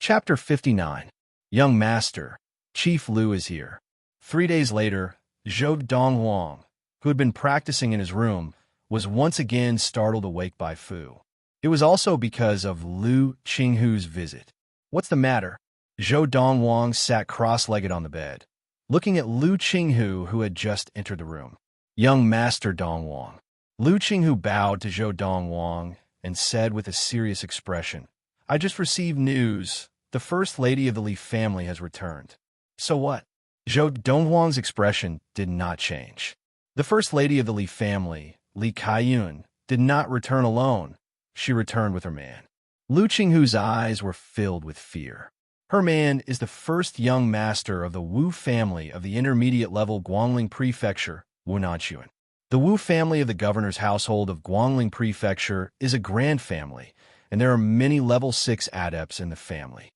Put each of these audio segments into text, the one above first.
Chapter 59. Young Master, Chief Lu is here. 3 days later, Zhou Donghuang, who had been practicing in his room, was once again startled awake by Fu. It was also because of Lu Qinghu's visit. "What's the matter?" Zhou Donghuang sat cross-legged on the bed, looking at Lu Qinghu, who had just entered the room. "Young Master Donghuang." Lu Qinghu bowed to Zhou Donghuang and said with a serious expression, "I just received news. The First Lady of the Li family has returned." "So what?" Zhou Donghuang's expression did not change. The First Lady of the Li family, Li Kaiyun, did not return alone. She returned with her man. Lu Qinghu's eyes were filled with fear. Her man is the first young master of the Wu family of the intermediate-level Guangling Prefecture, Wunanshuan. The Wu family of the governor's household of Guangling Prefecture is a grand family, and there are many level 6 adepts in the family.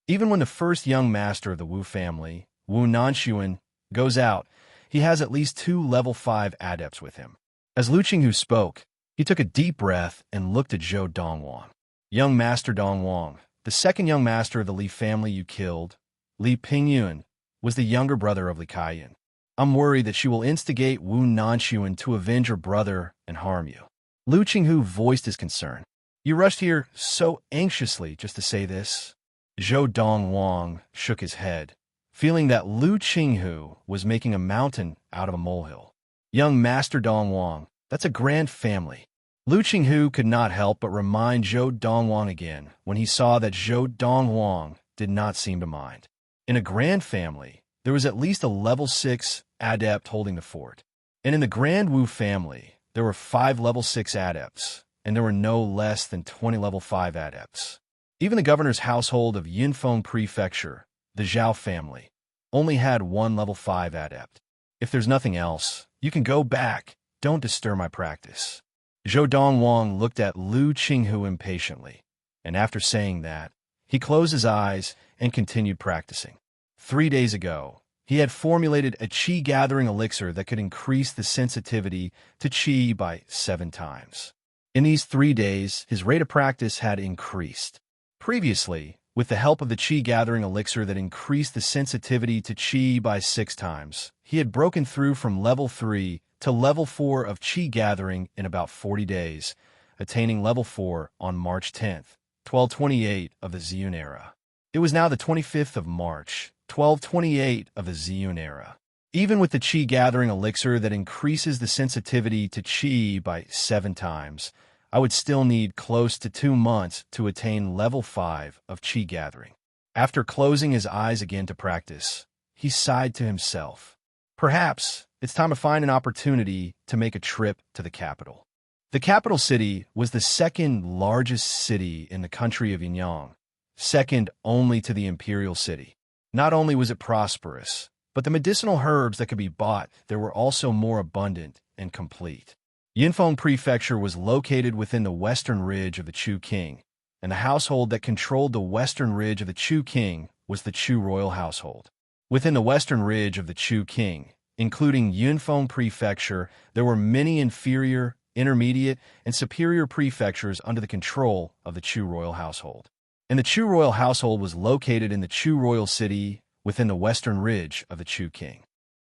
Even when the first young master of the Wu family, Wu Nanshuan, goes out, he has at least 2 level 5 adepts with him. As Lu Qinghu spoke, he took a deep breath and looked at Zhou Donghuang. "Young Master Donghuang, the second young master of the Li family you killed, Li Pingyuan, was the younger brother of Li Kaiyun. I'm worried that she will instigate Wu Nanshuan to avenge her brother and harm you." Lu Qinghu voiced his concern. "You rushed here so anxiously just to say this?" Zhou Donghuang shook his head, feeling that Lu Qinghu was making a mountain out of a molehill. "Young Master Donghuang, that's a grand family." Lu Qinghu could not help but remind Zhou Donghuang again when he saw that Zhou Donghuang did not seem to mind. In a grand family, there was at least a level 6 adept holding the fort. And in the Grand Wu family, there were 5 level 6 adepts, and there were no less than 20 level 5 adepts. Even the governor's household of Yinfeng Prefecture, the Zhao family, only had 1 level 5 adept. "If there's nothing else, you can go back. Don't disturb my practice." Zhou Donghuang looked at Lu Qinghu impatiently, and after saying that, he closed his eyes and continued practicing. 3 days ago, he had formulated a qi-gathering elixir that could increase the sensitivity to qi by 7 times. In these 3 days, his rate of practice had increased. Previously, with the help of the qi-gathering elixir that increased the sensitivity to qi by 6 times, he had broken through from level 3 to level 4 of qi gathering in about 40 days, attaining level 4 on March 10th, 1228 of the Ziyun era. It was now the 25th of March, 1228 of the Ziyun era. Even with the qi-gathering elixir that increases the sensitivity to qi by 7 times, I would still need close to 2 months to attain level 5 of qi-gathering. After closing his eyes again to practice, he sighed to himself. Perhaps it's time to find an opportunity to make a trip to the capital. The capital city was the second largest city in the country of Yinyang, second only to the imperial city. Not only was it prosperous, but the medicinal herbs that could be bought there were also more abundant and complete. Yinfeng Prefecture was located within the western ridge of the Chu King, and the household that controlled the western ridge of the Chu King was the Chu royal household. Within the western ridge of the Chu King, including Yinfeng Prefecture, there were many inferior, intermediate, and superior prefectures under the control of the Chu royal household. And the Chu royal household was located in the Chu royal city within the western ridge of the Chu King.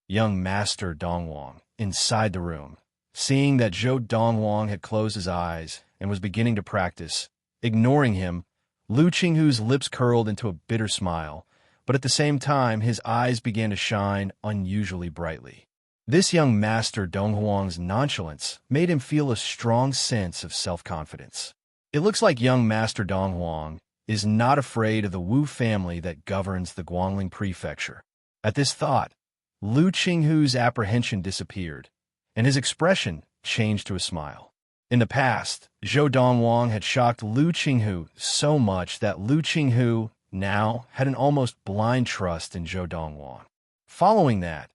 Young Master Donghuang, inside the room, seeing that Zhou Donghuang had closed his eyes and was beginning to practice, ignoring him, Lu Qinghu's lips curled into a bitter smile, but at the same time his eyes began to shine unusually brightly. This young Master Donghuang's nonchalance made him feel a strong sense of self-confidence. It looks like young Master Donghuang is not afraid of the Wu family that governs the Guangling Prefecture. At this thought, Lu Qinghu's apprehension disappeared, and his expression changed to a smile. In the past, Zhou Donghuang had shocked Lu Qinghu so much that Lu Qinghu now had an almost blind trust in Zhou Donghuang. Following that,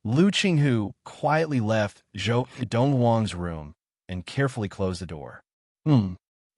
Lu Qinghu quietly left Zhou Donghuang's room and carefully closed the door.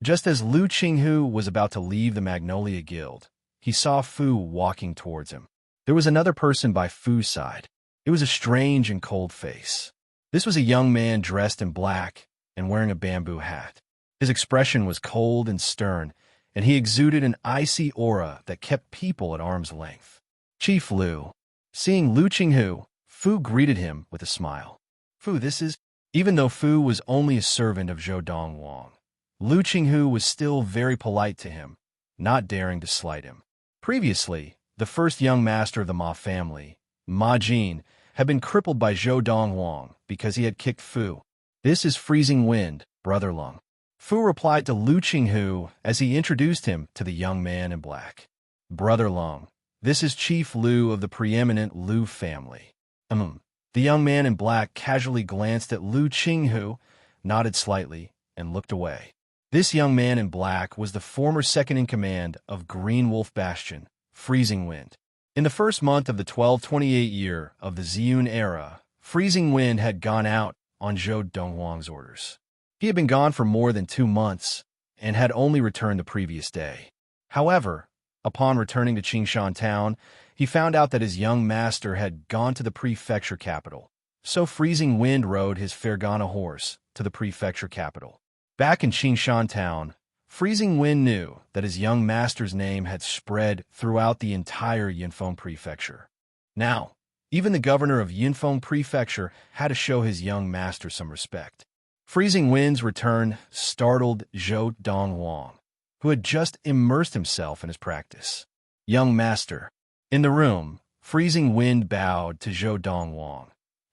Just as Lu Qinghu was about to leave the Magnolia Guild, he saw Fu walking towards him. There was another person by Fu's side. It was a strange and cold face. This was a young man dressed in black and wearing a bamboo hat. His expression was cold and stern, and he exuded an icy aura that kept people at arm's length. Chief Lu. Seeing Lu Qinghu, Fu greeted him with a smile. Fu, this is... Even though Fu was only a servant of Zhou Dongwang, Lu Qinghu was still very polite to him, not daring to slight him. Previously, the first young master of the Ma family, Ma Jin, had been crippled by Zhou Dongwang because he had kicked Fu. This is freezing wind, brother Lung. Fu replied to Lu Qinghu as he introduced him to the young man in black. Brother Lung, this is Chief Lu of the preeminent Lu family. The young man in black casually glanced at Lu Qinghu, nodded slightly, and looked away. This young man in black was the former second-in-command of Green Wolf Bastion, Freezing Wind. In the first month of the 1228 year of the Ziyun era, Freezing Wind had gone out on Zhou Dongwang's orders. He had been gone for more than 2 months and had only returned the previous day. However, upon returning to Qingshan town, he found out that his young master had gone to the prefecture capital. So Freezing Wind rode his Fergana horse to the prefecture capital. Back in Qingshan town, Freezing Wind knew that his young master's name had spread throughout the entire Yinfeng prefecture. Now, even the governor of Yinfeng prefecture had to show his young master some respect. Freezing Wind's return startled Zhou Dongwang, who had just immersed himself in his practice. Young master. In the room, Freezing Wind bowed to Zhou Dongwang,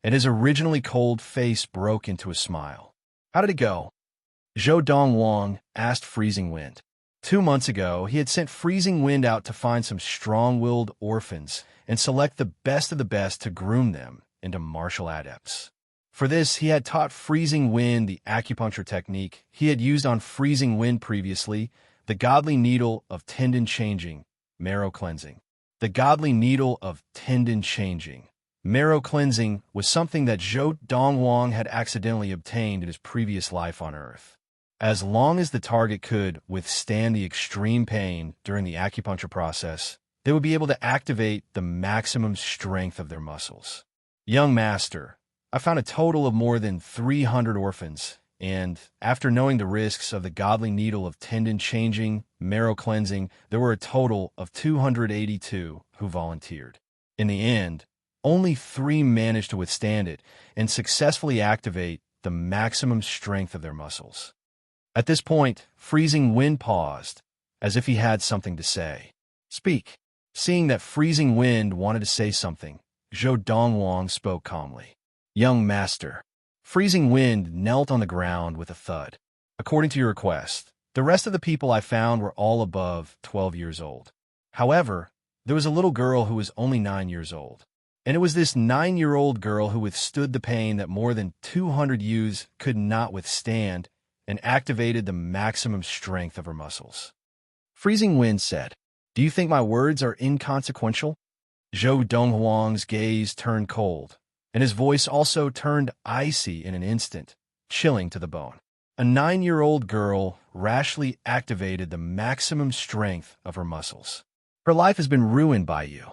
and his originally cold face broke into a smile. How did it go? Zhou Dongwang asked Freezing Wind. 2 months ago, he had sent Freezing Wind out to find some strong-willed orphans and select the best of the best to groom them into martial adepts. For this, he had taught Freezing Wind the acupuncture technique he had used on Freezing Wind previously, the godly needle of tendon changing, marrow cleansing. The godly needle of tendon changing, marrow cleansing was something that Zhou Dongwang had accidentally obtained in his previous life on Earth. As long as the target could withstand the extreme pain during the acupuncture process, they would be able to activate the maximum strength of their muscles. Young master, I found a total of more than 300 orphans, and after knowing the risks of the godly needle of tendon changing, marrow cleansing, there were a total of 282 who volunteered. In the end, only 3 managed to withstand it and successfully activate the maximum strength of their muscles. At this point, Freezing Wind paused, as if he had something to say. Speak. Seeing that Freezing Wind wanted to say something, Zhou Dongwang spoke calmly. Young master. Freezing Wind knelt on the ground with a thud. According to your request, the rest of the people I found were all above 12 years old. However, there was a little girl who was only 9 years old. And it was this 9-year-old girl who withstood the pain that more than 200 youths could not withstand and activated the maximum strength of her muscles. Freezing Wind said, Do you think my words are inconsequential? Zhou Donghuang's gaze turned cold, and his voice also turned icy in an instant, chilling to the bone. A 9-year-old girl rashly activated the maximum strength of her muscles. Her life has been ruined by you.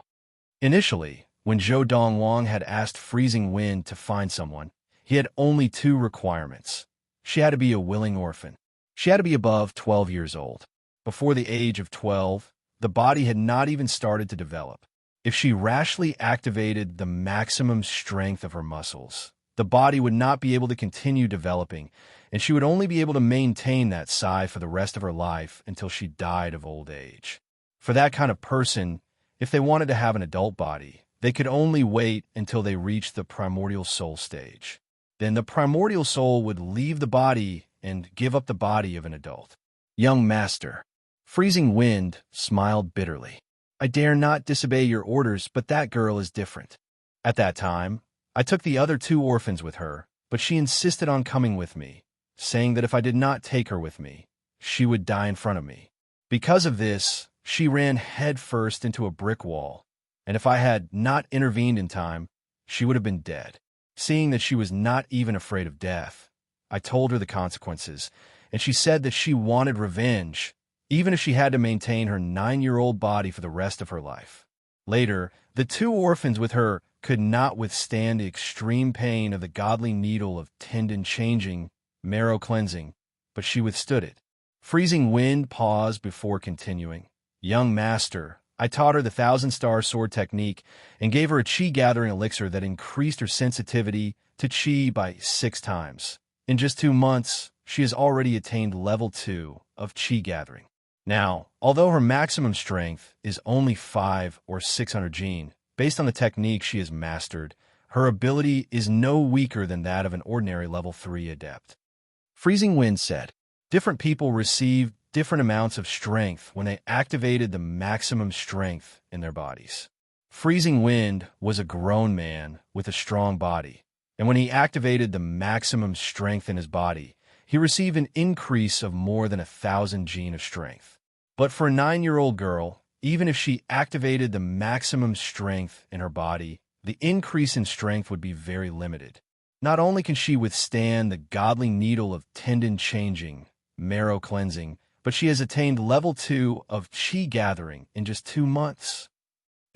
Initially, when Zhou Dongwang had asked Freezing Wind to find someone, he had only 2 requirements. She had to be a willing orphan. She had to be above 12 years old. Before the age of 12, the body had not even started to develop. If she rashly activated the maximum strength of her muscles, the body would not be able to continue developing, and she would only be able to maintain that size for the rest of her life until she died of old age. For that kind of person, if they wanted to have an adult body, they could only wait until they reached the primordial soul stage. Then the primordial soul would leave the body and give up the body of an adult. Young master. Freezing Wind smiled bitterly. I dare not disobey your orders, but that girl is different. At that time, I took the other 2 orphans with her, but she insisted on coming with me, saying that if I did not take her with me, she would die in front of me. Because of this, she ran headfirst into a brick wall, and if I had not intervened in time, she would have been dead. Seeing that she was not even afraid of death, I told her the consequences, and she said that she wanted revenge, even if she had to maintain her 9-year-old body for the rest of her life. Later, the 2 orphans with her could not withstand the extreme pain of the godly needle of tendon changing, marrow cleansing, but she withstood it. Freezing Wind paused before continuing. Young master, I taught her the thousand-star sword technique and gave her a chi-gathering elixir that increased her sensitivity to chi by 6 times. In just 2 months, she has already attained level 2 of chi-gathering. Now, although her maximum strength is only 5 or 600 gene, based on the technique she has mastered, her ability is no weaker than that of an ordinary level 3 adept. Freezing Wind said, different people received different amounts of strength when they activated the maximum strength in their bodies. Freezing Wind was a grown man with a strong body, and when he activated the maximum strength in his body, he received an increase of more than 1,000 gene of strength. But for a 9-year-old girl, even if she activated the maximum strength in her body, the increase in strength would be very limited. Not only can she withstand the godly needle of tendon changing, marrow cleansing, but she has attained level 2 of chi gathering in just 2 months.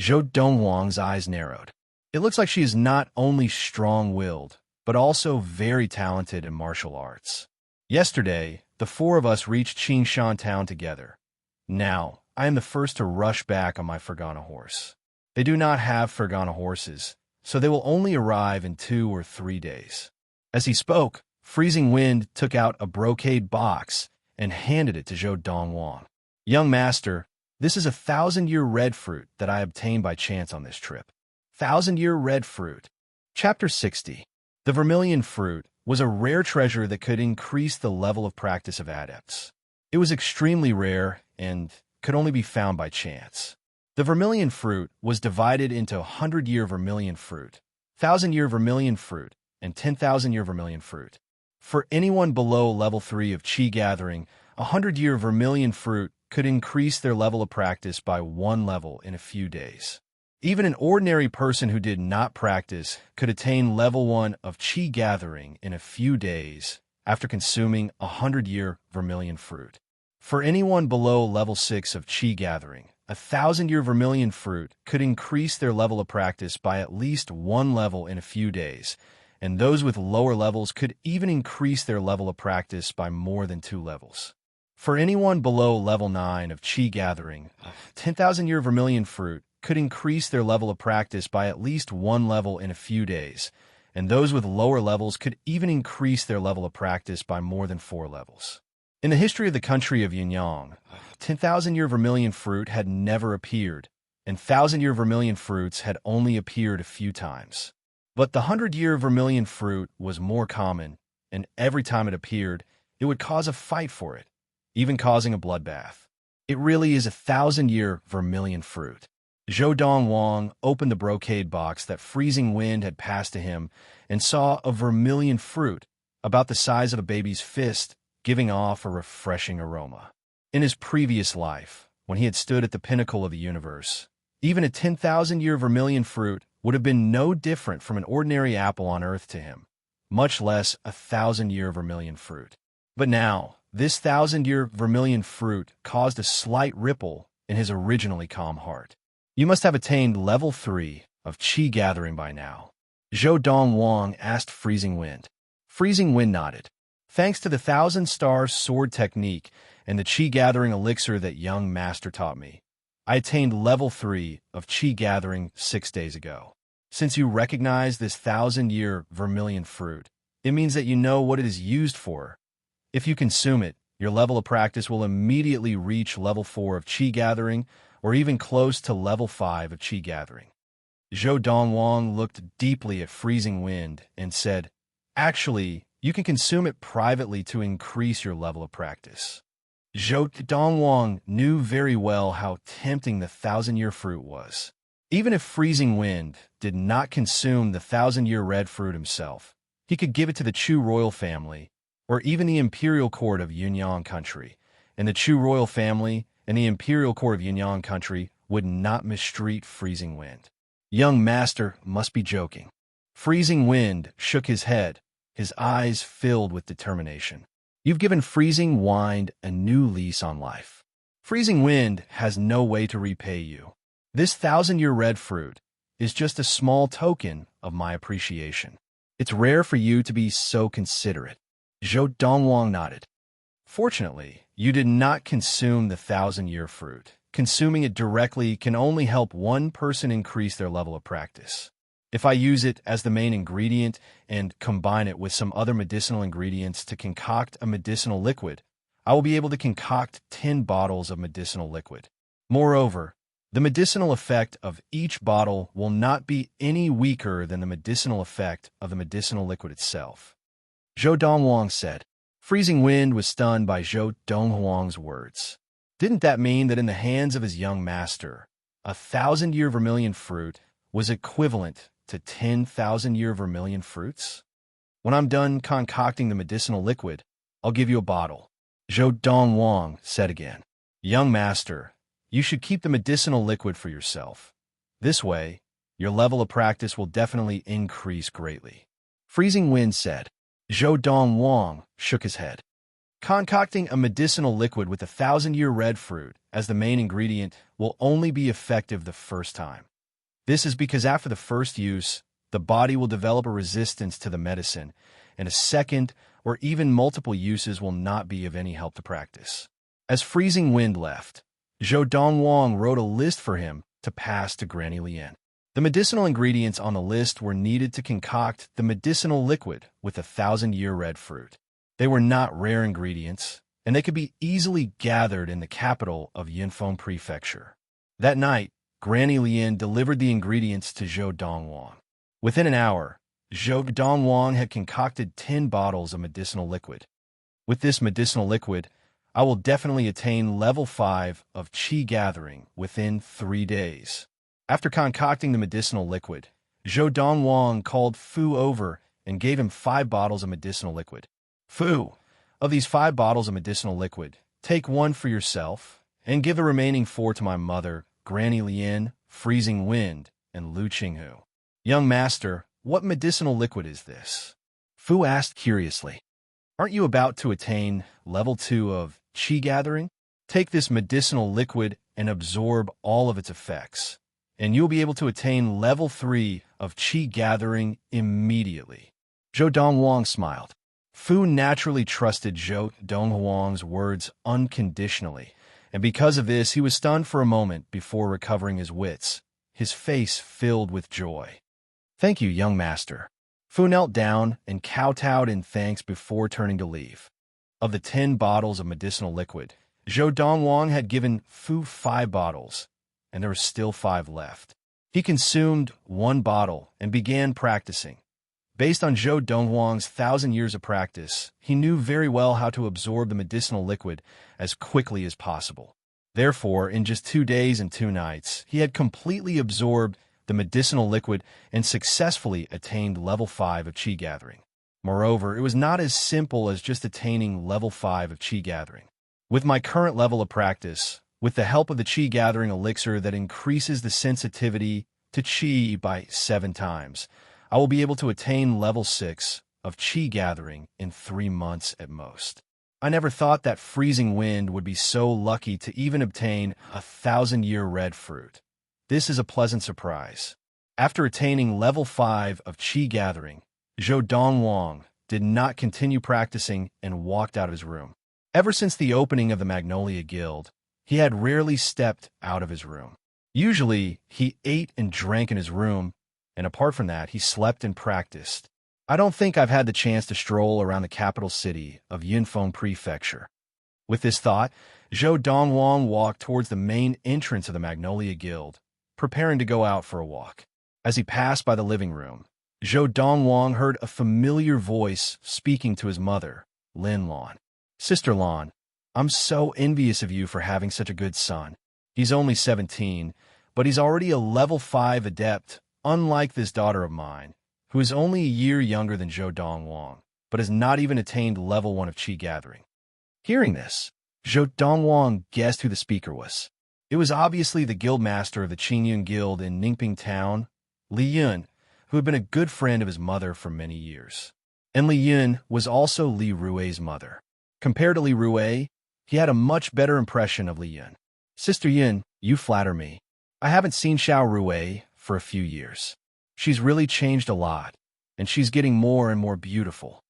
Zhou Dongwang's eyes narrowed. It looks like she is not only strong-willed, but also very talented in martial arts. Yesterday, the 4 of us reached Qingshan town together. Now, I am the first to rush back on my Fergana horse. They do not have Fergana horses, so they will only arrive in 2 or 3 days. As he spoke, Freezing Wind took out a brocade box and handed it to Zhou Dongwang. Young master, this is a 1,000-year red fruit that I obtained by chance on this trip. 1,000-year red fruit. Chapter 60. The vermilion fruit was a rare treasure that could increase the level of practice of adepts. It was extremely rare and could only be found by chance. The vermilion fruit was divided into 100-year vermilion fruit, 1,000-year vermilion fruit, and 10,000-year vermilion fruit. For anyone below level 3 of chi gathering, a 100-year vermilion fruit could increase their level of practice by 1 level in a few days. Even an ordinary person who did not practice could attain level 1 of chi gathering in a few days after consuming a 100-year vermilion fruit. For anyone below level 6 of chi gathering, a 1,000-year vermilion fruit could increase their level of practice by at least 1 level in a few days, and those with lower levels could even increase their level of practice by more than 2 levels. For anyone below level 9 of chi gathering, a 10,000-year vermilion fruit could increase their level of practice by at least 1 level in a few days, and those with lower levels could even increase their level of practice by more than 4 levels. In the history of the country of Yunyang, 10,000-year vermilion fruit had never appeared, and 1,000-year vermilion fruits had only appeared a few times. But the 100-year vermilion fruit was more common, and every time it appeared, it would cause a fight for it, even causing a bloodbath. It really is a 1,000-year vermilion fruit. Zhou Dongwang opened the brocade box that Freezing Wind had passed to him and saw a vermilion fruit, about the size of a baby's fist, giving off a refreshing aroma. In his previous life, when he had stood at the pinnacle of the universe, even a 10,000-year vermilion fruit would have been no different from an ordinary apple on earth to him, much less a 1,000-year vermilion fruit. But now, this 1,000-year vermilion fruit caused a slight ripple in his originally calm heart. You must have attained level 3 of chi gathering by now. Zhou Dongwang asked Freezing Wind. Freezing Wind nodded. Thanks to the 1,000-star sword technique and the chi gathering elixir that young master taught me, I attained level 3 of chi gathering 6 days ago. Since you recognize this 1,000-year vermilion fruit, it means that you know what it is used for. If you consume it, your level of practice will immediately reach level 4 of chi gathering, or even close to level 5 of chi gathering. Zhou Dongwang looked deeply at Freezing Wind and said, actually, you can consume it privately to increase your level of practice. Zhou Dongwang knew very well how tempting the 1,000-year fruit was. Even if Freezing Wind did not consume the 1,000-year red fruit himself, he could give it to the Chu royal family, or even the imperial court of Yunyang country, and the Chu royal family and the imperial court of Yunyang country would not mistreat Freezing Wind. Young master must be joking. Freezing Wind shook his head, his eyes filled with determination. You've given Freezing Wind a new lease on life. Freezing Wind has no way to repay you. This 1,000-year red fruit is just a small token of my appreciation. It's rare for you to be so considerate. Zhou Dongwang nodded. Fortunately, you did not consume the thousand-year fruit. Consuming it directly can only help one person increase their level of practice. If I use it as the main ingredient and combine it with some other medicinal ingredients to concoct a medicinal liquid, I will be able to concoct 10 bottles of medicinal liquid. Moreover, the medicinal effect of each bottle will not be any weaker than the medicinal effect of the medicinal liquid itself. Zhou Donghuang said. Freezing Wind was stunned by Zhou Donghuang's words. Didn't that mean that in the hands of his young master, 1,000-year vermilion fruit was equivalent to 10,000-year vermilion fruits? When I'm done concocting the medicinal liquid, I'll give you a bottle. Zhou Donghuang said again. Young master, you should keep the medicinal liquid for yourself. This way, your level of practice will definitely increase greatly. Freezing Wind said. Zhou Donghuang shook his head. Concocting a medicinal liquid with 1,000-year red fruit as the main ingredient will only be effective the first time. This is because after the first use, the body will develop a resistance to the medicine, and a second or even multiple uses will not be of any help to practice. As Freezing Wind left, Zhou Donghuang wrote a list for him to pass to Granny Lian. The medicinal ingredients on the list were needed to concoct the medicinal liquid with 1,000-year red fruit. They were not rare ingredients, and they could be easily gathered in the capital of Yunfeng Prefecture. That night, Granny Lian delivered the ingredients to Zhou Donghuang. Within an hour, Zhou Donghuang had concocted 10 bottles of medicinal liquid. With this medicinal liquid, I will definitely attain level 5 of Qi gathering within 3 days. After concocting the medicinal liquid, Zhou Donghuang called Fu over and gave him 5 bottles of medicinal liquid. Fu, of these 5 bottles of medicinal liquid, take 1 for yourself, and give the remaining 4 to my mother, Granny Lian, Freezing Wind, and Lu Qinghu. Young master, what medicinal liquid is this? Fu asked curiously. Aren't you about to attain level 2 of Qi gathering? Take this medicinal liquid and absorb all of its effects, and you'll be able to attain level 3 of Qi gathering immediately. Zhou Donghuang smiled. Fu naturally trusted Zhou Donghuang's words unconditionally, and because of this, he was stunned for a moment before recovering his wits, his face filled with joy. Thank you, young master. Fu knelt down and kowtowed in thanks before turning to leave. Of the 10 bottles of medicinal liquid, Zhou Donghuang had given Fu 5 bottles, and there were still 5 left. He consumed 1 bottle and began practicing. Based on Zhou Donghuang's 1,000 years of practice, he knew very well how to absorb the medicinal liquid as quickly as possible. Therefore, in just 2 days and 2 nights, he had completely absorbed the medicinal liquid and successfully attained level 5 of Qi gathering. Moreover, it was not as simple as just attaining level 5 of Qi gathering. With my current level of practice, with the help of the Qi gathering elixir that increases the sensitivity to Qi by 7 times, I will be able to attain level 6 of Qi gathering in 3 months at most. I never thought that Freezing Wind would be so lucky to even obtain 1,000-year red fruit. This is a pleasant surprise. After attaining level 5 of Qi gathering, Zhou Donghuang did not continue practicing and walked out of his room. Ever since the opening of the Magnolia Guild, he had rarely stepped out of his room. Usually, he ate and drank in his room, and apart from that, he slept and practiced. I don't think I've had the chance to stroll around the capital city of Yunfeng Prefecture. With this thought, Zhou Donghuang walked towards the main entrance of the Magnolia Guild, preparing to go out for a walk. As he passed by the living room, Zhou Donghuang heard a familiar voice speaking to his mother, Lin Lan. Sister Lan, I'm so envious of you for having such a good son. He's only 17, but he's already a level 5 adept, unlike this daughter of mine, who is only a year younger than Zhou Donghuang, but has not even attained level 1 of Qi gathering. Hearing this, Zhou Donghuang guessed who the speaker was. It was obviously the guildmaster of the Qingyun Guild in Ningping Town, Li Yun, who had been a good friend of his mother for many years. And Li Yun was also Li Rui's mother. Compared to Li Rui, he had a much better impression of Li Yun. Sister Yun, you flatter me. I haven't seen Xiao Rui for a few years. She's really changed a lot, and she's getting more and more beautiful.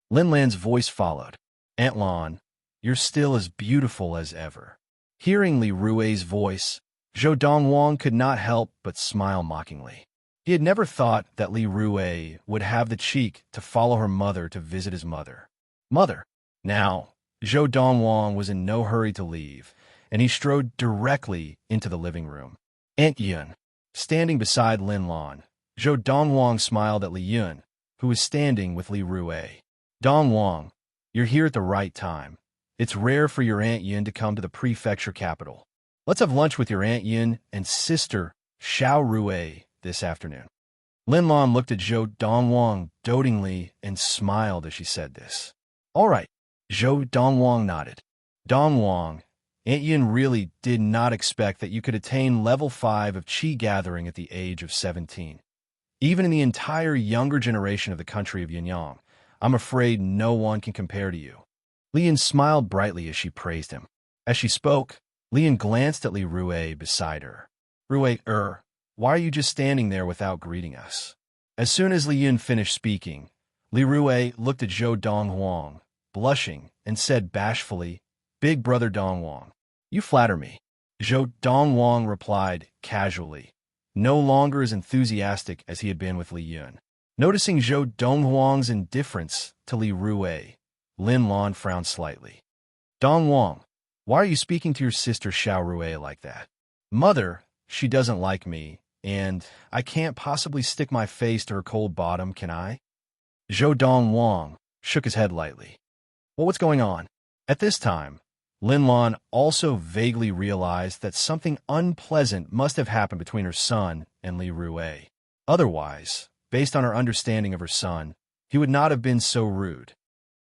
Lin Lan's voice followed. Aunt Lan, you're still as beautiful as ever." Hearing Li Rui's voice, Zhou Dongwang could not help but smile mockingly. He had never thought that Li Rui would have the cheek to follow her mother to visit his mother. Mother! Now, Zhou Dongwang was in no hurry to leave, and he strode directly into the living room. Aunt Yun, standing beside Lin Lan, Zhou Dongwang smiled at Li Yun, who was standing with Li Rui. "Dongwang, you're here at the right time. It's rare for your Aunt Yun to come to the prefecture capital. Let's have lunch with your Aunt Yun and sister, Xiao Rui, this afternoon." Lin Lan looked at Zhou Dongwang dotingly and smiled as she said this. "All right," Zhou Dongwang nodded. "Dongwang, Aunt Yun really did not expect that you could attain level 5 of Qi gathering at the age of 17. Even in the entire younger generation of the country of Yunyang, I'm afraid no one can compare to you." Lian smiled brightly as she praised him. As she spoke, Lian glanced at Li Rui beside her. "Rui, why are you just standing there without greeting us?" As soon as Li Yun finished speaking, Li Rui looked at Zhou Dongwang, blushing, and said bashfully, "Big brother Dongwang, you flatter me." Zhou Dongwang replied casually, no longer as enthusiastic as he had been with Li Yun. Noticing Zhou Dongwang's indifference to Li Rui, Lin Lan frowned slightly. "Dongwang, why are you speaking to your sister Xiao Rui like that?" "Mother, she doesn't like me, and I can't possibly stick my face to her cold bottom, can I?" Zhou Dongwang shook his head lightly. "Well, what's going on?" At this time, Lin Lan also vaguely realized that something unpleasant must have happened between her son and Li Rui. Otherwise, based on her understanding of her son, he would not have been so rude.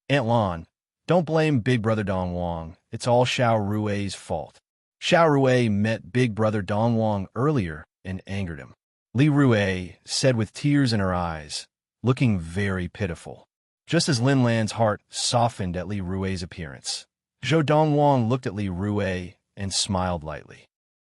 "Aunt Lan, don't blame Big Brother Dongwang. It's all Xiao Rui's fault." Xiao Rui met Big Brother Dongwang earlier and angered him. Li Rui said with tears in her eyes, looking very pitiful. Just as Lin Lan's heart softened at Li Rui's appearance, Zhou Dongwang looked at Li Rui and smiled lightly.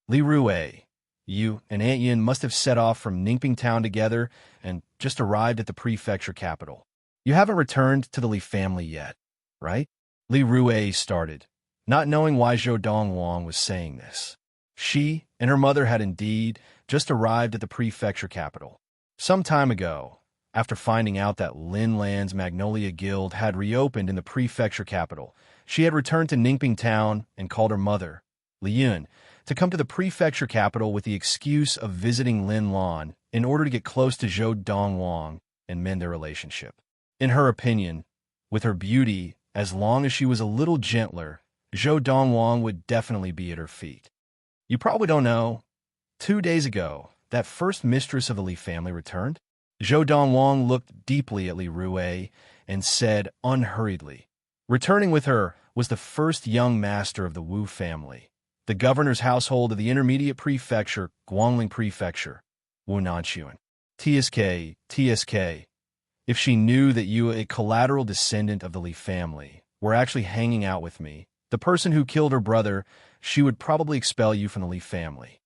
"Li Rui, you and Aunt Yin must have set off from Ningping Town together and just arrived at the prefecture capital. You haven't returned to the Li family yet, right?" Li Rui started, not knowing why Zhou Dongwang was saying this. She and her mother had indeed just arrived at the prefecture capital. Some time ago, after finding out that Lin Lan's Magnolia Guild had reopened in the prefecture capital, she had returned to Ningping Town and called her mother, Li Yun, to come to the prefecture capital with the excuse of visiting Lin Lan in order to get close to Zhou Dongwang and mend their relationship. In her opinion, with her beauty, as long as she was a little gentler, Zhou Dongwang would definitely be at her feet. You probably don't know, 2 days ago, that first mistress of the Li family returned. Zhou Dongwang looked deeply at Li Rui and said unhurriedly, returning with her was the first young master of the Wu family, the governor's household of the intermediate prefecture, Guangling Prefecture, Wunanchuan. TSK. If she knew that you, a collateral descendant of the Li family, were actually hanging out with me, the person who killed her brother, she would probably expel you from the Li family.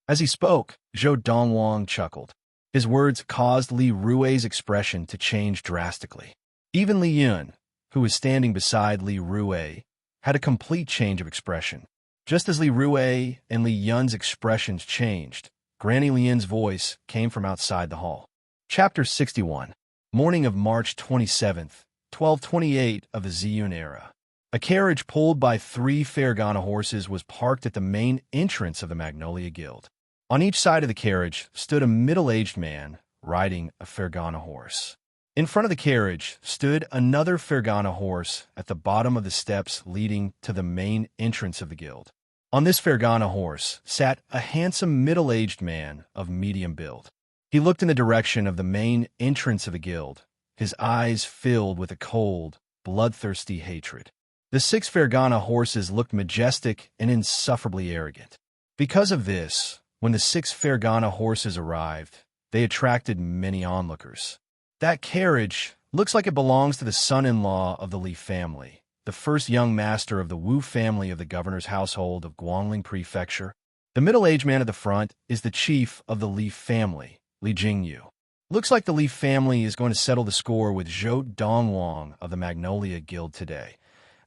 As he spoke, Zhou Dongwang chuckled. His words caused Li Rui's expression to change drastically. Even Li Yun, who was standing beside Li Rui, had a complete change of expression. Just as Li Rui and Li Yun's expressions changed, Granny Li Yun's voice came from outside the hall. Chapter 61. Morning of March 27th, 1228 of the Ziyun era. A carriage pulled by 3 Fergana horses was parked at the main entrance of the Magnolia Guild. On each side of the carriage stood a middle-aged man riding a Fergana horse. In front of the carriage stood another Fergana horse at the bottom of the steps leading to the main entrance of the guild. On this Fergana horse sat a handsome middle-aged man of medium build. He looked in the direction of the main entrance of the guild, his eyes filled with a cold, bloodthirsty hatred. The 6 Fergana horses looked majestic and insufferably arrogant. Because of this, when the 6 Fergana horses arrived, they attracted many onlookers. That carriage looks like it belongs to the son-in-law of the Li family, the first young master of the Wu family of the governor's household of Guangling Prefecture. The middle-aged man at the front is the chief of the Li family, Li Jingyu. Looks like the Li family is going to settle the score with Zhou Dongwang of the Magnolia Guild today.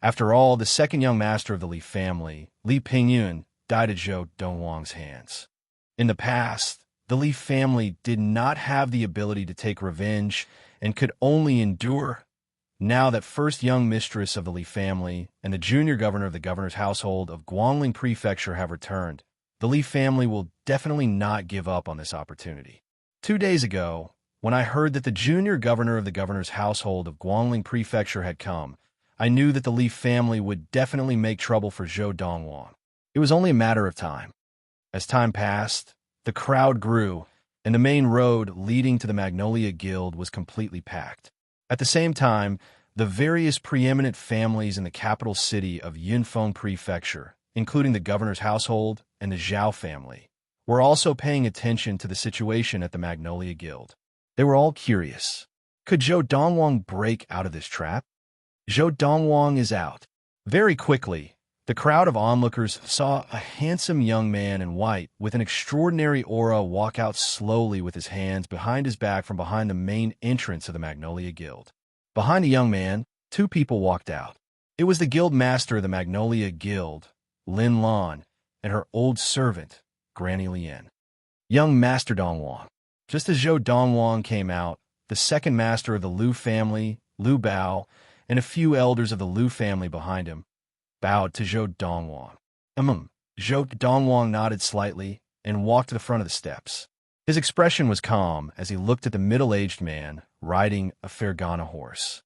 After all, the second young master of the Li family, Li Pingyun, died at Zhou Dongwang's hands. In the past, the Li family did not have the ability to take revenge and could only endure. Now that first young mistress of the Li family and the junior governor of the governor's household of Guangling Prefecture have returned, the Li family will definitely not give up on this opportunity. 2 days ago, when I heard that the junior governor of the governor's household of Guangling Prefecture had come, I knew that the Li family would definitely make trouble for Zhou Dongwang. It was only a matter of time. As time passed, the crowd grew, and the main road leading to the Magnolia Guild was completely packed. At the same time, the various preeminent families in the capital city of Yunfeng Prefecture, including the governor's household and the Zhao family, were also paying attention to the situation at the Magnolia Guild. They were all curious. Could Zhou Dongwang break out of this trap? Zhou Dongwang is out. Very quickly, the crowd of onlookers saw a handsome young man in white with an extraordinary aura walk out slowly with his hands behind his back from behind the main entrance of the Magnolia Guild. Behind the young man, 2 people walked out. It was the guild master of the Magnolia Guild, Lin Lan, and her old servant, Granny Lien. Young Master Dongwang. Just as Zhou Dongwang came out, the second master of the Lu family, Lu Bao, and a few elders of the Lu family behind him, bowed to Zhou Dongwang. Zhou Dongwang nodded slightly and walked to the front of the steps. His expression was calm as he looked at the middle-aged man riding a Fergana horse.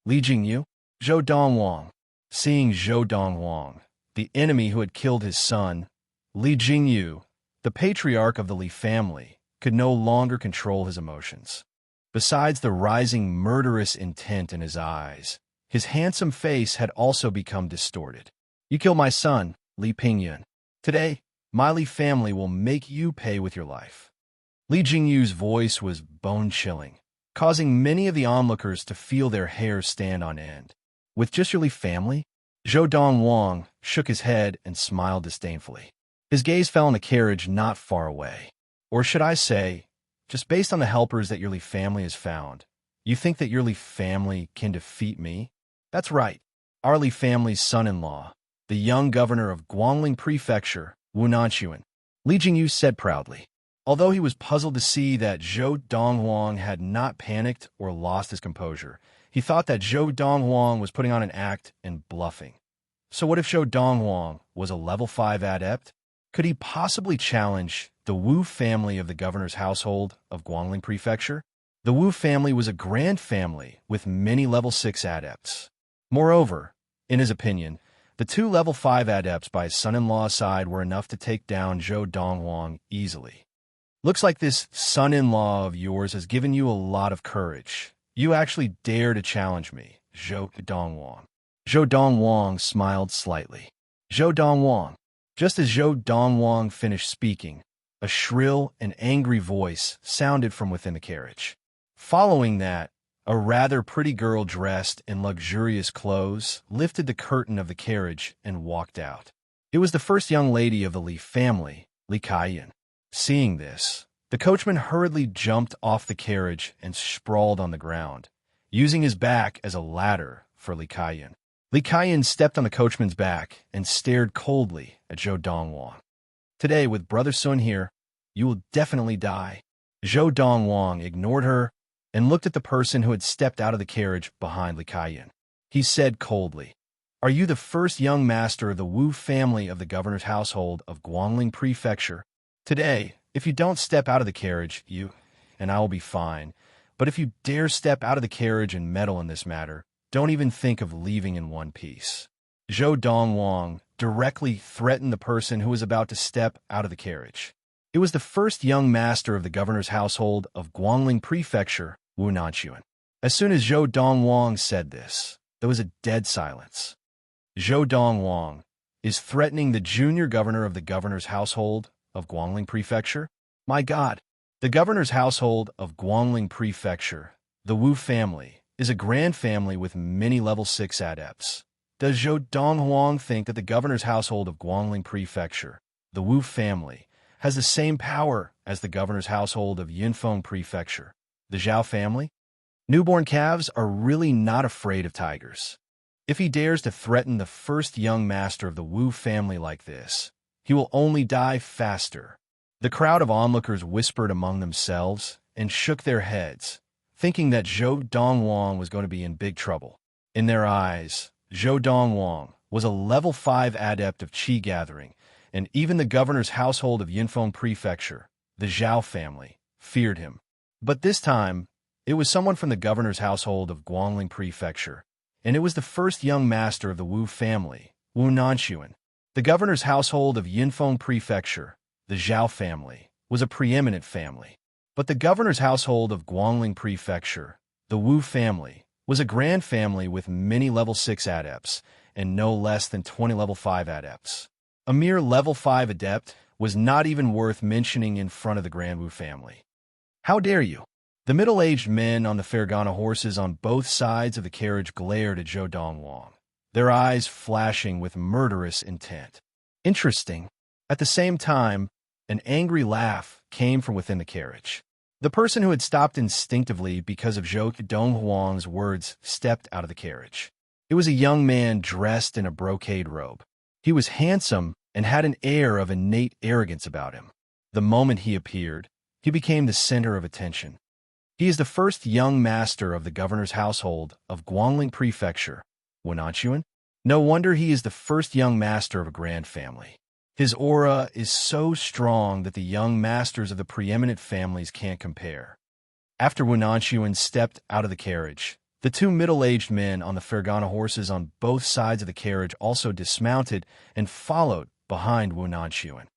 Li Jingyu? Zhou Dongwang. Seeing Zhou Dongwang, the enemy who had killed his son, Li Jingyu, the patriarch of the Li family, could no longer control his emotions. Besides the rising murderous intent in his eyes, his handsome face had also become distorted. You killed my son, Li Pingyun. Today, my Li family will make you pay with your life. Li Jingyu's voice was bone-chilling, causing many of the onlookers to feel their hair stand on end. With just your Li family? Zhou Dongwang shook his head and smiled disdainfully. His gaze fell on a carriage not far away. Or should I say, just based on the helpers that your Li family has found, you think that your Li family can defeat me? That's right. Our Li family's son-in-law, the young governor of Guangling Prefecture, Wu Nanchuan, Li Jingyu said proudly. Although he was puzzled to see that Zhou Dongwang had not panicked or lost his composure, he thought that Zhou Dongwang was putting on an act and bluffing. So what if Zhou Dongwang was a level 5 adept? Could he possibly challenge the Wu family of the governor's household of Guangling Prefecture? The Wu family was a grand family with many level 6 adepts. Moreover, in his opinion, the 2 level 5 adepts by his son-in-law's side were enough to take down Zhou Dongwang easily. Looks like this son-in-law of yours has given you a lot of courage. You actually dare to challenge me, Zhou Dongwang. Zhou Dongwang smiled slightly. Zhou Dongwang. Just as Zhou Dongwang finished speaking, a shrill and angry voice sounded from within the carriage. Following that, a rather pretty girl dressed in luxurious clothes lifted the curtain of the carriage and walked out. It was the first young lady of the Li family, Li Kaiyan. Seeing this, the coachman hurriedly jumped off the carriage and sprawled on the ground, using his back as a ladder for Li Kaiyan. Li Kaiyan stepped on the coachman's back and stared coldly at Zhou Dongwang. Today, with Brother Sun here, you will definitely die. Zhou Dongwang ignored her and looked at the person who had stepped out of the carriage behind Li Kaiyan. He said coldly, "Are you the first young master of the Wu family of the governor's household of Guangling Prefecture? Today, if you don't step out of the carriage, you and I will be fine. But if you dare step out of the carriage and meddle in this matter, don't even think of leaving in one piece." Zhou Dongwang directly threatened the person who was about to step out of the carriage. It was the first young master of the governor's household of Guangling Prefecture, Wu Nanchuan. As soon as Zhou Dongwang said this, there was a dead silence. Zhou Dongwang is threatening the junior governor of the governor's household of Guangling Prefecture? My God, the governor's household of Guangling Prefecture, the Wu family, is a grand family with many level 6 adepts. Does Zhou Dongwang think that the governor's household of Guangling Prefecture, the Wu family, has the same power as the governor's household of Yunfeng Prefecture, the Zhao family? Newborn calves are really not afraid of tigers. If he dares to threaten the first young master of the Wu family like this, he will only die faster. The crowd of onlookers whispered among themselves and shook their heads, thinking that Zhou Dongwang was going to be in big trouble. In their eyes, Zhou Dongwang was a level 5 adept of qi gathering, and even the governor's household of Yinfeng Prefecture, the Zhao family, feared him. But this time, it was someone from the governor's household of Guangling Prefecture, and it was the first young master of the Wu family, Wu Nanxuan. The governor's household of Yinfeng Prefecture, the Zhao family, was a preeminent family. But the governor's household of Guangling Prefecture, the Wu family, was a grand family with many level 6 adepts and no less than 20 level 5 adepts. A mere level 5 adept was not even worth mentioning in front of the Grand Wu family. How dare you? The middle-aged men on the Fergana horses on both sides of the carriage glared at Zhou Dongwang, their eyes flashing with murderous intent. Interesting. At the same time, an angry laugh came from within the carriage. The person who had stopped instinctively because of Zhou Donghuang's words stepped out of the carriage. It was a young man dressed in a brocade robe. He was handsome and had an air of innate arrogance about him. The moment he appeared, he became the center of attention. He is the first young master of the governor's household of Guangling Prefecture, Wu Nanxuan. No wonder he is the first young master of a grand family. His aura is so strong that the young masters of the preeminent families can't compare. After Wu Nanxuan stepped out of the carriage, the two middle-aged men on the Fergana horses on both sides of the carriage also dismounted and followed behind Wu Nanxuan.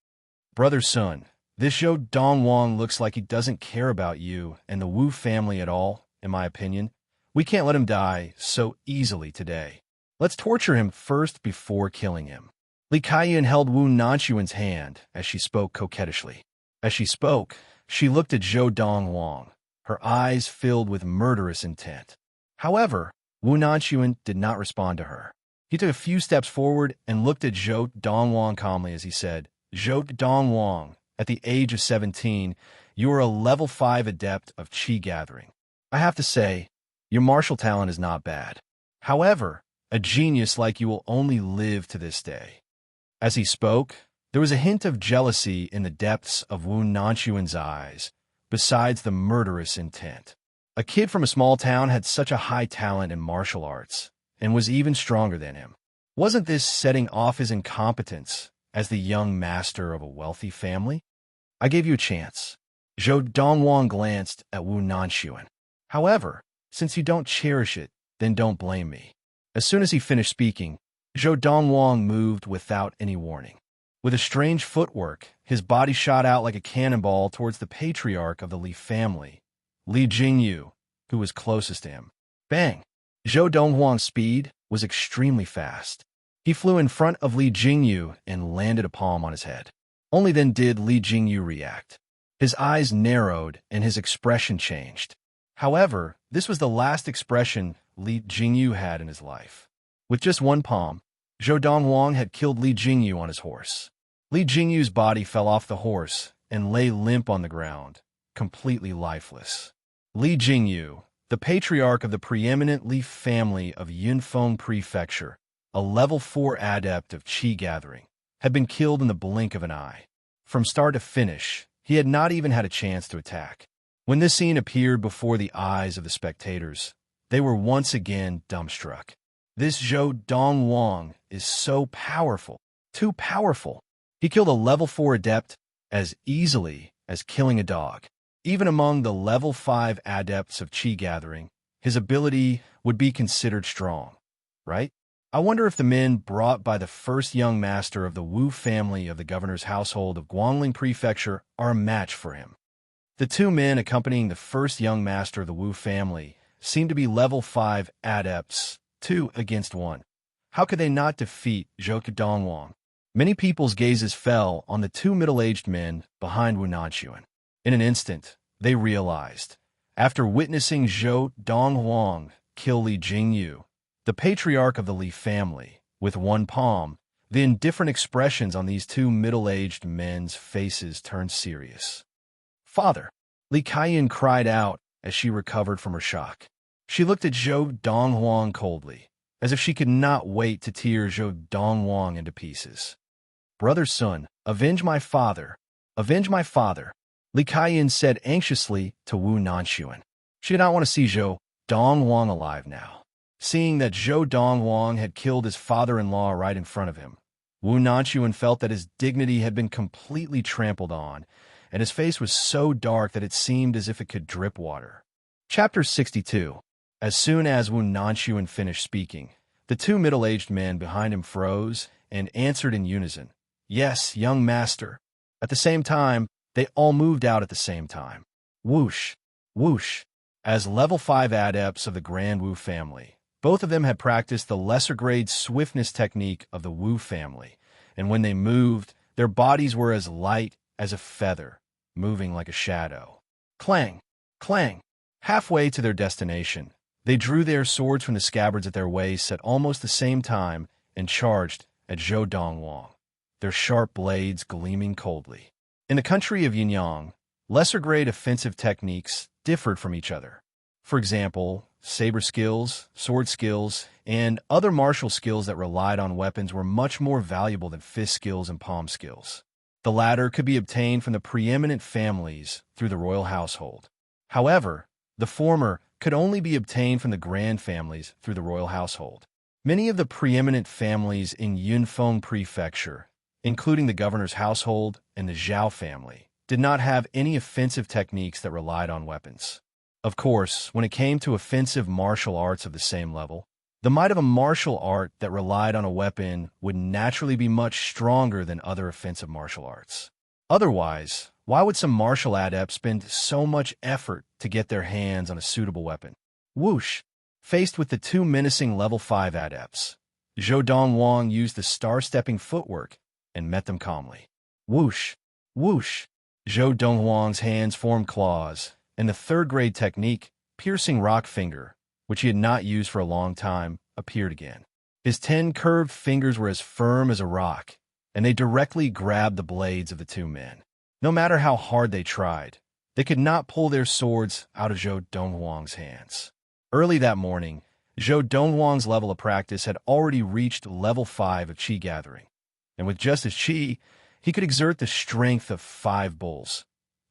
Brother Sun, this Zhou Dongwang looks like he doesn't care about you and the Wu family at all, in my opinion. We can't let him die so easily today. Let's torture him first before killing him. Li Kaiyan held Wu Nanxuan's hand as she spoke coquettishly. As she spoke, she looked at Zhou Dongwang, her eyes filled with murderous intent. However, Wu Nanxuan did not respond to her. He took a few steps forward and looked at Zhou Dongwang calmly as he said, Zhou Dongwang, at the age of 17, you are a level 5 adept of qi gathering. I have to say, your martial talent is not bad. However, a genius like you will only live to this day. As he spoke, there was a hint of jealousy in the depths of Wu Nanxuan's eyes, besides the murderous intent. A kid from a small town had such a high talent in martial arts, and was even stronger than him. Wasn't this setting off his incompetence as the young master of a wealthy family? I gave you a chance. Zhou Dongwang glanced at Wu Nanxuan. However, since you don't cherish it, then don't blame me. As soon as he finished speaking, Zhou Dongwang moved without any warning. With a strange footwork, his body shot out like a cannonball towards the patriarch of the Li family, Li Jingyu, who was closest to him. Bang! Zhou Donghuang's speed was extremely fast. He flew in front of Li Jingyu and landed a palm on his head. Only then did Li Jingyu react. His eyes narrowed and his expression changed. However, this was the last expression Li Jingyu had in his life. With just one palm, Zhou Dongwang had killed Li Jingyu on his horse. Li Jingyu's body fell off the horse and lay limp on the ground, completely lifeless. Li Jingyu, the patriarch of the preeminent Li family of Yinfeng Prefecture, a level 4 adept of qi gathering, had been killed in the blink of an eye. From start to finish, he had not even had a chance to attack. When this scene appeared before the eyes of the spectators, they were once again dumbstruck. This Zhou Dongwang is so powerful, too powerful. He killed a level 4 adept as easily as killing a dog. Even among the level 5 adepts of qi gathering, his ability would be considered strong, right? I wonder if the men brought by the first young master of the Wu family of the governor's household of Guangling Prefecture are a match for him. The two men accompanying the first young master of the Wu family seemed to be level 5 adepts, 2 against 1. How could they not defeat Zhou Dongwang? Many people's gazes fell on the two middle-aged men behind Wu Nanxuan. In an instant, they realized, after witnessing Zhou Dongwang kill Li Jingyu, the patriarch of the Li family, with one palm, the indifferent expressions on these two middle-aged men's faces turned serious. Father! Li Kaiyan cried out as she recovered from her shock. She looked at Zhou Donghuang coldly. as if she could not wait to tear Zhou Dongwang into pieces. "Brother Sun, avenge my father! Avenge my father!" Li Kaiyan said anxiously to Wu Nanxuan. She did not want to see Zhou Dongwang alive now. Seeing that Zhou Dongwang had killed his father-in-law right in front of him, Wu Nanxuan felt that his dignity had been completely trampled on, and his face was so dark that it seemed as if it could drip water. Chapter 62. As soon as Wu Nanxuan finished speaking, the two middle-aged men behind him froze and answered in unison, "Yes, young master." At the same time, they all moved out at the same time. Whoosh, whoosh. As level 5 adepts of the Grand Wu family, both of them had practiced the lesser-grade swiftness technique of the Wu family, and when they moved, their bodies were as light as a feather, moving like a shadow. Clang, clang. Halfway to their destination, they drew their swords from the scabbards at their waists at almost the same time and charged at Zhou Dongwang, their sharp blades gleaming coldly. In the country of Yinyang, lesser-grade offensive techniques differed from each other. For example, saber skills, sword skills, and other martial skills that relied on weapons were much more valuable than fist skills and palm skills. The latter could be obtained from the preeminent families through the royal household. However, the former could only be obtained from the grand families through the royal household. Many of the preeminent families in Yunfeng Prefecture, including the governor's household and the Zhao family, did not have any offensive techniques that relied on weapons. Of course, when it came to offensive martial arts of the same level, the might of a martial art that relied on a weapon would naturally be much stronger than other offensive martial arts. Otherwise, why would some martial adepts spend so much effort to get their hands on a suitable weapon? Whoosh! Faced with the two menacing level 5 adepts, Zhou Dongwang used the star-stepping footwork and met them calmly. Whoosh! Whoosh! Zhou Dongwang's hands formed claws, and the third-grade technique, piercing rock finger, which he had not used for a long time, appeared again. His 10 curved fingers were as firm as a rock, and they directly grabbed the blades of the two men. No matter how hard they tried, they could not pull their swords out of Zhou Dongwang's hands. Early that morning, Zhou Dongwang's level of practice had already reached level 5 of Qi gathering, and with just his Qi, he could exert the strength of 5 bulls.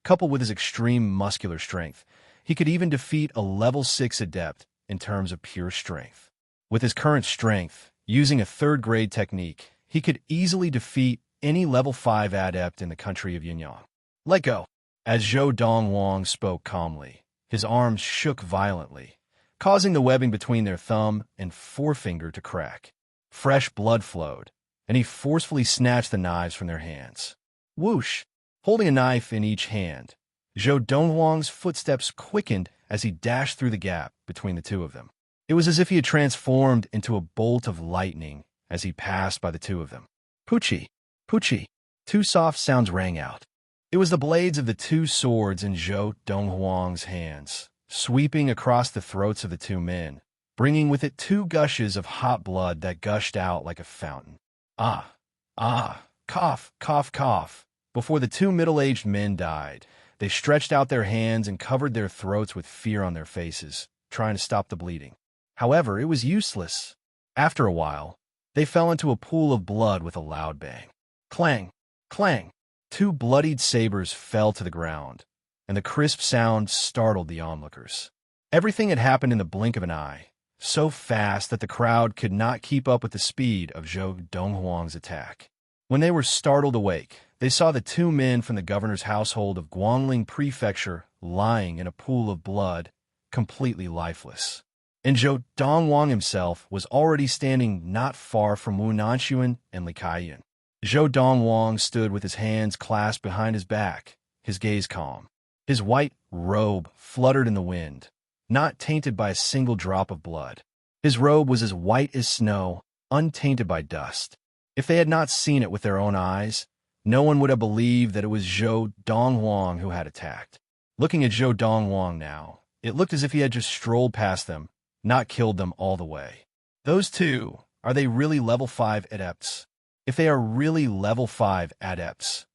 Coupled with his extreme muscular strength, he could even defeat a level 6 adept in terms of pure strength. With his current strength, using a third-grade technique, he could easily defeat any level 5 adept in the country of Yinyang. Let go. As Zhou Dongwang spoke calmly, his arms shook violently, causing the webbing between their thumb and forefinger to crack. Fresh blood flowed, and he forcefully snatched the knives from their hands. Whoosh! Holding a knife in each hand, Zhou Dongwang's footsteps quickened as he dashed through the gap between the two of them. It was as if he had transformed into a bolt of lightning as he passed by the two of them. Poochie! Poochie! 2 soft sounds rang out. It was the blades of the 2 swords in Zhou Dongwang's hands, sweeping across the throats of the 2 men, bringing with it 2 gushes of hot blood that gushed out like a fountain. Ah! Ah! Cough! Cough! Cough! Before the 2 middle-aged men died, they stretched out their hands and covered their throats with fear on their faces, trying to stop the bleeding. However, it was useless. After a while, they fell into a pool of blood with a loud bang. Clang! Clang! 2 bloodied sabers fell to the ground, and the crisp sound startled the onlookers. Everything had happened in the blink of an eye, so fast that the crowd could not keep up with the speed of Zhou Donghuang's attack. When they were startled awake, they saw the 2 men from the governor's household of Guangling Prefecture lying in a pool of blood, completely lifeless. And Zhou Dongwang himself was already standing not far from Wu Nanxuan and Li Kaiyan. Zhou Dongwang stood with his hands clasped behind his back, his gaze calm. His white robe fluttered in the wind, not tainted by a single drop of blood. His robe was as white as snow, untainted by dust. If they had not seen it with their own eyes, no one would have believed that it was Zhou Dongwang who had attacked. Looking at Zhou Dongwang now, it looked as if he had just strolled past them, not killed them all the way. Those 2, are they really level 5 adepts? If they are really level 5 adepts,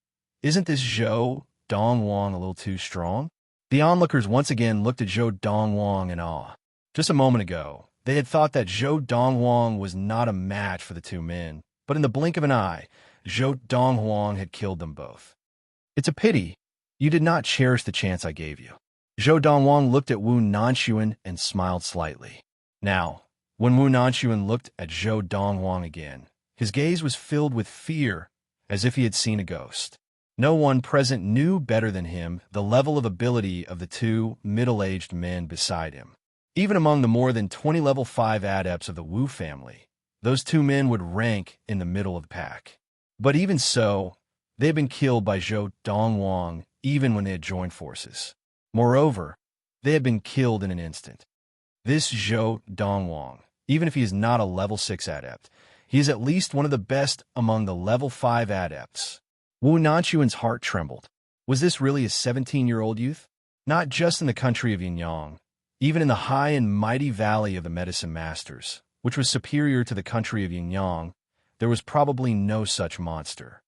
isn't this Zhou Dongwang a little too strong? The onlookers once again looked at Zhou Dongwang in awe. Just a moment ago, They had thought that Zhou Donghuang was not a match for the two men, but in the blink of an eye, Zhou Donghuang had killed them both. It's a pity. You did not cherish the chance I gave you. Zhou Donghuang looked at Wu Nanxuan and smiled slightly. Now, when Wu Nanxuan looked at Zhou Donghuang again, his gaze was filled with fear, as if he had seen a ghost. No one present knew better than him the level of ability of the two middle-aged men beside him. Even among the more than 20 level 5 adepts of the Wu family, those two men would rank in the middle of the pack. But even so, they had been killed by Zhou Donghuang even when they had joined forces. Moreover, they had been killed in an instant. This Zhou Donghuang, even if he is not a level 6 adept, he is at least one of the best among the level 5 adepts. Wu Nanxuan's heart trembled. Was this really a 17-year-old youth? Not just in the country of Yinyang, even in the high and mighty valley of the Medicine Masters, which was superior to the country of Yinyang, there was probably no such monster.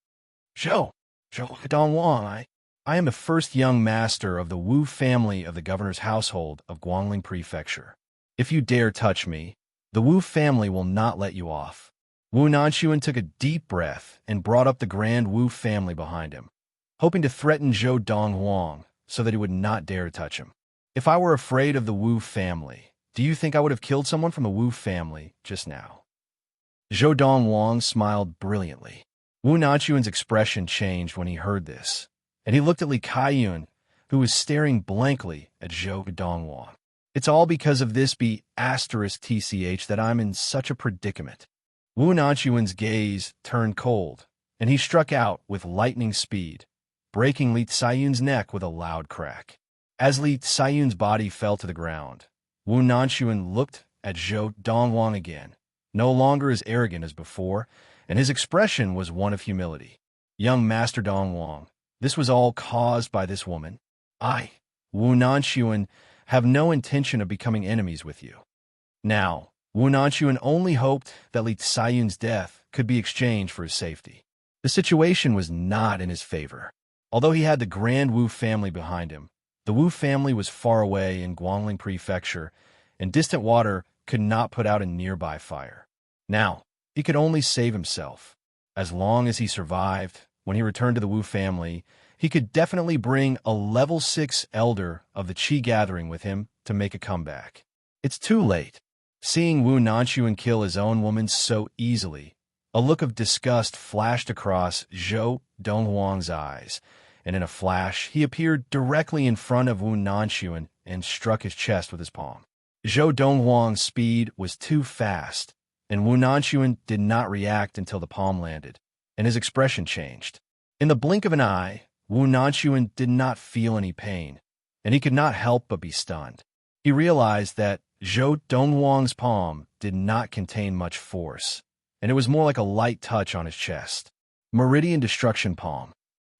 Zhou Donghuang, I am the first young master of the Wu family of the governor's household of Guangling Prefecture. If you dare touch me, the Wu family will not let you off. Wu Nanxuan took a deep breath and brought up the grand Wu family behind him, hoping to threaten Zhou Donghuang so that he would not dare touch him. If I were afraid of the Wu family, do you think I would have killed someone from the Wu family just now? Zhou Donghuang smiled brilliantly. Wu Nanxuan's expression changed when he heard this, and he looked at Li Kaiyun, who was staring blankly at Zhou Donghuang. It's all because of this B***TCH that I'm in such a predicament. Wu Nanxuan's gaze turned cold, and he struck out with lightning speed, breaking Li Kaiyun's neck with a loud crack. As Li Kaiyun's body fell to the ground, Wu Nanxuan looked at Zhou Donghuang again, no longer as arrogant as before, and his expression was one of humility. Young Master Donghuang, this was all caused by this woman. I, Wu Nanxuan, have no intention of becoming enemies with you. Now, Wu Nanxuan only hoped that Li Kaiyun's death could be exchanged for his safety. The situation was not in his favor. Although he had the grand Wu family behind him, the Wu family was far away in Guangling Prefecture, and distant water could not put out a nearby fire. Now, he could only save himself. As long as he survived, when he returned to the Wu family, he could definitely bring a level 6 elder of the Qi gathering with him to make a comeback. It's too late. Seeing Wu Nanxuan kill his own woman so easily, a look of disgust flashed across Zhou Donghuang's eyes, and in a flash, he appeared directly in front of Wu Nanxuan and struck his chest with his palm. Zhou Donghuang's speed was too fast, and Wu Nanxuan did not react until the palm landed, and his expression changed. In the blink of an eye, Wu Nanxuan did not feel any pain, and he could not help but be stunned. He realized that Zhou Donghuang's palm did not contain much force, and it was more like a light touch on his chest. Meridian Destruction Palm.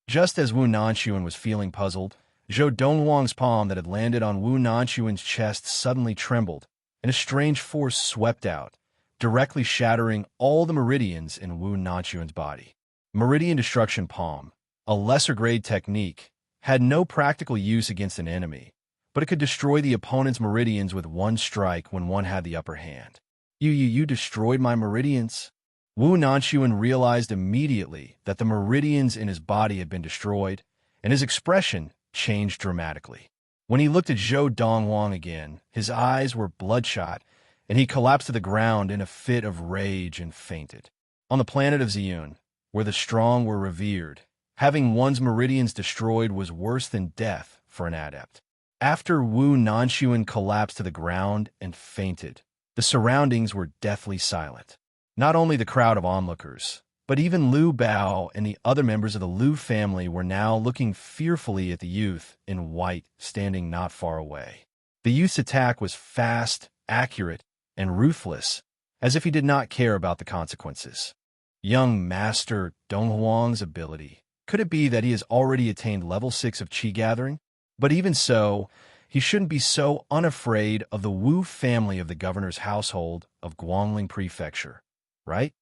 Just as Wu Nanxuan was feeling puzzled, Zhou Donghuang's palm that had landed on Wu Nanxuan's chest suddenly trembled, and a strange force swept out, directly shattering all the meridians in Wu Nanxuan's body. Meridian Destruction Palm, a lesser-grade technique, had no practical use against an enemy, but it could destroy the opponent's meridians with one strike when one had the upper hand. You destroyed my meridians? Wu Nanxuan realized immediately that the meridians in his body had been destroyed, and his expression changed dramatically. When he looked at Zhou Donghuang again, his eyes were bloodshot, and he collapsed to the ground in a fit of rage and fainted. On the planet of Ziyun, where the strong were revered, having one's meridians destroyed was worse than death for an adept. After Wu Nanxuan collapsed to the ground and fainted, the surroundings were deathly silent. Not only the crowd of onlookers, but even Liu Bao and the other members of the Liu family were now looking fearfully at the youth in white standing not far away. The youth's attack was fast, accurate, and ruthless, as if he did not care about the consequences. Young Master Donghuang's ability. Could it be that he has already attained level 6 of Qi gathering? But even so, he shouldn't be so unafraid of the Wu family of the governor's household of Guangling Prefecture, right?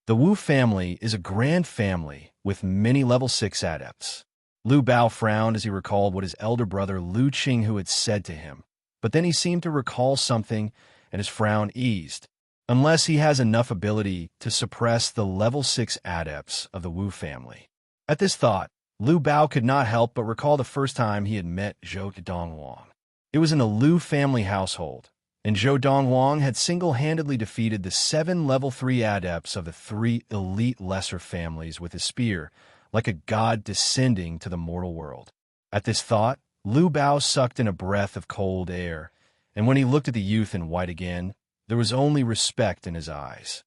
The Wu family is a grand family with many level 6 adepts. Liu Bao frowned as he recalled what his elder brother Liu Qinghu had said to him, but then he seemed to recall something, and his frown eased. Unless he has enough ability to suppress the level 6 adepts of the Wu family. At this thought, Lu Bao could not help but recall the first time he had met Zhou Dongwang. It was in a Lu family household, and Zhou Dongwang had single-handedly defeated the 7 level 3 adepts of the 3 elite lesser families with his spear, like a god descending to the mortal world. At this thought, Lu Bao sucked in a breath of cold air, and when he looked at the youth in white again, there was only respect in his eyes.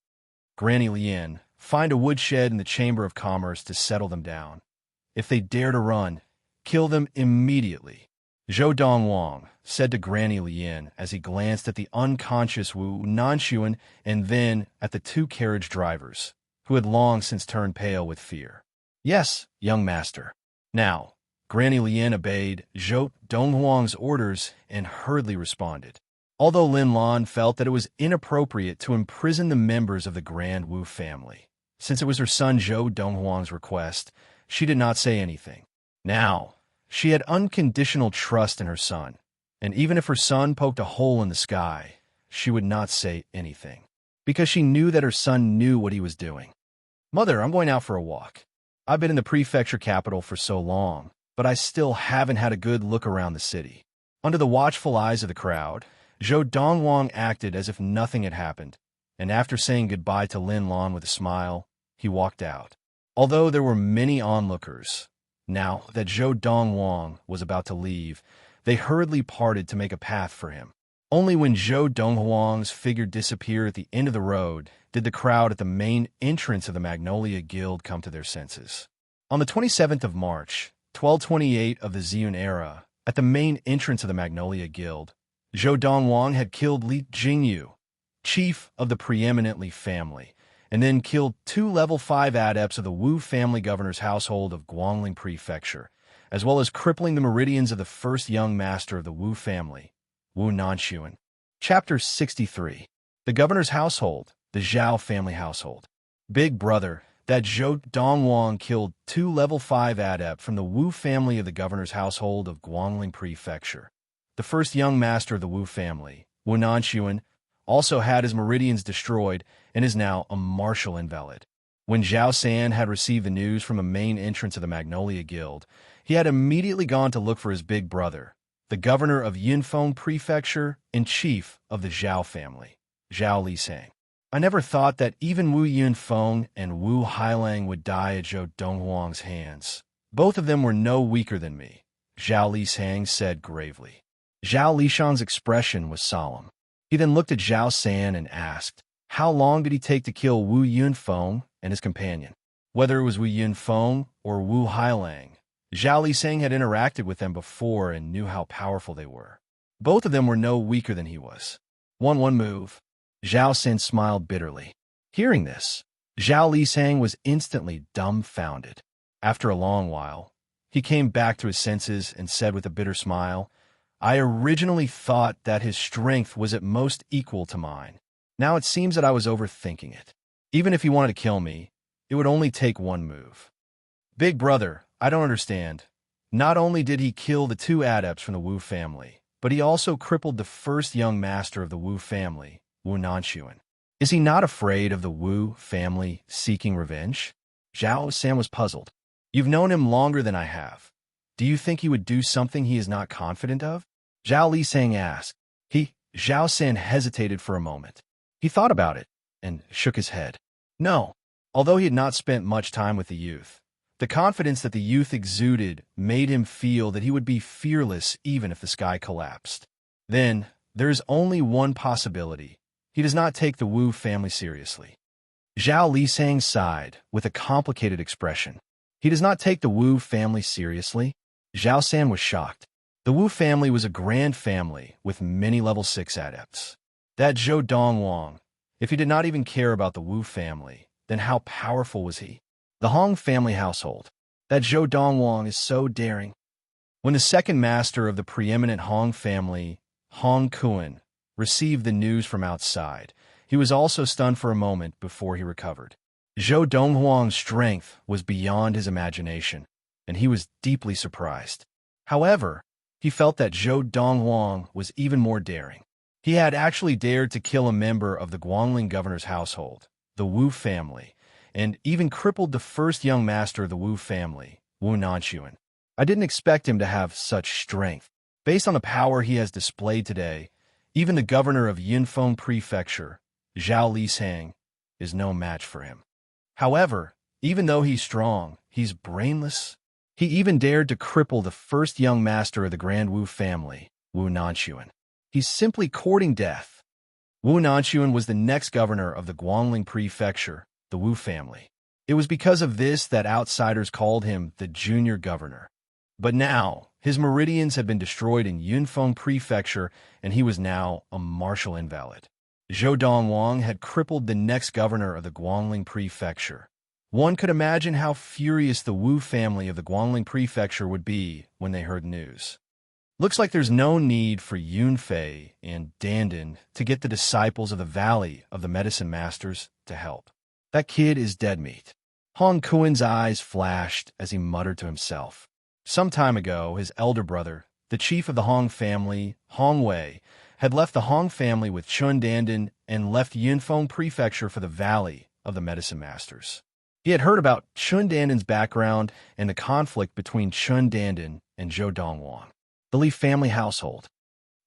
Granny Lien, find a woodshed in the Chamber of Commerce to settle them down. If they dare to run, kill them immediately. Zhou Dongwang said to Granny Lien as he glanced at the unconscious Wu Nanxuan and then at the 2 carriage drivers, who had long since turned pale with fear. Yes, young master. Now, Granny Lien obeyed Zhou Dongwang's orders and hurriedly responded. Although Lin Lan felt that it was inappropriate to imprison the members of the Grand Wu family, since it was her son Zhou Donghuang's request, she did not say anything. Now, she had unconditional trust in her son, and even if her son poked a hole in the sky, she would not say anything, because she knew that her son knew what he was doing. Mother, I'm going out for a walk. I've been in the prefecture capital for so long, but I still haven't had a good look around the city. Under the watchful eyes of the crowd, Zhou Dongwang acted as if nothing had happened, and after saying goodbye to Lin Lan with a smile, he walked out. Although there were many onlookers, now that Zhou Dongwang was about to leave, they hurriedly parted to make a path for him. Only when Zhou Donghuang's figure disappeared at the end of the road did the crowd at the main entrance of the Magnolia Guild come to their senses. On the 27th of March, 1228 of the Ziyun era, at the main entrance of the Magnolia Guild, Zhou Dongwang had killed Li Jingyu, chief of the preeminently family, and then killed 2 level 5 adepts of the Wu family governor's household of Guangling Prefecture, as well as crippling the meridians of the first young master of the Wu family, Wu Nanxuan. Chapter 63. The governor's household, the Zhao family household. Big brother, that Zhou Dongwang killed 2 level 5 adept from the Wu family of the governor's household of Guangling Prefecture. The first young master of the Wu family, Wu Nanxuan, also had his meridians destroyed and is now a martial invalid. When Zhao San had received the news from the main entrance of the Magnolia Guild, he had immediately gone to look for his big brother, the governor of Yunfeng Prefecture and chief of the Zhao family, Zhao Lisang. I never thought that even Wu Yunfeng and Wu Hailang would die at Zhou Donghuang's hands. Both of them were no weaker than me, Zhao Lisang said gravely. Zhao Lishang's expression was solemn. He then looked at Zhao San and asked, how long did he take to kill Wu Yunfeng and his companion? Whether it was Wu Yunfeng or Wu Hailang, Zhao Lisang had interacted with them before and knew how powerful they were. Both of them were no weaker than he was. One move. Zhao San smiled bitterly. Hearing this, Zhao Lisang was instantly dumbfounded. After a long while, he came back to his senses and said with a bitter smile, I originally thought that his strength was at most equal to mine. Now it seems that I was overthinking it. Even if he wanted to kill me, it would only take one move. Big brother, I don't understand. Not only did he kill the 2 adepts from the Wu family, but he also crippled the first young master of the Wu family, Wu Nanxuan. Is he not afraid of the Wu family seeking revenge? Zhao San was puzzled. You've known him longer than I have. Do you think he would do something he is not confident of? Zhao Lisang asked. Zhao San hesitated for a moment. He thought about it and shook his head. No. Although he had not spent much time with the youth, the confidence that the youth exuded made him feel that he would be fearless even if the sky collapsed. Then, there is only one possibility. He does not take the Wu family seriously. Zhao Lisang sighed with a complicated expression. He does not take the Wu family seriously? Zhao San was shocked. The Wu family was a grand family with many level 6 adepts. That Zhou Dongwang, if he did not even care about the Wu family, then how powerful was he? The Hong family household. That Zhou Dongwang is so daring. When the second master of the preeminent Hong family, Hong Kuan, received the news from outside, he was also stunned for a moment before he recovered. Zhou Donghuang's strength was beyond his imagination, and he was deeply surprised. However, he felt that Zhou Donghuang was even more daring. He had actually dared to kill a member of the Guangling governor's household, the Wu family, and even crippled the first young master of the Wu family, Wu Nanchuan. I didn't expect him to have such strength. Based on the power he has displayed today, even the governor of Yunfeng Prefecture, Zhao Lisang, is no match for him. However, even though he's strong, he's brainless. He even dared to cripple the first young master of the Grand Wu family, Wu Nanchuan. He's simply courting death. Wu Nanchuan was the next governor of the Guangling Prefecture, the Wu family. It was because of this that outsiders called him the junior governor. But now, his meridians had been destroyed in Yunfeng Prefecture, and he was now a martial invalid. Zhou Dongwang had crippled the next governor of the Guangling Prefecture. One could imagine how furious the Wu family of the Guangling Prefecture would be when they heard news. Looks like there's no need for Yunfei and Dandan to get the disciples of the Valley of the Medicine Masters to help. That kid is dead meat. Hong Kuen's eyes flashed as he muttered to himself. Some time ago, his elder brother, the chief of the Hong family, Hong Wei, had left the Hong family with Chun Dandan and left Yunfeng Prefecture for the Valley of the Medicine Masters. He had heard about Chun Dandan's background and the conflict between Chun Dandan and Zhou Dongwang, the Li family household.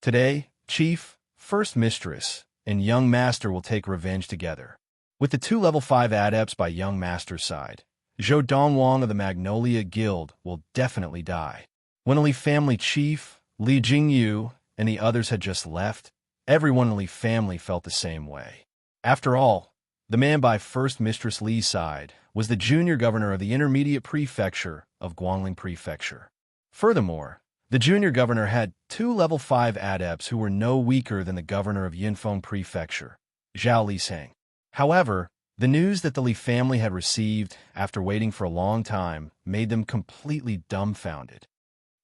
Today, Chief, First Mistress, and Young Master will take revenge together. With the 2 level 5 adepts by Young Master's side, Zhou Dongwang of the Magnolia Guild will definitely die. When the Li family chief, Li Jingyu, and the others had just left, everyone in the Li family felt the same way. After all, the man by First Mistress Li's side was the junior governor of the intermediate prefecture of Guangling Prefecture. Furthermore, the junior governor had 2 level 5 adepts who were no weaker than the governor of Yunfeng Prefecture, Zhao Lisang. However, the news that the Li family had received after waiting for a long time made them completely dumbfounded.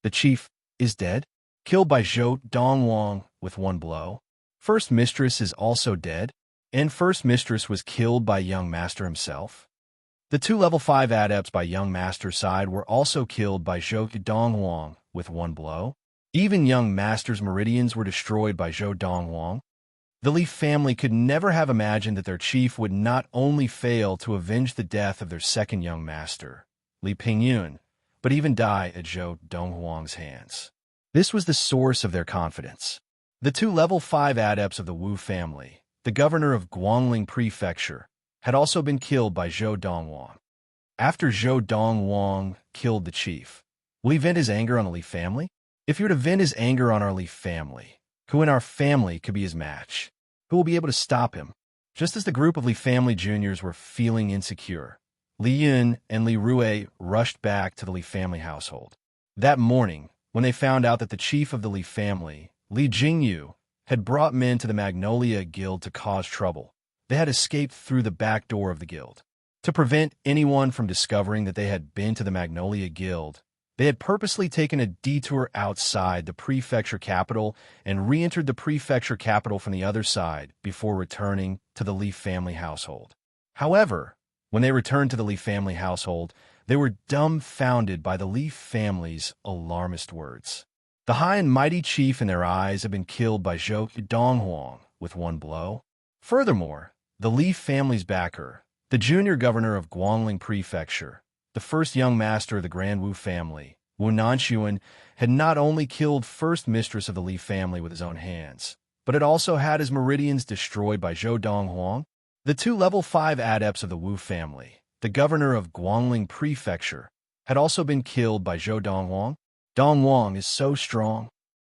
The chief is dead, killed by Zhou Dongwang with one blow. First Mistress is also dead, and First Mistress was killed by Young Master himself. The 2 level 5 adepts by Young Master's side were also killed by Zhou Dongwang with one blow. Even Young Master's meridians were destroyed by Zhou Dongwang. The Li family could never have imagined that their chief would not only fail to avenge the death of their second young master, Li Pingyun, but even die at Zhou Donghuang's hands. This was the source of their confidence. The 2 level 5 adepts of the Wu family, the governor of Guangling Prefecture, had also been killed by Zhou Dongwang. After Zhou Dongwang killed the chief, will he vent his anger on the Li family? If he were to vent his anger on our Li family, who in our family could be his match? Who will be able to stop him? Just as the group of Li family juniors were feeling insecure, Li Yun and Li Rui rushed back to the Li family household. That morning, when they found out that the chief of the Li family, Li Jingyu, had brought men to the Magnolia Guild to cause trouble, they had escaped through the back door of the guild. To prevent anyone from discovering that they had been to the Magnolia Guild, they had purposely taken a detour outside the prefecture capital and re-entered the prefecture capital from the other side before returning to the Li family household. However, when they returned to the Li family household, they were dumbfounded by the Li family's alarmist words. The high and mighty chief in their eyes had been killed by Zhou Donghuang with one blow. Furthermore, the Li family's backer, the junior governor of Guangling Prefecture, the first young master of the Grand Wu family, Wu Nanchuan, had not only killed First Mistress of the Li family with his own hands, but had also had his meridians destroyed by Zhou Donghuang. The 2 level 5 adepts of the Wu family, the governor of Guangling Prefecture, had also been killed by Zhou Donghuang. Donghuang is so strong.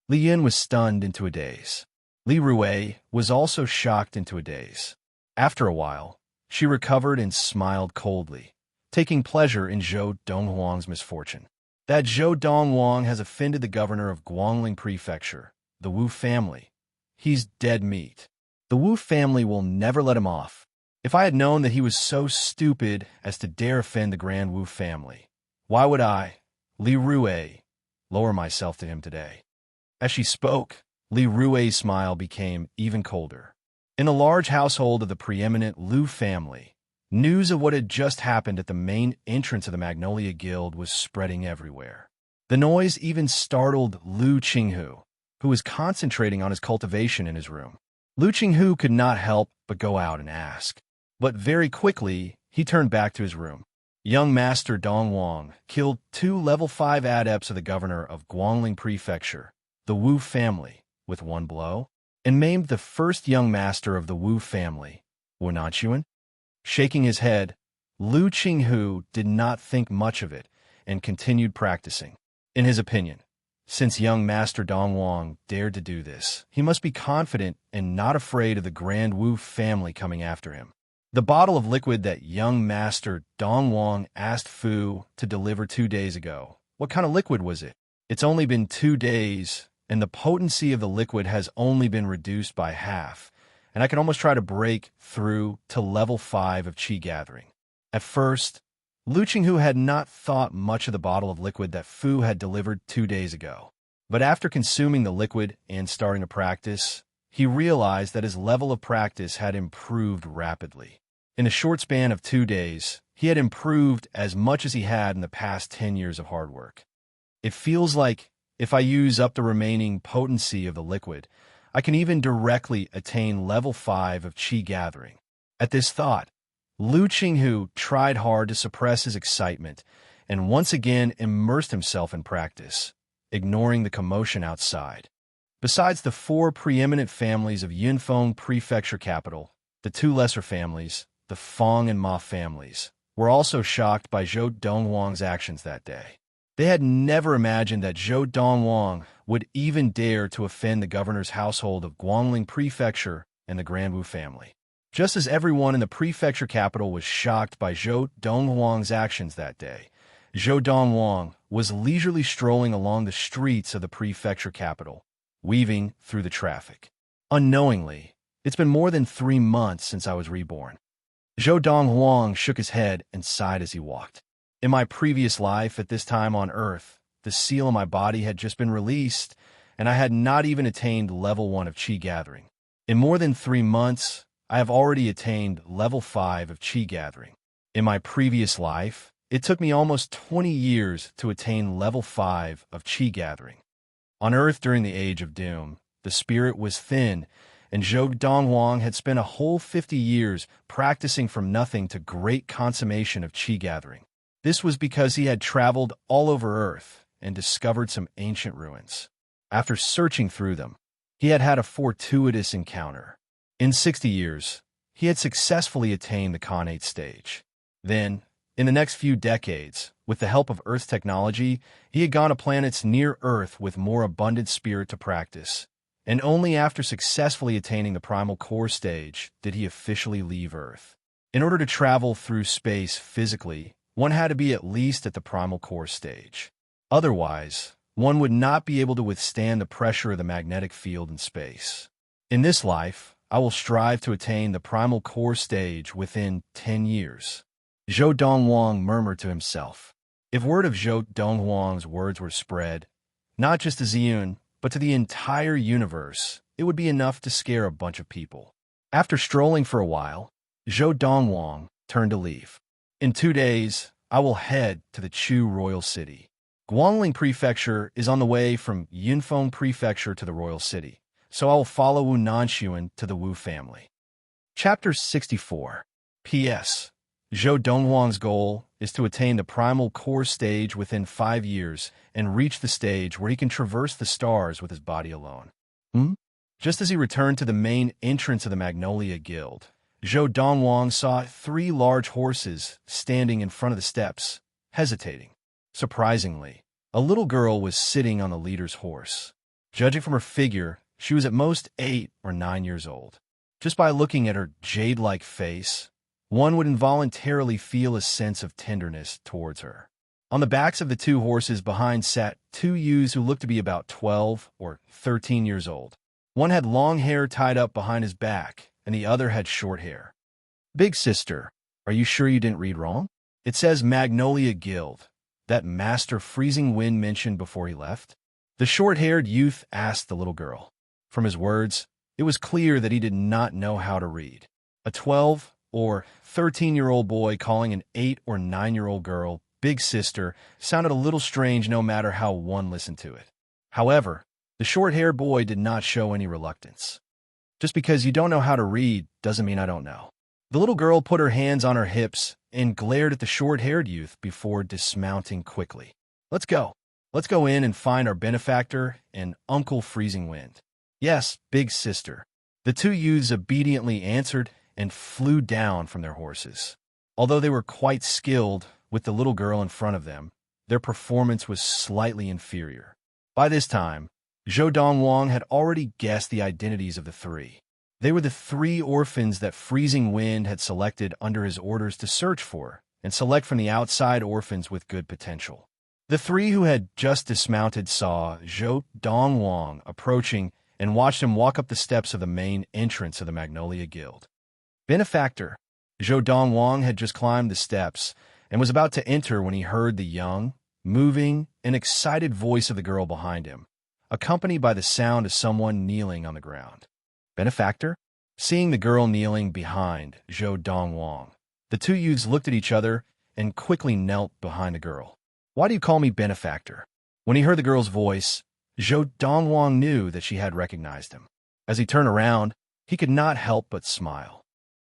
Li Yin was stunned into a daze. Li Rui was also shocked into a daze. After a while, she recovered and smiled coldly, taking pleasure in Zhou Donghuang's misfortune. That Zhou Dongwang has offended the governor of Guangling Prefecture, the Wu family. He's dead meat. The Wu family will never let him off. If I had known that he was so stupid as to dare offend the Grand Wu family, why would I, Li Rui, lower myself to him today? As she spoke, Li Rui's smile became even colder. In the large household of the preeminent Liu family, news of what had just happened at the main entrance of the Magnolia Guild was spreading everywhere. The noise even startled Liu Qinghu, who was concentrating on his cultivation in his room. Lu Qinghu could not help but go out and ask. But very quickly, he turned back to his room. Young Master Dong Wang killed 2 level 5 adepts of the governor of Guangling Prefecture, the Wu family, with 1 blow, and maimed the first young master of the Wu family, Wunanshuan. Shaking his head, Lu Qinghu did not think much of it and continued practicing. In his opinion, since young Master Dong Wang dared to do this, he must be confident and not afraid of the Grand Wu family coming after him. The bottle of liquid that young Master Dong Wang asked Fu to deliver 2 days ago. What kind of liquid was it? It's only been 2 days, and the potency of the liquid has only been reduced by half, and I can almost try to break through to level 5 of Qi gathering. At first, Lu Qinghu had not thought much of the bottle of liquid that Fu had delivered 2 days ago. But after consuming the liquid and starting to practice, he realized that his level of practice had improved rapidly. In a short span of 2 days, he had improved as much as he had in the past 10 years of hard work. It feels like if I use up the remaining potency of the liquid, I can even directly attain level 5 of Qi gathering. At this thought, Lu Qinghu tried hard to suppress his excitement and once again immersed himself in practice, ignoring the commotion outside. Besides the 4 preeminent families of Yunfeng Prefecture capital, the 2 lesser families, the Fong and Ma families, were also shocked by Zhou Dongwang's actions that day. They had never imagined that Zhou Dongwang would even dare to offend the governor's household of Guangling Prefecture and the Grand Wu family. Just as everyone in the prefecture capital was shocked by Zhou Dongwang's actions that day, Zhou Dongwang was leisurely strolling along the streets of the prefecture capital, weaving through the traffic. Unknowingly, it's been more than 3 months since I was reborn. Zhou Dongwang shook his head and sighed as he walked. In my previous life at this time on Earth, the seal on my body had just been released, and I had not even attained level 1 of Qi gathering. In more than 3 months, I have already attained level 5 of Qi gathering. In my previous life, it took me almost 20 years to attain level 5 of Qi gathering. On Earth during the Age of Doom, the spirit was thin, and Zhou Dongwang had spent a whole 50 years practicing from nothing to great consummation of Qi gathering. This was because he had traveled all over Earth and discovered some ancient ruins. After searching through them, he had had a fortuitous encounter. In 60 years, he had successfully attained the Khanate stage. Then, in the next few decades, with the help of Earth's technology, he had gone to planets near Earth with more abundant spirit to practice. And only after successfully attaining the primal core stage did he officially leave Earth. In order to travel through space physically, one had to be at least at the primal core stage. Otherwise, one would not be able to withstand the pressure of the magnetic field in space. In this life, I will strive to attain the primal core stage within 10 years. Zhou Dongwang murmured to himself. If word of Zhou Dongwang's words were spread, not just to Ziyun, but to the entire universe, it would be enough to scare a bunch of people. After strolling for a while, Zhou Dongwang turned to leave. In 2 days, I will head to the Chu Royal City. Guangling Prefecture is on the way from Yunfeng Prefecture to the Royal City, so I will follow Wu Nanshuan to the Wu family. Chapter 64. P.S. Zhou Dongwang's goal is to attain the primal core stage within 5 years and reach the stage where he can traverse the stars with his body alone. Just as he returned to the main entrance of the Magnolia Guild, Zhou Dongwang saw 3 large horses standing in front of the steps, hesitating. Surprisingly, a little girl was sitting on the leader's horse. Judging from her figure, she was at most 8 or 9 years old. Just by looking at her jade-like face, one would involuntarily feel a sense of tenderness towards her. On the backs of the 2 horses behind sat 2 youths who looked to be about 12 or 13 years old. One had long hair tied up behind his back, and the other had short hair. "Big sister, are you sure you didn't read wrong? It says Magnolia Guild, that Master Freezing Wind mentioned before he left." The short-haired youth asked the little girl. From his words, it was clear that he did not know how to read. A 12 or 13-year-old boy calling an 8 or 9-year-old girl big sister sounded a little strange no matter how one listened to it. However, The short-haired boy did not show any reluctance. Just because you don't know how to read doesn't mean I don't know. The little girl put her hands on her hips and glared at the short-haired youth before dismounting quickly. Let's go. Let's go in and find our benefactor and Uncle Freezing Wind. Yes, big sister. The two youths obediently answered and flew down from their horses. Although they were quite skilled with the little girl in front of them, their performance was slightly inferior. By this time, Zhou Dongwang had already guessed the identities of the three. They were the three orphans that Freezing Wind had selected under his orders to search for and select from the outside orphans with good potential. The three who had just dismounted saw Zhou Dongwang approaching and watched him walk up the steps of the main entrance of the Magnolia Guild. Benefactor. Zhou Dongwang had just climbed the steps and was about to enter when he heard the young, moving, and excited voice of the girl behind him, accompanied by the sound of someone kneeling on the ground. Benefactor? Seeing the girl kneeling behind Zhou Dongwang, the two youths looked at each other and quickly knelt behind the girl. Why do you call me benefactor? When he heard the girl's voice, Zhou Dongwang knew that she had recognized him. As he turned around, he could not help but smile.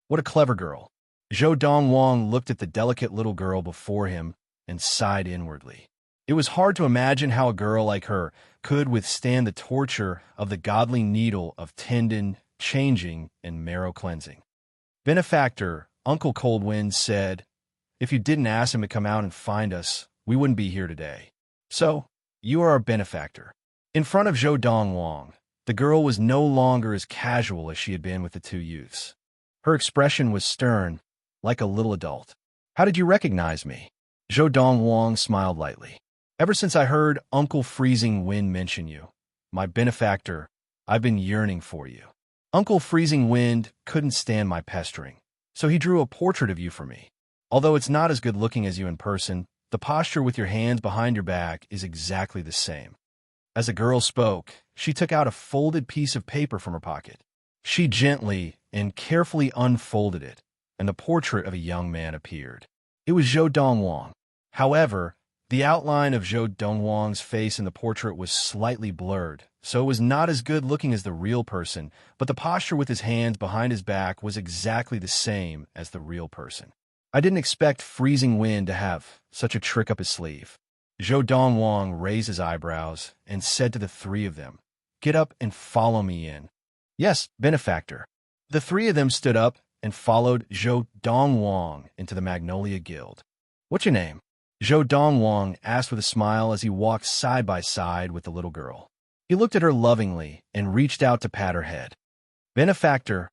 What a clever girl. Zhou Dongwang looked at the delicate little girl before him and sighed inwardly. It was hard to imagine how a girl like her could withstand the torture of the godly needle of tendon changing and marrow cleansing. Benefactor, Uncle Coldwind said, if you didn't ask him to come out and find us, we wouldn't be here today. So, you are our benefactor. In front of Zhou Dongwang, the girl was no longer as casual as she had been with the two youths. Her expression was stern, like a little adult. How did you recognize me? Zhou Dongwang smiled lightly. Ever since I heard Uncle Freezing Wind mention you, my benefactor, I've been yearning for you. Uncle Freezing Wind couldn't stand my pestering, so he drew a portrait of you for me. Although it's not as good looking as you in person, the posture with your hands behind your back is exactly the same. As the girl spoke, she took out a folded piece of paper from her pocket. She gently and carefully unfolded it, and the portrait of a young man appeared. It was Zhou Dongwang. However, the outline of Zhou Dongwang's face in the portrait was slightly blurred, so it was not as good looking as the real person, but the posture with his hands behind his back was exactly the same as the real person. I didn't expect Freezing Wind to have such a trick up his sleeve. Zhou Dongwang raised his eyebrows and said to the three of them, get up and follow me in. Yes, benefactor. The three of them stood up and followed Zhou Dongwang into the Magnolia Guild. What's your name? Zhou Dongwang asked with a smile as he walked side by side with the little girl. He looked at her lovingly and reached out to pat her head. Benefactor,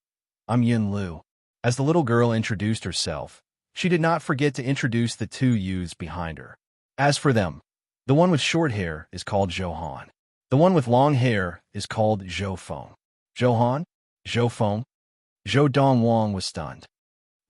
I'm Yin Lu. As the little girl introduced herself, she did not forget to introduce the two youths behind her. As for them, the one with short hair is called Zhou. The one with long hair is called Zhou Feng. Zhou? Zhou Feng? Zhou Dongwang was stunned.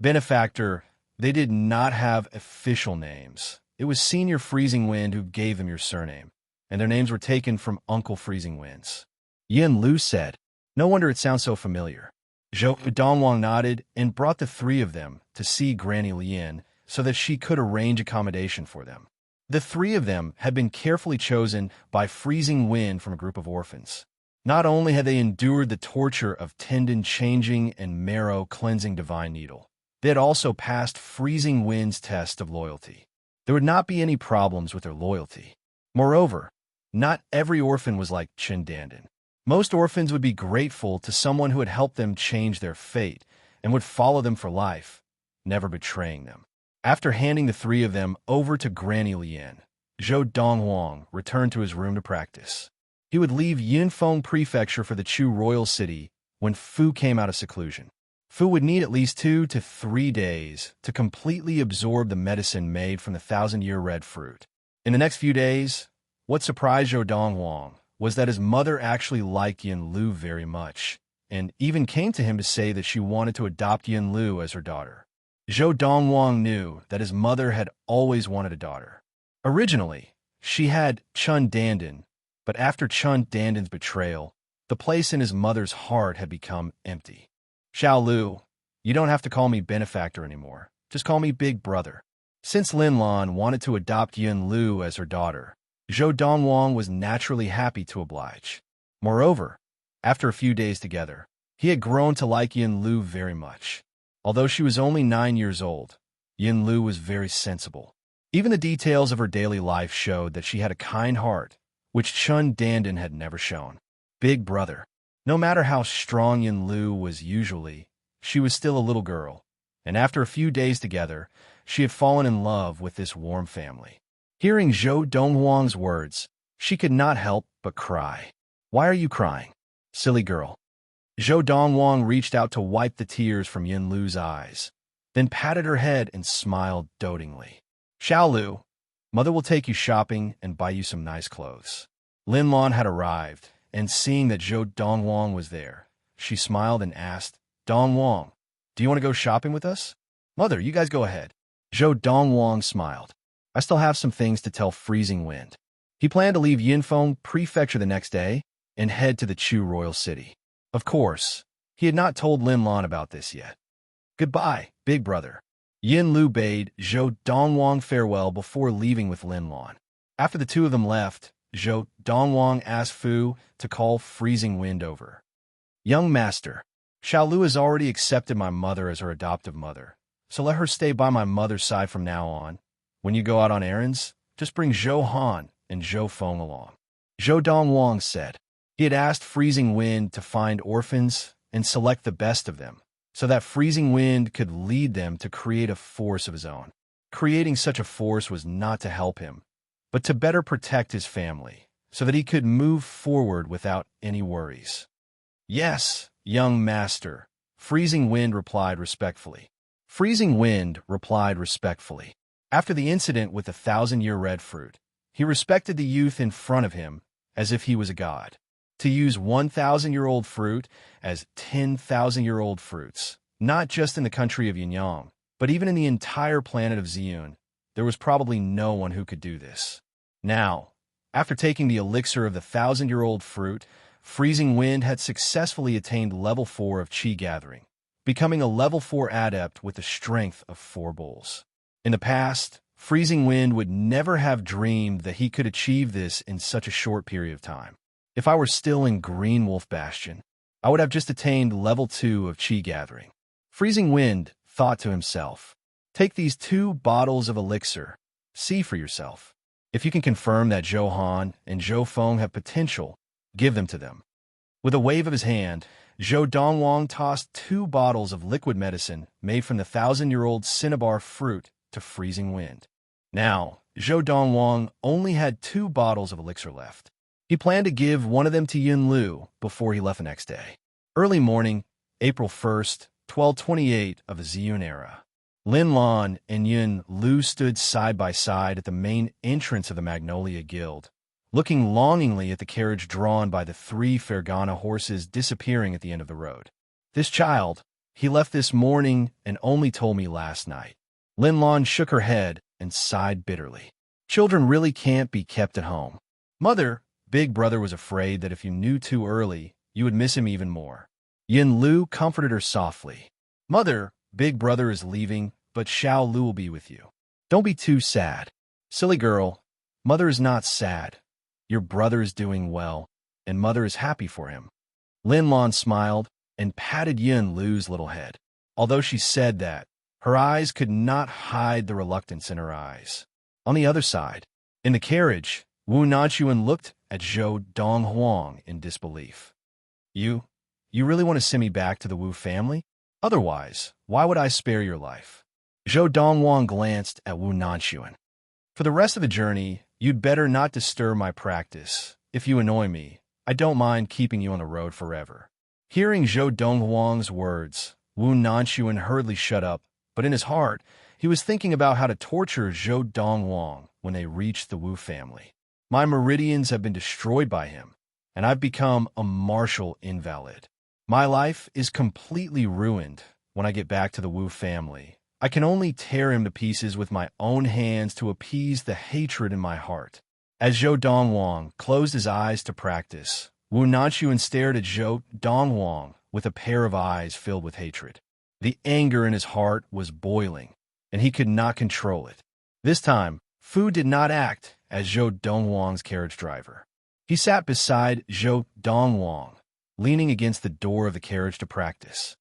Benefactor, they did not have official names. It was Senior Freezing Wind who gave them your surname, and their names were taken from Uncle Freezing Wind's. Yin Lu said, no wonder it sounds so familiar. Zhou Dongwang nodded and brought the three of them to see Granny Lien so that she could arrange accommodation for them. The three of them had been carefully chosen by Freezing Wind from a group of orphans. Not only had they endured the torture of tendon-changing and marrow-cleansing divine needle, they had also passed Freezing Wind's test of loyalty. There would not be any problems with their loyalty. Moreover, not every orphan was like Chen Dandan. Most orphans would be grateful to someone who had helped them change their fate and would follow them for life, never betraying them. After handing the three of them over to Granny Lien, Zhou Dongwang returned to his room to practice. He would leave Yinfeng Prefecture for the Chu Royal City when Fu came out of seclusion. Fu would need at least 2 to 3 days to completely absorb the medicine made from the 1,000-year red fruit. In the next few days, what surprised Zhou Dongwang was that his mother actually liked Yin Lu very much, and even came to him to say that she wanted to adopt Yin Lu as her daughter. Zhou Dongwang knew that his mother had always wanted a daughter. Originally, she had Chen Dandan, but after Chen Dandan's betrayal, the place in his mother's heart had become empty. Xiao Lu, you don't have to call me benefactor anymore. Just call me big brother. Since Lin Lan wanted to adopt Yin Lu as her daughter, Zhou Dongwang was naturally happy to oblige. Moreover, after a few days together, he had grown to like Yin Lu very much. Although she was only 9 years old, Yin Lu was very sensible. Even the details of her daily life showed that she had a kind heart, which Chun Dandan had never shown. Big brother. No matter how strong Yin Lu was usually, she was still a little girl, and after a few days together, she had fallen in love with this warm family. Hearing Zhou Donghuang's words, she could not help but cry. "Why are you crying, silly girl?" Zhou Donghuang reached out to wipe the tears from Yin Lu's eyes, then patted her head and smiled dotingly. "Xiao Lu, mother will take you shopping and buy you some nice clothes." Lin Lan had arrived, and seeing that Zhou Donghuang was there, she smiled and asked, "Donghuang, do you want to go shopping with us?" "Mother, you guys go ahead." Zhou Donghuang smiled. "I still have some things to tell Freezing Wind." He planned to leave Yinfeng Prefecture the next day and head to the Chu Royal City. Of course, he had not told Lin Lan about this yet. "Goodbye, big brother." Yin Lu bade Zhou Donghuang farewell before leaving with Lin Lan. After the two of them left, Zhou Donghuang asked Fu to call Freezing Wind over. "Young master, Xiao Lu has already accepted my mother as her adoptive mother, so let her stay by my mother's side from now on. When you go out on errands, just bring Zhou Han and Zhou Feng along." Zhou Donghuang said. He had asked Freezing Wind to find orphans and select the best of them, so that Freezing Wind could lead them to create a force of his own. Creating such a force was not to help him, but to better protect his family, so that he could move forward without any worries. "Yes, young master," Freezing Wind replied respectfully. After the incident with the 1,000-year red fruit, he respected the youth in front of him as if he was a god. To use 1,000-year-old fruit as 10,000-year-old fruits, not just in the country of Yinyang, but even in the entire planet of Ziyun, there was probably no one who could do this. Now, after taking the elixir of the 1,000-year-old fruit, Freezing Wind had successfully attained level 4 of Qi gathering, becoming a level 4 adept with the strength of 4 bulls. In the past, Freezing Wind would never have dreamed that he could achieve this in such a short period of time. "If I were still in Green Wolf Bastion, I would have just attained level 2 of Qi gathering." Freezing Wind thought to himself, "Take these 2 bottles of elixir, see for yourself. If you can confirm that Zhou Han and Zhou Feng have potential, give them to them." With a wave of his hand, Zhou Donghuang tossed 2 bottles of liquid medicine made from the 1,000-year-old cinnabar fruit to Freezing Wind. Now, Zhou Donghuang only had 2 bottles of elixir left. He planned to give one of them to Yin Lu before he left the next day. Early morning, April 1st, 1228 of the Ziyun era. Lin Lan and Yin Lu stood side by side at the main entrance of the Magnolia Guild, looking longingly at the carriage drawn by the 3 Fergana horses disappearing at the end of the road. "This child, he left this morning and only told me last night." Lin Lan shook her head and sighed bitterly. "Children really can't be kept at home. Mother, big brother was afraid that if you knew too early, you would miss him even more." Yin Lu comforted her softly. "Mother, big brother is leaving, but Xiao Lu will be with you. Don't be too sad." "Silly girl, mother is not sad. Your brother is doing well, and mother is happy for him." Lin Lan smiled and patted Yin Lu's little head. Although she said that, her eyes could not hide the reluctance in her eyes. On the other side, in the carriage, Wu Nanchuan looked at Zhou Donghuang in disbelief. You really want to send me back to the Wu family? Otherwise, why would I spare your life?" Zhou Donghuang glanced at Wu Nanchuan. "For the rest of the journey, you'd better not disturb my practice. If you annoy me, I don't mind keeping you on the road forever." Hearing Zhou Donghuang's words, Wu Nanchuan hurriedly shut up, but in his heart, he was thinking about how to torture Zhou Donghuang when they reached the Wu family. "My meridians have been destroyed by him, and I've become a martial invalid. My life is completely ruined when I get back to the Wu family. I can only tear him to pieces with my own hands to appease the hatred in my heart." As Zhou Donghuang closed his eyes to practice, Wu Nanchuan stared at Zhou Donghuang with a pair of eyes filled with hatred. The anger in his heart was boiling, and he could not control it. This time, Fu did not act as Zhou Dongwang's carriage driver. He sat beside Zhou Dongwang, leaning against the door of the carriage to practice.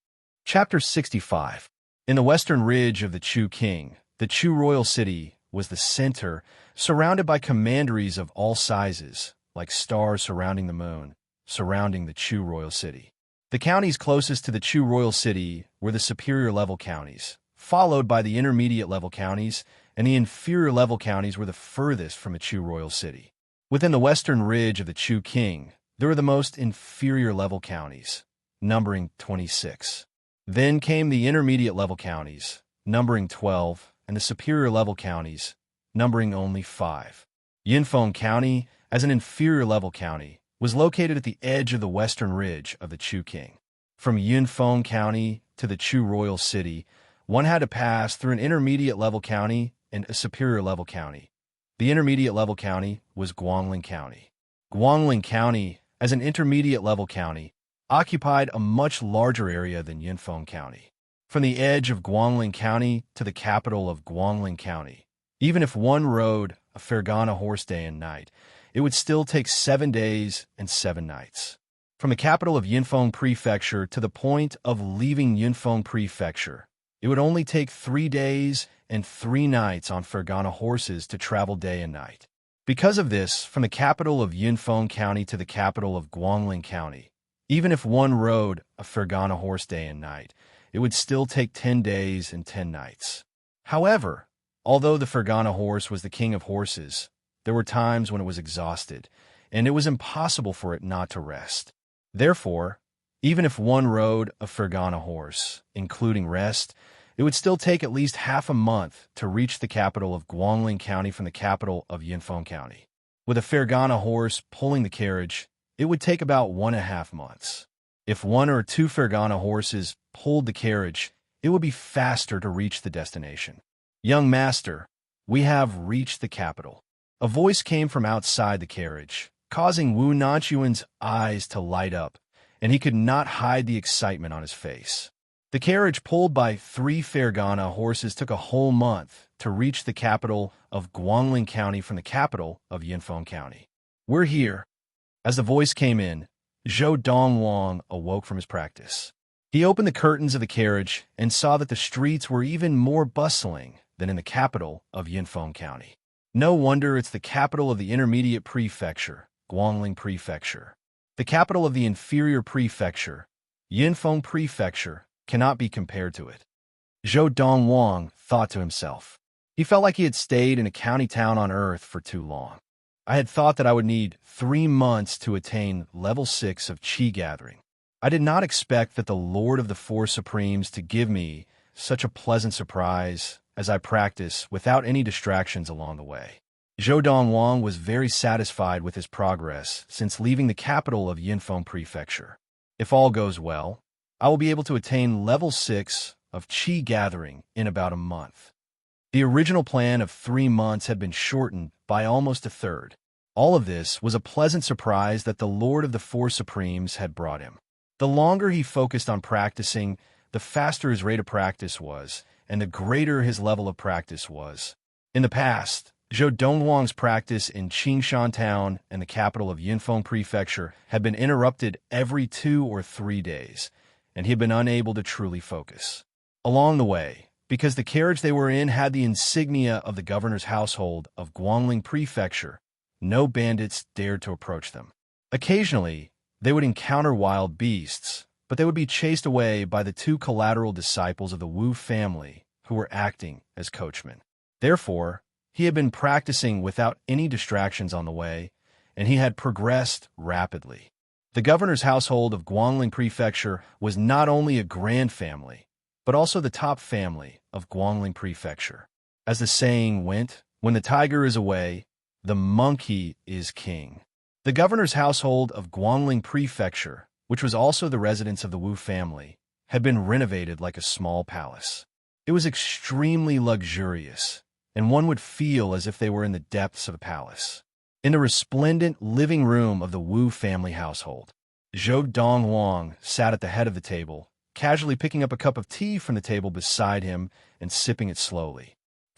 Chapter 65. In the western ridge of the Chu King, the Chu royal city was the center, surrounded by commanderies of all sizes, like stars surrounding the moon, surrounding the Chu royal city. The counties closest to the Chu royal city were the superior level counties, followed by the intermediate level counties, and the inferior level counties were the furthest from the Chu royal city. Within the western ridge of the Chu King, there were the most inferior level counties, numbering 26. Then came the intermediate level counties, numbering 12, and the superior level counties, numbering only 5. Yinfeng County, as an inferior level county, was located at the edge of the western ridge of the Chu King. From Yinfeng County to the Chu royal city, one had to pass through an intermediate level county and a superior level county. The intermediate level county was Guangling County. Guangling County, as an intermediate level county, occupied a much larger area than Yinfeng County. From the edge of Guangling County to the capital of Guangling County, even if one rode a Fergana horse day and night, it would still take 7 days and 7 nights. From the capital of Yinfeng Prefecture to the point of leaving Yinfeng Prefecture, it would only take 3 days and 3 nights on Fergana horses to travel day and night. Because of this, from the capital of Yinfeng County to the capital of Guangling County, even if one rode a Fergana horse day and night, it would still take 10 days and 10 nights. However, although the Fergana horse was the king of horses, there were times when it was exhausted, and it was impossible for it not to rest. Therefore, even if one rode a Fergana horse, including rest, it would still take at least half a month to reach the capital of Guangling County from the capital of Yinfeng County. With a Fergana horse pulling the carriage, it would take about 1.5 months. If 1 or 2 Fergana horses pulled the carriage, it would be faster to reach the destination. "Young master, we have reached the capital." A voice came from outside the carriage, causing Wu Nanchuan's eyes to light up, and he could not hide the excitement on his face. The carriage pulled by 3 Fergana horses took a whole month to reach the capital of Guangling County from the capital of Yinfeng County. "We're here." As the voice came in, Zhou Dongwang awoke from his practice. He opened the curtains of the carriage and saw that the streets were even more bustling than in the capital of Yinfeng County. No wonder it's the capital of the intermediate prefecture, Guangling Prefecture. The capital of the inferior prefecture, Yinfeng Prefecture, cannot be compared to it. Zhou Dongwang thought to himself. He felt like he had stayed in a county town on Earth for too long. I had thought that I would need 3 months to attain level 6 of Qi gathering. I did not expect that the Lord of the Four Supremes to give me such a pleasant surprise as I practice without any distractions along the way. Zhou Dongwang was very satisfied with his progress since leaving the capital of Yinfeng Prefecture. If all goes well, I will be able to attain level 6 of Qi gathering in about a month. The original plan of 3 months had been shortened by almost a third. All of this was a pleasant surprise that the Lord of the Four Supremes had brought him. The longer he focused on practicing, the faster his rate of practice was, and the greater his level of practice was. In the past, Zhou Dongwang's practice in Qingshan Town and the capital of Yinfeng Prefecture had been interrupted every 2 or 3 days, and he had been unable to truly focus. Along the way, because the carriage they were in had the insignia of the governor's household of Guangling Prefecture, no bandits dared to approach them. Occasionally, they would encounter wild beasts, but they would be chased away by the 2 collateral disciples of the Wu family who were acting as coachmen. Therefore, he had been practicing without any distractions on the way, and he had progressed rapidly. The governor's household of Guangling Prefecture was not only a grand family, but also the top family of Guangling Prefecture. As the saying went, when the tiger is away, the monkey is king. The governor's household of Guangling Prefecture, which was also the residence of the Wu family, had been renovated like a small palace. It was extremely luxurious, and one would feel as if they were in the depths of a palace. In the resplendent living room of the Wu family household, Zhou Dongwang sat at the head of the table, casually picking up a cup of tea from the table beside him and sipping it slowly.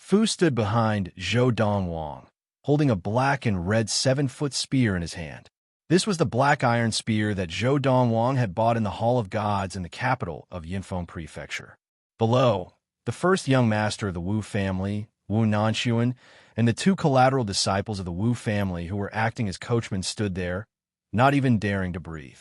Fu stood behind Zhou Dongwang, holding a black and red 7-foot spear in his hand. This was the black iron spear that Zhou Dongwang had bought in the Hall of Gods in the capital of Yinfeng Prefecture. Below, the first young master of the Wu family, Wu Nanxuan, and the two collateral disciples of the Wu family who were acting as coachmen stood there, not even daring to breathe.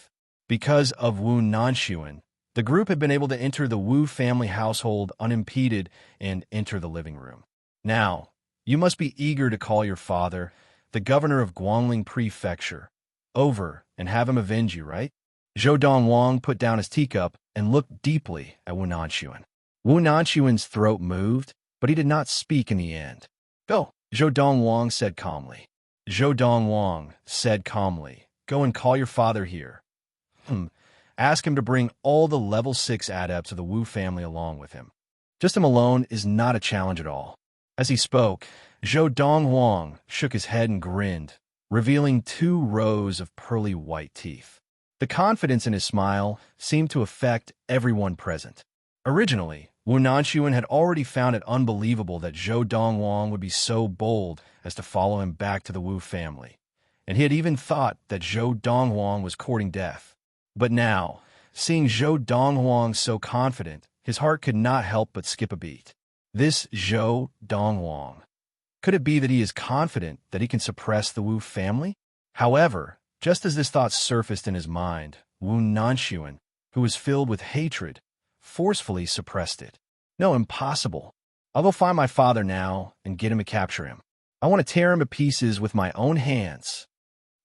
Because of Wu Nanxuan, the group had been able to enter the Wu family household unimpeded and enter the living room. Now, you must be eager to call your father, the governor of Guangling Prefecture, over and have him avenge you, right? Zhou Dongwang put down his teacup and looked deeply at Wu Nanxuan. Wu Nanxuan's throat moved, but he did not speak in the end. Go, Zhou Dongwang said calmly. Zhou Dongwang said calmly, go and call your father here. Ask him to bring all the level 6 adepts of the Wu family along with him. Just him alone is not a challenge at all. As he spoke, Zhou Dongwang shook his head and grinned, revealing 2 rows of pearly white teeth. The confidence in his smile seemed to affect everyone present. Originally, Wu Nanxuan had already found it unbelievable that Zhou Dongwang would be so bold as to follow him back to the Wu family, and he had even thought that Zhou Dongwang was courting death. But now, seeing Zhou Dongwang so confident, his heart could not help but skip a beat. This Zhou Dongwang. Could it be that he is confident that he can suppress the Wu family? However, just as this thought surfaced in his mind, Wu Nanxuan, who was filled with hatred, forcefully suppressed it. No, impossible. I'll go find my father now and get him to capture him. I want to tear him to pieces with my own hands.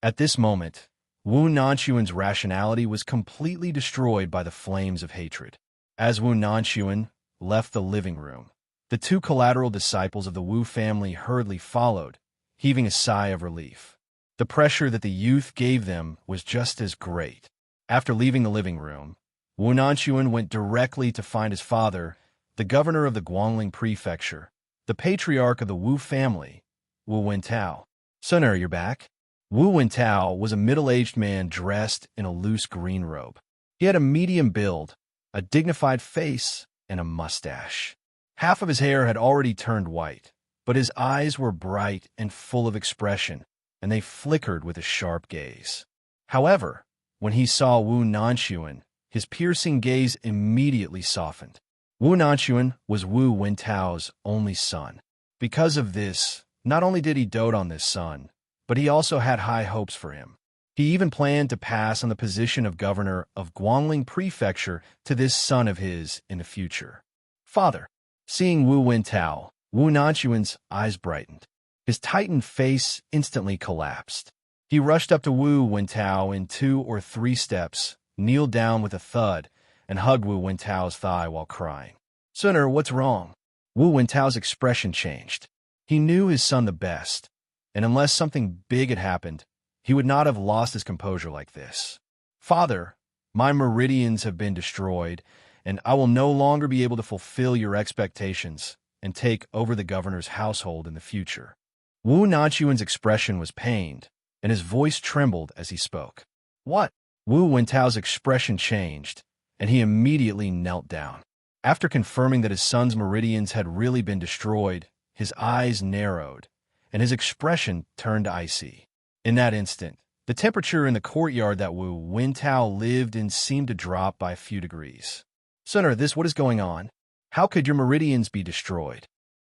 At this moment, Wu Nanxuan's rationality was completely destroyed by the flames of hatred. As Wu Nanxuan left the living room, the 2 collateral disciples of the Wu family hurriedly followed, heaving a sigh of relief. The pressure that the youth gave them was just as great. After leaving the living room, Wu Nanxuan went directly to find his father, the governor of the Guangling Prefecture, the patriarch of the Wu family, Wu Wentao. Son, you're back? Wu Wentao was a middle-aged man dressed in a loose green robe. He had a medium build, a dignified face, and a mustache. Half of his hair had already turned white, but his eyes were bright and full of expression, and they flickered with a sharp gaze. However, when he saw Wu Nanxuan, his piercing gaze immediately softened. Wu Nanxuan was Wu Wentao's only son. Because of this, not only did he dote on this son, but he also had high hopes for him. He even planned to pass on the position of governor of Guangling Prefecture to this son of his in the future. Father. Seeing Wu Wentao, Wu Nanxuan's eyes brightened. His tightened face instantly collapsed. He rushed up to Wu Wentao in 2 or 3 steps, kneeled down with a thud, and hugged Wu Wentao's thigh while crying. Son, what's wrong? Wu Wentao's expression changed. He knew his son the best, and unless something big had happened, he would not have lost his composure like this. Father, my meridians have been destroyed, and I will no longer be able to fulfill your expectations and take over the governor's household in the future. Wu Nanxuan's expression was pained, and his voice trembled as he spoke. What? Wu Wentao's expression changed, and he immediately knelt down. After confirming that his son's meridians had really been destroyed, his eyes narrowed, and his expression turned icy. In that instant, the temperature in the courtyard that Wu Wentao lived in seemed to drop by a few degrees. Son, what is going on? How could your meridians be destroyed?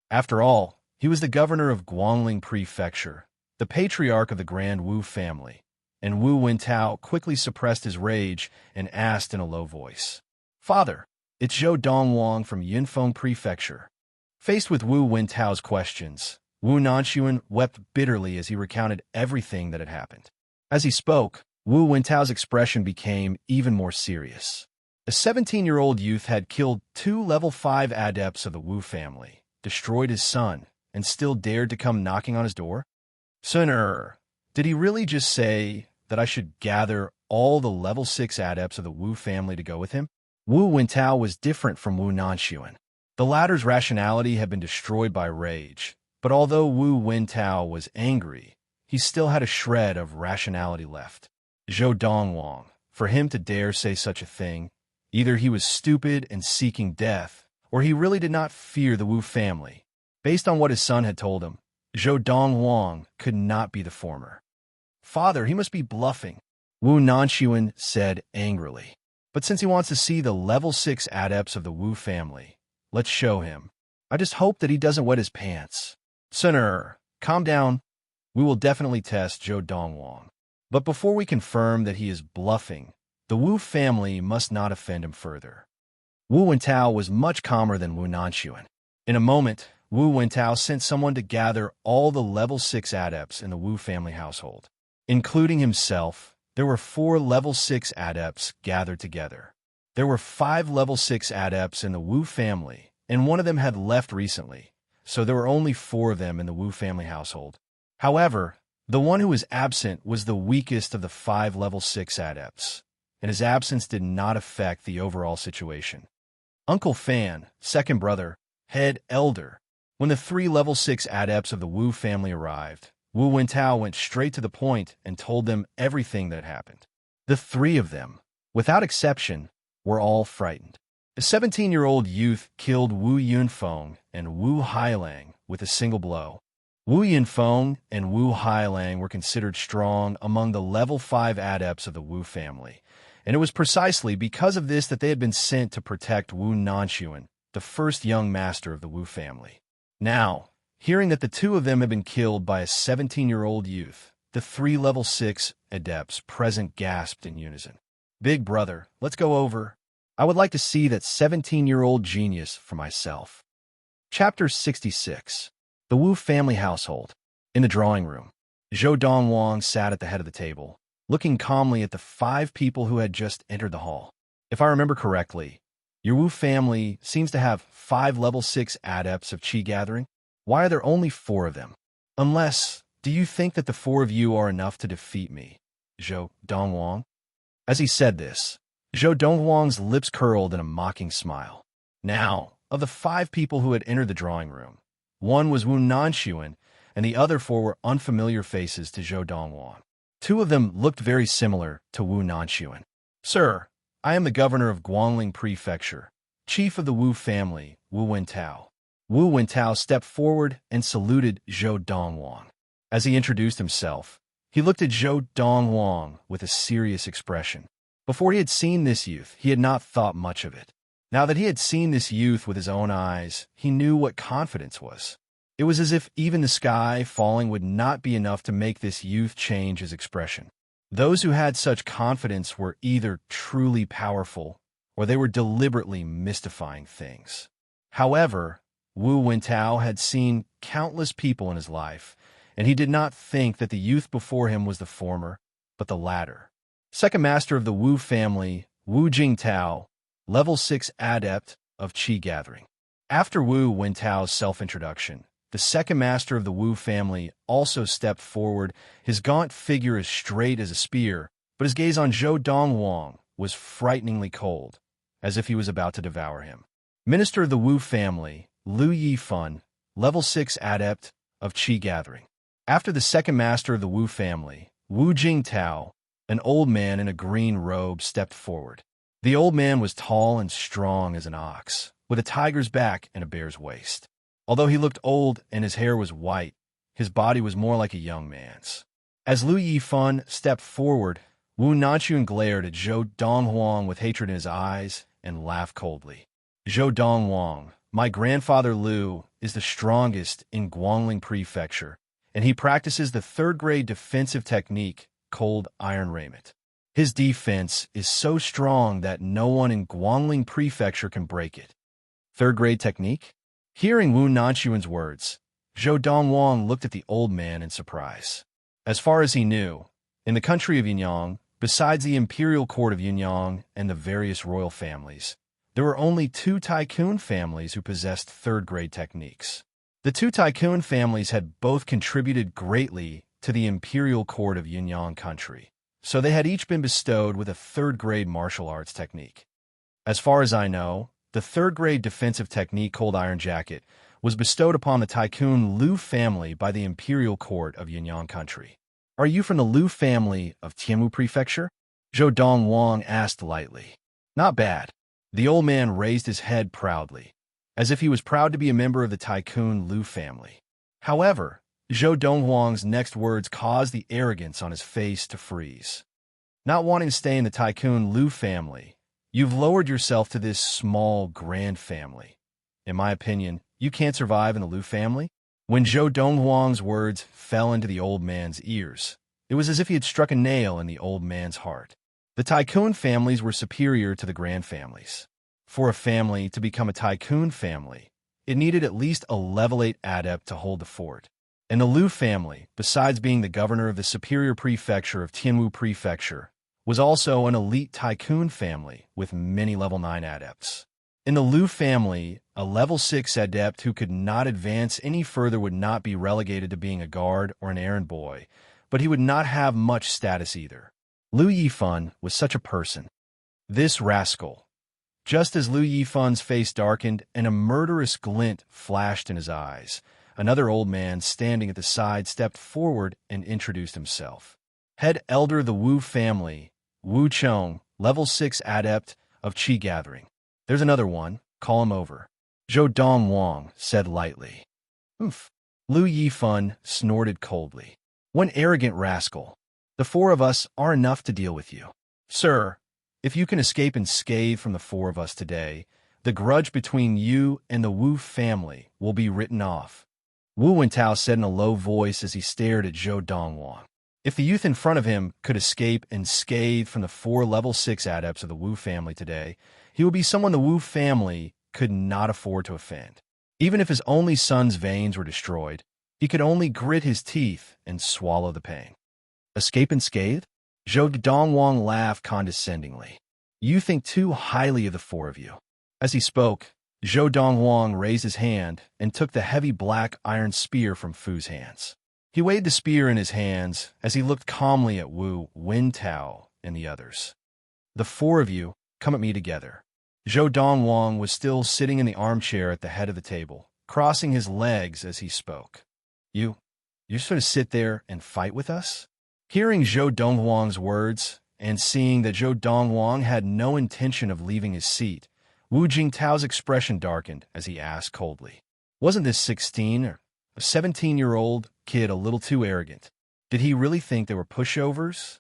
After all, he was the governor of Guangling Prefecture, the patriarch of the Grand Wu family, and Wu Wentao quickly suppressed his rage and asked in a low voice, Father, it's Zhou Dongwang from Yinfeng Prefecture. Faced with Wu Wentao's questions, Wu Nanxuan wept bitterly as he recounted everything that had happened. As he spoke, Wu Wentao's expression became even more serious. A 17-year-old youth had killed 2 level 5 adepts of the Wu family, destroyed his son, and still dared to come knocking on his door? Son, did he really just say that I should gather all the level 6 adepts of the Wu family to go with him? Wu Wentao was different from Wu Nanxuan. The latter's rationality had been destroyed by rage, but although Wu Wentao was angry, he still had a shred of rationality left. Zhou Dongwang, for him to dare say such a thing, either he was stupid and seeking death, or he really did not fear the Wu family. Based on what his son had told him, Zhou Dongwang could not be the former. Father, he must be bluffing, Wu Nanxuan said angrily. But since he wants to see the level 6 adepts of the Wu family, let's show him. I just hope that he doesn't wet his pants. Sir, calm down. We will definitely test Zhou Dongwang. But before we confirm that he is bluffing, the Wu family must not offend him further. Wu Wentao was much calmer than Wu Nanxuan. In a moment, Wu Wentao sent someone to gather all the level 6 adepts in the Wu family household. Including himself, there were 4 level 6 adepts gathered together. There were 5 level 6 adepts in the Wu family, and one of them had left recently, so there were only 4 of them in the Wu family household. However, the one who was absent was the weakest of the 5 level 6 adepts, and his absence did not affect the overall situation. Uncle Fan, second brother, head elder. When the 3 level 6 adepts of the Wu family arrived, Wu Wentao went straight to the point and told them everything that happened. The 3 of them, without exception, were all frightened. A 17-year-old youth killed Wu Yunfeng and Wu Hailang with a single blow. Wu Yunfeng and Wu Hailang were considered strong among the level 5 adepts of the Wu family, and it was precisely because of this that they had been sent to protect Wu Nanxuan, the first young master of the Wu family. Now, hearing that the 2 of them had been killed by a 17-year-old youth, the 3 level 6 adepts present gasped in unison. Big brother, let's go over. I would like to see that 17-year-old genius for myself. Chapter 66. The Wu family household. In the drawing room, Zhou Dongwang sat at the head of the table, looking calmly at the 5 people who had just entered the hall. If I remember correctly, your Wu family seems to have 5 level 6 adepts of Qi gathering. Why are there only 4 of them? Unless, do you think that the 4 of you are enough to defeat me, Zhou Dongwang? As he said this, Zhou Dongwang's lips curled in a mocking smile. Now, of the 5 people who had entered the drawing room, 1 was Wu Nanxuan, and the other 4 were unfamiliar faces to Zhou Dongwang. 2 of them looked very similar to Wu Nanxuan. Sir, I am the governor of Guangling Prefecture, chief of the Wu family, Wu Wentao. Wu Wentao stepped forward and saluted Zhou Dongwang. As he introduced himself, he looked at Zhou Dongwang with a serious expression. Before he had seen this youth, he had not thought much of it. Now that he had seen this youth with his own eyes, he knew what confidence was. It was as if even the sky falling would not be enough to make this youth change his expression. Those who had such confidence were either truly powerful, or they were deliberately mystifying things. However, Wu Wentao had seen countless people in his life, and he did not think that the youth before him was the former, but the latter. Second master of the Wu family, Wu Jingtao, level 6 adept of Qi gathering. After Wu Wentao's self-introduction, the second master of the Wu family also stepped forward, his gaunt figure as straight as a spear, but his gaze on Zhou Dongwang was frighteningly cold, as if he was about to devour him. Minister of the Wu family, Lu Yifan, level 6 adept of Qi gathering. After the second master of the Wu family, Wu Jingtao, an old man in a green robe stepped forward. The old man was tall and strong as an ox, with a tiger's back and a bear's waist. Although he looked old and his hair was white, his body was more like a young man's. As Lu Yifan stepped forward, Wu Nanxuan glared at Zhou Dongwang with hatred in his eyes and laughed coldly. Zhou Dongwang, my grandfather Lu, is the strongest in Guangling Prefecture, and he practices the 3rd-grade defensive technique called Iron Raiment. His defense is so strong that no one in Guangling Prefecture can break it. 3rd-grade technique? Hearing Wu Nanxuan's words, Zhou Dongwang looked at the old man in surprise. As far as he knew, in the country of Yunyang, besides the imperial court of Yunyang and the various royal families, there were only 2 tycoon families who possessed 3rd-grade techniques. The 2 tycoon families had both contributed greatly to the imperial court of Yunyang country, so they had each been bestowed with a 3rd-grade martial arts technique. As far as I know, the 3rd-grade defensive technique called Iron Jacket was bestowed upon the tycoon Lu family by the imperial court of Yunyang country. Are you from the Lu family of Tianmu Prefecture? Zhou Dongwang asked lightly. Not bad. The old man raised his head proudly. as if he was proud to be a member of the tycoon Liu family. However, Zhou Donghuang's next words caused the arrogance on his face to freeze. Not wanting to stay in the tycoon Liu family, you've lowered yourself to this small, grand family. In my opinion, you can't survive in the Liu family. When Zhou Donghuang's words fell into the old man's ears, it was as if he had struck a nail in the old man's heart. The tycoon families were superior to the grand families. For a family to become a tycoon family, it needed at least a level 8 adept to hold the fort. And the Liu family, besides being the governor of the superior prefecture of Tianwu Prefecture, was also an elite tycoon family with many level 9 adepts. In the Liu family, a level 6 adept who could not advance any further would not be relegated to being a guard or an errand boy, but he would not have much status either. Liu Yifan was such a person. This rascal. Just as Liu Yifan's face darkened and a murderous glint flashed in his eyes, another old man standing at the side stepped forward and introduced himself. Head Elder of the Wu family, Wu Chong, level 6 adept of Qi Gathering. There's another one. Call him over. Zhou Donghuang said lightly. Oof. Liu Yifan snorted coldly. One arrogant rascal. The 4 of us are enough to deal with you. Sir, if you can escape unscathed from the 4 of us today, the grudge between you and the Wu family will be written off. Wu Wentao said in a low voice as he stared at Zhou Donghuang. If the youth in front of him could escape unscathed from the 4 level 6 adepts of the Wu family today, he would be someone the Wu family could not afford to offend. Even if his only son's veins were destroyed, he could only grit his teeth and swallow the pain. Escape unscathed? Zhou Donghuang laughed condescendingly. You think too highly of the 4 of you. As he spoke, Zhou Donghuang raised his hand and took the heavy black iron spear from Fu's hands. He weighed the spear in his hands as he looked calmly at Wu Wentao and the others. The 4 of you, come at me together. Zhou Donghuang was still sitting in the armchair at the head of the table, crossing his legs as he spoke. You're just going to sit there and fight with us? Hearing Zhou Donghuang's words and seeing that Zhou Donghuang had no intention of leaving his seat, Wu Jingtao's expression darkened as he asked coldly, wasn't this 16 or a 17-year-old kid a little too arrogant? Did he really think they were pushovers?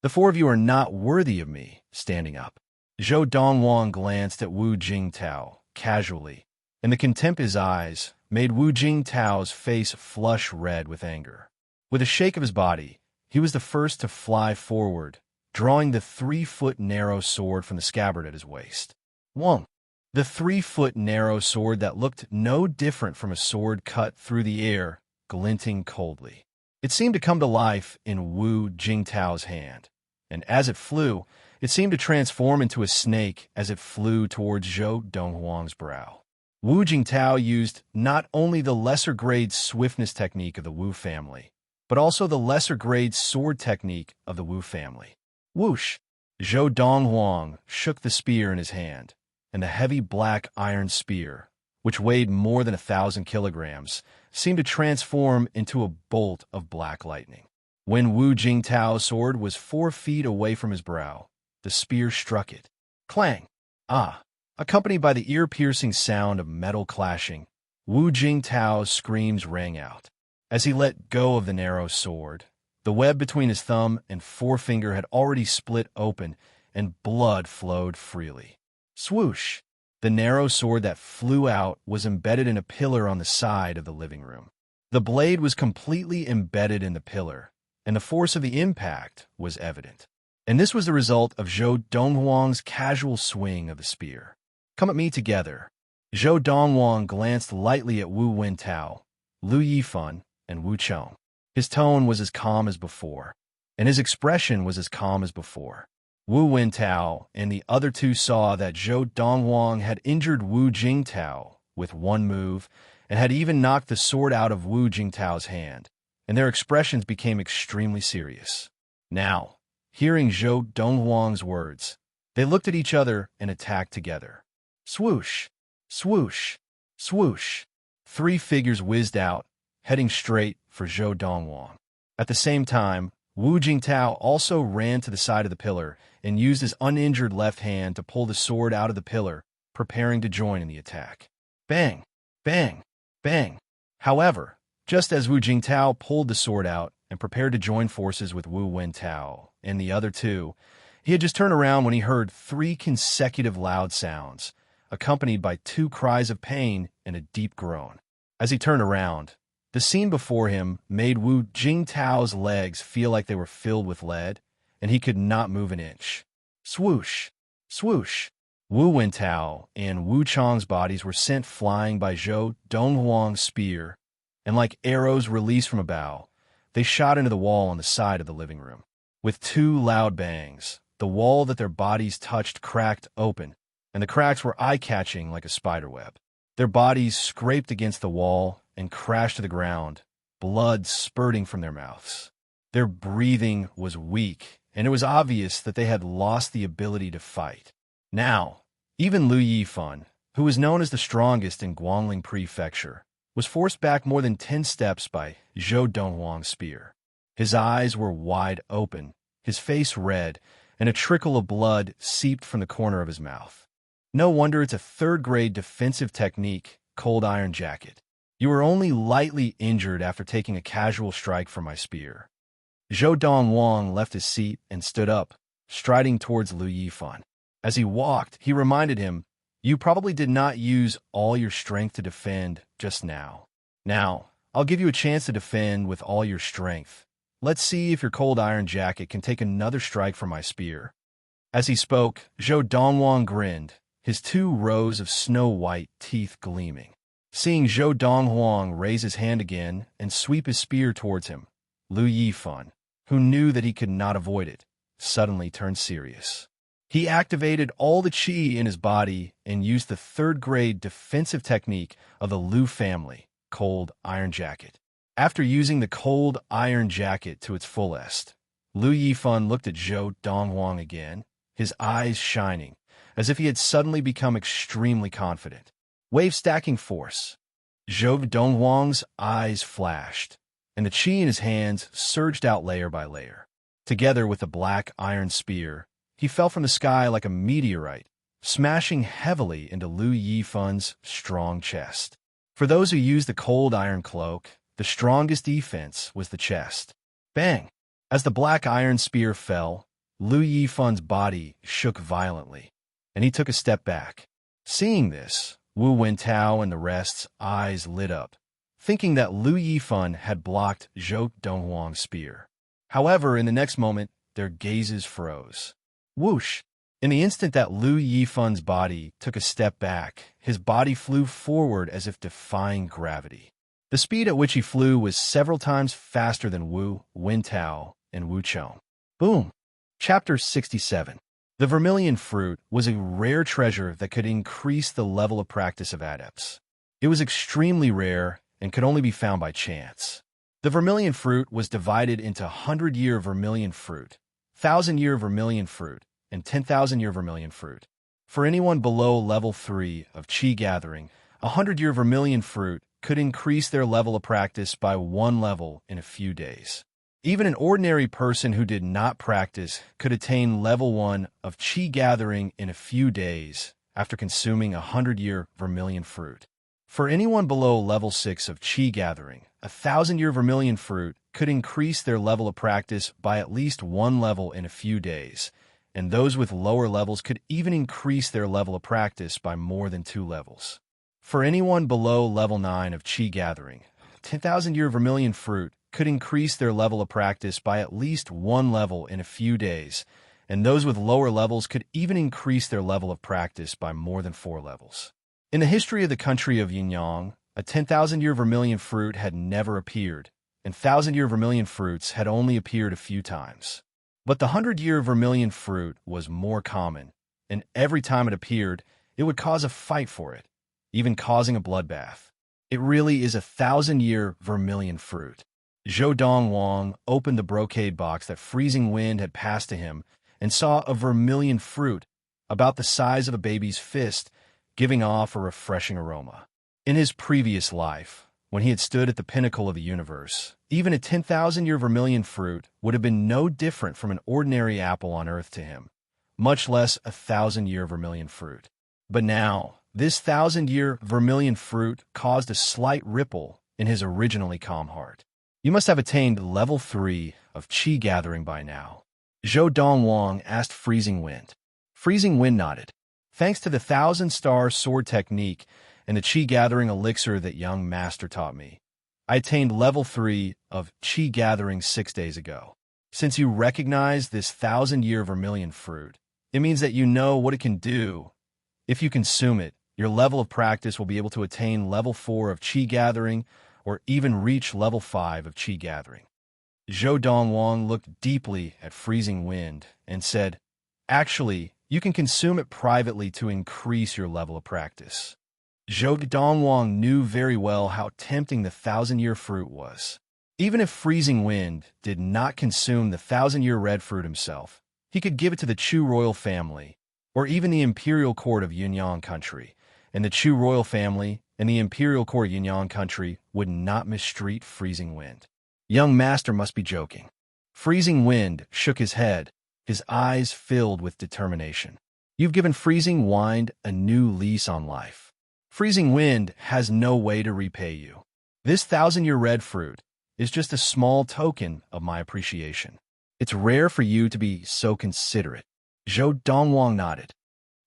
The 4 of you are not worthy of me. Standing up, Zhou Donghuang glanced at Wu Jingtao casually, and the contempt in his eyes made Wu Jingtao's face flush red with anger. With a shake of his body, he was the first to fly forward, drawing the 3-foot narrow sword from the scabbard at his waist. Wong. The 3-foot narrow sword that looked no different from a sword cut through the air, glinting coldly. It seemed to come to life in Wu Jingtao's hand, and as it flew, it seemed to transform into a snake as it flew towards Zhou Donghuang's brow. Wu Jingtao used not only the lesser-grade swiftness technique of the Wu family, but also the lesser-grade sword technique of the Wu family. Whoosh! Zhou Donghuang shook the spear in his hand, and the heavy black iron spear, which weighed more than 1,000 kilograms, seemed to transform into a bolt of black lightning. When Wu Jingtao's sword was 4 feet away from his brow, the spear struck it. Clang! Ah! Accompanied by the ear-piercing sound of metal clashing, Wu Jingtao's screams rang out. As he let go of the narrow sword, the web between his thumb and forefinger had already split open, and blood flowed freely. Swoosh! The narrow sword that flew out was embedded in a pillar on the side of the living room. The blade was completely embedded in the pillar, and the force of the impact was evident. And this was the result of Zhou Donghuang's casual swing of the spear. Come at me together. Zhou Donghuang glanced lightly at Wu Wentao, Liu Yifan, and Wu Chong. His tone was as calm as before, and his expression was as calm as before. Wu Wentao and the other 2 saw that Zhou Donghuang had injured Wu Jingtao with one move and had even knocked the sword out of Wu Jingtao's hand, and their expressions became extremely serious. Now, hearing Zhou Donghuang's words, they looked at each other and attacked together. Swoosh! Swoosh! Swoosh! 3 figures whizzed out, heading straight for Zhou Donghuang. At the same time, Wu Jingtao also ran to the side of the pillar and used his uninjured left hand to pull the sword out of the pillar, preparing to join in the attack. Bang, bang, bang. However, just as Wu Jingtao pulled the sword out and prepared to join forces with Wu Wentao and the other two, he had just turned around when he heard 3 consecutive loud sounds, accompanied by 2 cries of pain and a deep groan. As he turned around, the scene before him made Wu Jingtao's legs feel like they were filled with lead, and he could not move an inch. Swoosh! Swoosh! Wu Wentao and Wu Chang's bodies were sent flying by Zhou Donghuang's spear, and like arrows released from a bow, they shot into the wall on the side of the living room. With 2 loud bangs, the wall that their bodies touched cracked open, and the cracks were eye-catching like a spiderweb. Their bodies scraped against the wall and crashed to the ground, blood spurting from their mouths. Their breathing was weak, and it was obvious that they had lost the ability to fight. Now, even Lu Yifan, who was known as the strongest in Guangling Prefecture, was forced back more than 10 steps by Zhou Donghuang's spear. His eyes were wide open, his face red, and a trickle of blood seeped from the corner of his mouth. No wonder it's a 3rd-grade defensive technique, cold iron jacket. You were only lightly injured after taking a casual strike from my spear. Zhou Donghuang left his seat and stood up, striding towards Lu Yifan. As he walked, he reminded him, "You probably did not use all your strength to defend just now. Now, I'll give you a chance to defend with all your strength. Let's see if your cold iron jacket can take another strike from my spear." As he spoke, Zhou Donghuang grinned, his 2 rows of snow-white teeth gleaming. Seeing Zhou Donghuang raise his hand again and sweep his spear towards him, Lu Yifan, who knew that he could not avoid it, suddenly turned serious. He activated all the qi in his body and used the 3rd-grade defensive technique of the Lu family, cold iron jacket. After using the cold iron jacket to its fullest, Lu Yifan looked at Zhou Donghuang again, his eyes shining, as if he had suddenly become extremely confident. Wave-stacking force. Zhou Donghuang's eyes flashed, and the qi in his hands surged out layer by layer. Together with the black iron spear, he fell from the sky like a meteorite, smashing heavily into Lu Yifan's strong chest. For those who used the cold iron cloak, the strongest defense was the chest. Bang! As the black iron spear fell, Lu Yifan's body shook violently, and he took a step back. Seeing this, Wu Wentao and the rest's eyes lit up, thinking that Lu Yifan had blocked Zhou Donghuang's spear. However, in the next moment, their gazes froze. Whoosh! In the instant that Lu Yifan's body took a step back, his body flew forward as if defying gravity. The speed at which he flew was several times faster than Wu Wentao and Wu Chong. Boom! Chapter 67. The vermilion fruit was a rare treasure that could increase the level of practice of adepts. It was extremely rare and could only be found by chance. The vermilion fruit was divided into 100-year vermilion fruit, 1,000-year vermilion fruit, and 10,000-year vermilion fruit. For anyone below level 3 of Qi Gathering, a 100-year vermilion fruit could increase their level of practice by 1 level in a few days. Even an ordinary person who did not practice could attain level 1 of Qi Gathering in a few days after consuming a 100-year vermilion fruit. For anyone below level 6 of Qi Gathering, a 1,000-year vermilion fruit could increase their level of practice by at least 1 level in a few days, and those with lower levels could even increase their level of practice by more than 2 levels. For anyone below level 9 of Qi Gathering, 10,000-year vermilion fruit could increase their level of practice by at least 1 level in a few days, and those with lower levels could even increase their level of practice by more than 4 levels. In the history of the country of Yinyang, a 10,000-year vermilion fruit had never appeared, and 1,000-year vermilion fruits had only appeared a few times. But the 100-year vermilion fruit was more common, and every time it appeared, it would cause a fight for it, even causing a bloodbath. It really is a 1,000-year vermilion fruit. Zhou Donghuang opened the brocade box that freezing wind had passed to him and saw a vermilion fruit, about the size of a baby's fist, giving off a refreshing aroma. In his previous life, when he had stood at the pinnacle of the universe, even a 10,000-year vermilion fruit would have been no different from an ordinary apple on earth to him, much less a 1,000-year vermilion fruit. But now, This thousand-year vermilion fruit caused a slight ripple in his originally calm heart. You must have attained level 3 of Qi gathering by now. Zhou Dongwang asked Freezing Wind. Freezing Wind nodded. Thanks to the thousand-star sword technique and the Qi gathering elixir that young master taught me, I attained level 3 of Qi gathering 6 days ago. Since you recognize this thousand-year vermilion fruit, it means that you know what it can do. If you consume it, your level of practice will be able to attain level 4 of Qi gathering or even reach level 5 of Qi gathering. Zhou Dongwang looked deeply at Freezing Wind and said, Actually, you can consume it privately to increase your level of practice. Zhou Dongwang knew very well how tempting the thousand-year fruit was. Even if Freezing Wind did not consume the thousand-year red fruit himself, he could give it to the Chu royal family, or even the imperial court of Yunyang country, and the Chu royal family and the imperial court of Yunyang country would not mistreat Freezing Wind. Young master must be joking. Freezing Wind shook his head, his eyes filled with determination. You've given Freezing Wind a new lease on life. Freezing Wind has no way to repay you. This thousand-year red fruit is just a small token of my appreciation. It's rare for you to be so considerate. Zhou Dongwang nodded.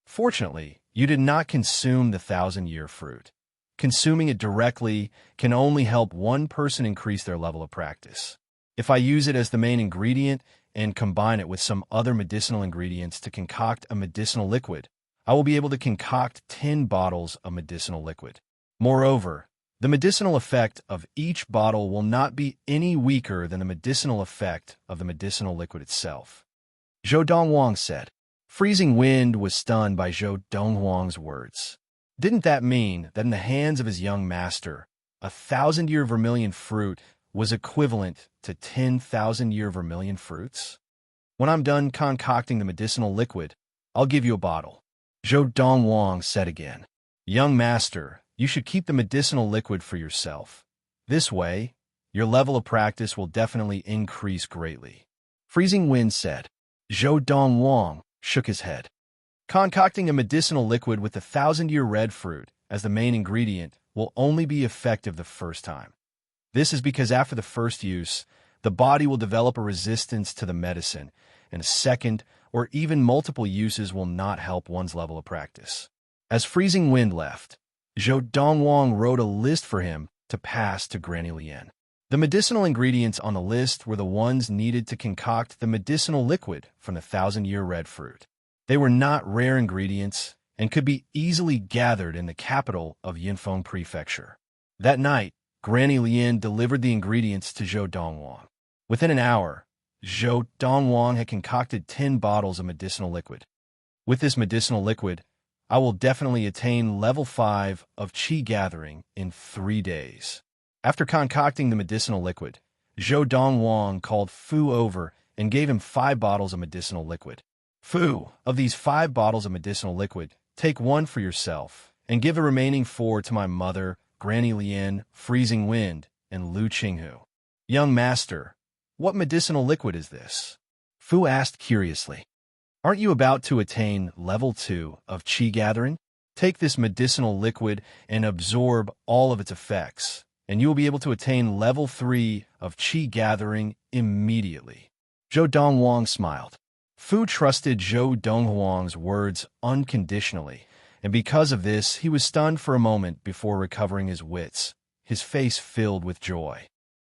Fortunately, you did not consume the thousand-year fruit. Consuming it directly can only help one person increase their level of practice. If I use it as the main ingredient and combine it with some other medicinal ingredients to concoct a medicinal liquid, I will be able to concoct 10 bottles of medicinal liquid. Moreover, the medicinal effect of each bottle will not be any weaker than the medicinal effect of the medicinal liquid itself. Zhou Dongwang said. Freezing Wind was stunned by Zhou Dongwang's words. Didn't that mean that in the hands of his young master, a thousand-year vermilion fruit was equivalent to 10,000-year vermilion fruits? When I'm done concocting the medicinal liquid, I'll give you a bottle. Zhou Dongwang said again. Young master, you should keep the medicinal liquid for yourself. This way, your level of practice will definitely increase greatly. Freezing Wind said. Zhou Dongwang shook his head. Concocting a medicinal liquid with the thousand-year red fruit as the main ingredient will only be effective the first time. This is because after the first use, the body will develop a resistance to the medicine, and a second or even multiple uses will not help one's level of practice. As Freezing Wind left, Zhou Dongwang wrote a list for him to pass to Granny Lien. The medicinal ingredients on the list were the ones needed to concoct the medicinal liquid from the thousand-year red fruit. They were not rare ingredients and could be easily gathered in the capital of Yinfeng Prefecture. That night, Granny Lien delivered the ingredients to Zhou Dongwang. Within an hour, Zhou Dongwang had concocted 10 bottles of medicinal liquid. With this medicinal liquid, I will definitely attain level 5 of Qi gathering in 3 days. After concocting the medicinal liquid, Zhou Dongwang called Fu over and gave him 5 bottles of medicinal liquid. Fu, of these 5 bottles of medicinal liquid, take 1 for yourself, and give the remaining 4 to my mother, Granny Lien, Freezing Wind, and Lu Qinghu. Young master, what medicinal liquid is this? Fu asked curiously. Aren't you about to attain level 2 of Qi gathering? Take this medicinal liquid and absorb all of its effects, and you will be able to attain level 3 of Qi gathering immediately. Zhou Dongwang smiled. Fu trusted Zhou Donghuang's words unconditionally, and because of this, he was stunned for a moment before recovering his wits, his face filled with joy.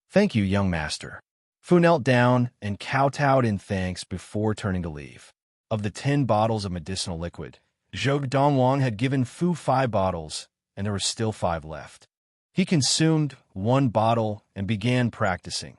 Thank you, young master. Fu knelt down and kowtowed in thanks before turning to leave. Of the 10 bottles of medicinal liquid, Zhou Dongwang had given Fu 5 bottles, and there were still 5 left. He consumed 1 bottle and began practicing.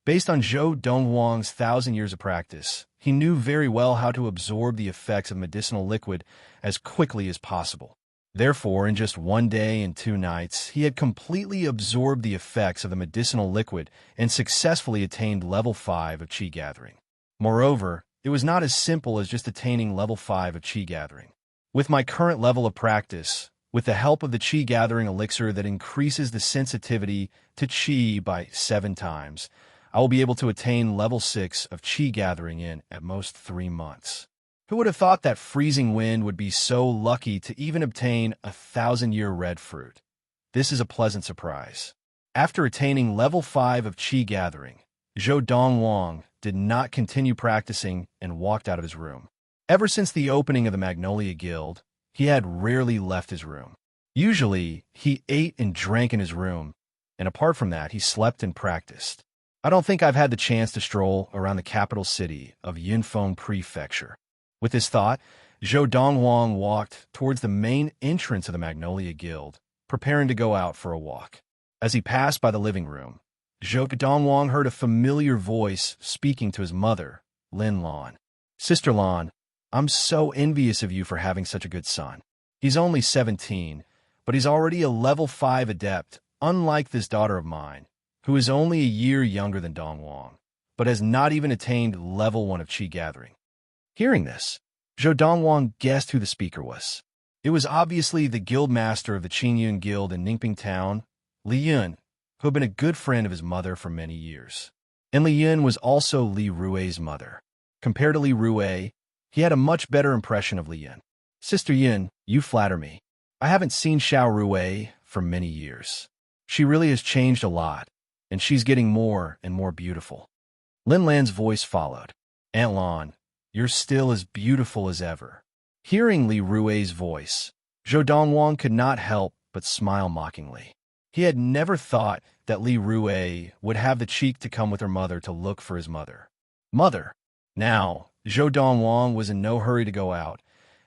Based on Zhou Donghuang's 1,000 years of practice, he knew very well how to absorb the effects of medicinal liquid as quickly as possible. Therefore, in just 1 day and 2 nights, he had completely absorbed the effects of the medicinal liquid and successfully attained level 5 of Qi gathering. Moreover, it was not as simple as just attaining level 5 of Qi gathering. With my current level of practice, with the help of the Qi gathering elixir that increases the sensitivity to Qi by 7 times, I will be able to attain level 6 of Qi gathering in, at most, 3 months. Who would have thought that freezing wind would be so lucky to even obtain 1,000-year red fruit? This is a pleasant surprise. After attaining level 5 of Qi Gathering, Zhou Dongwang did not continue practicing and walked out of his room. Ever since the opening of the Magnolia Guild, he had rarely left his room. Usually, he ate and drank in his room, and apart from that, he slept and practiced. I don't think I've had the chance to stroll around the capital city of Yunfeng Prefecture. With this thought, Zhou Dongwang walked towards the main entrance of the Magnolia Guild, preparing to go out for a walk. As he passed by the living room, Zhou Dongwang heard a familiar voice speaking to his mother, Lin Lan. "Sister Lan, I'm so envious of you for having such a good son. He's only 17, but he's already a level 5 adept, unlike this daughter of mine, who is only a year younger than Dongwang, but has not even attained level 1 of Qi Gathering." Hearing this, Zhou Dongwang guessed who the speaker was. It was obviously the guild master of the Qingyun Guild in Ningping Town, Li Yun, who had been a good friend of his mother for many years. And Li Yun was also Li Rui's mother. Compared to Li Rui, he had a much better impression of Li Yun. "Sister Yun, you flatter me. I haven't seen Xiao Rui for many years. She really has changed a lot, and she's getting more and more beautiful." Lin Lan's voice followed. "Aunt Lan, you're still as beautiful as ever." Hearing Li Rui's voice, Zhou Dongwang could not help but smile mockingly. He had never thought that Li Rui would have the cheek to come with her mother to look for his mother. Now, Zhou Dongwang was in no hurry to go out,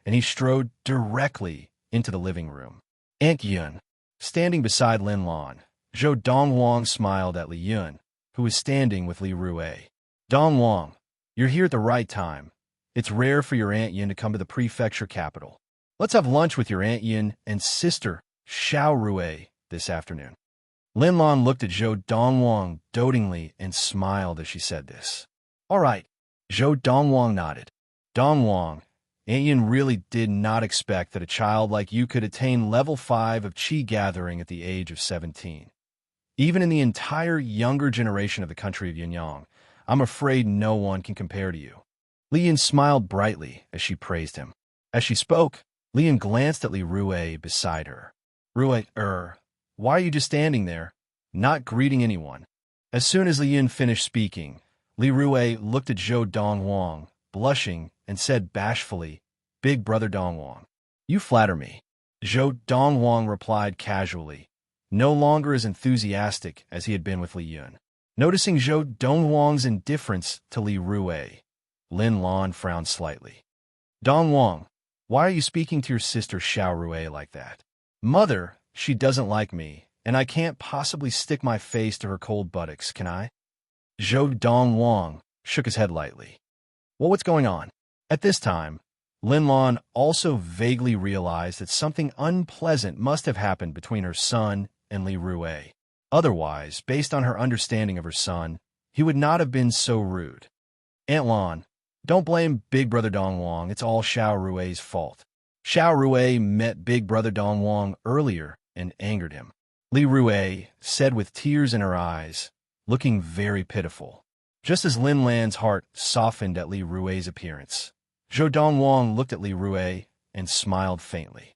and he strode directly into the living room. "Aunt Yun." Standing beside Lin Lan, Zhou Dongwang smiled at Li Yun, who was standing with Li Rui. "Dongwang, you're here at the right time. It's rare for your Aunt Yun to come to the prefecture capital. Let's have lunch with your Aunt Yun and sister, Xiao Rui, this afternoon." Lin Lan looked at Zhou Dongwang dotingly and smiled as she said this. "All right." Zhou Dongwang nodded. "Dongwang, Aunt Yun really did not expect that a child like you could attain level 5 of Qi Gathering at the age of 17. Even in the entire younger generation of the country of Yunyang, I'm afraid no one can compare to you." Li Yun smiled brightly as she praised him. As she spoke, Li Yun glanced at Li Rui beside her. "Rui, why are you just standing there, not greeting anyone?" As soon as Li Yun finished speaking, Li Rui looked at Zhou Dongwang, blushing, and said bashfully, "Big brother Dongwang, you flatter me." Zhou Dongwang replied casually, no longer as enthusiastic as he had been with Li Yun. Noticing Zhou Dongwang's indifference to Li Rui, Lin Lan frowned slightly. "Dongwang, why are you speaking to your sister Xiao Rui like that?" "Mother, she doesn't like me, and I can't possibly stick my face to her cold buttocks, can I?" Zhou Dongwang shook his head lightly. "Well, what's going on?" At this time, Lin Lan also vaguely realized that something unpleasant must have happened between her son and Li Rui. Otherwise, based on her understanding of her son, he would not have been so rude. "Aunt Lan, don't blame Big Brother Dongwang, it's all Xiao Rui's fault." Xiao Rui met Big Brother Dongwang earlier and angered him. Li Rui said with tears in her eyes, looking very pitiful. Just as Lin Lan's heart softened at Li Rui's appearance, Zhou Dongwang looked at Li Rui and smiled faintly.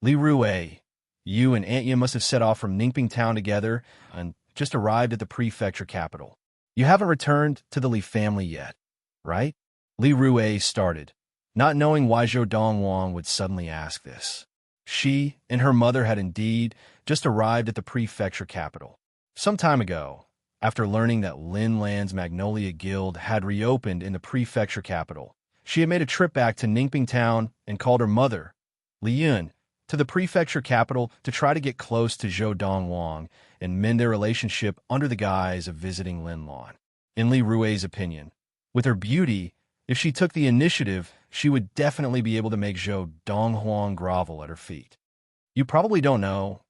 "Li Rui, you and Aunt Yun must have set off from Ningping Town together and just arrived at the prefecture capital. You haven't returned to the Li family yet, right?" Li Rui started, not knowing why Zhou Dongwang would suddenly ask this. She and her mother had indeed just arrived at the prefecture capital. Some time ago, after learning that Lin Lan's Magnolia Guild had reopened in the prefecture capital, she had made a trip back to Ningping Town and called her mother, Li Yun, to the prefecture capital to try to get close to Zhou Dongwang and mend their relationship under the guise of visiting Lin Lan. In Li Rui's opinion, with her beauty, if she took the initiative, she would definitely be able to make Zhou Donghuang grovel at her feet. You probably don't know,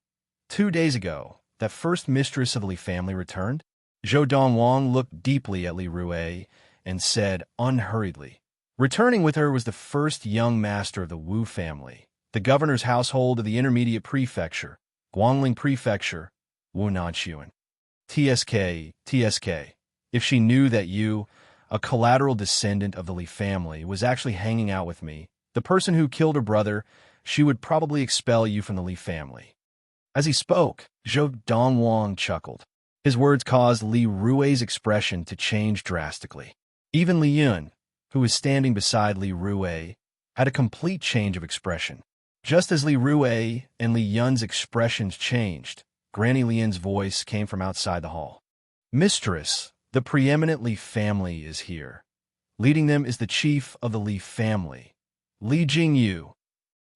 2 days ago, that first mistress of the Li family returned. Zhou Donghuang looked deeply at Li Rui and said unhurriedly, returning with her was the first young master of the Wu family, the governor's household of the intermediate prefecture, Guangling Prefecture, Wu Nanchuan. TSK, if she knew that you, a collateral descendant of the Li family, was actually hanging out with me, the person who killed her brother, she would probably expel you from the Li family." As he spoke, Zhou Dongwang chuckled. His words caused Li Rui's expression to change drastically. Even Li Yun, who was standing beside Li Rui, had a complete change of expression. Just as Li Rui and Li Yun's expressions changed, Granny Lian's voice came from outside the hall. "Mistress, the preeminent Li family is here. Leading them is the chief of the Li family, Li Jingyu."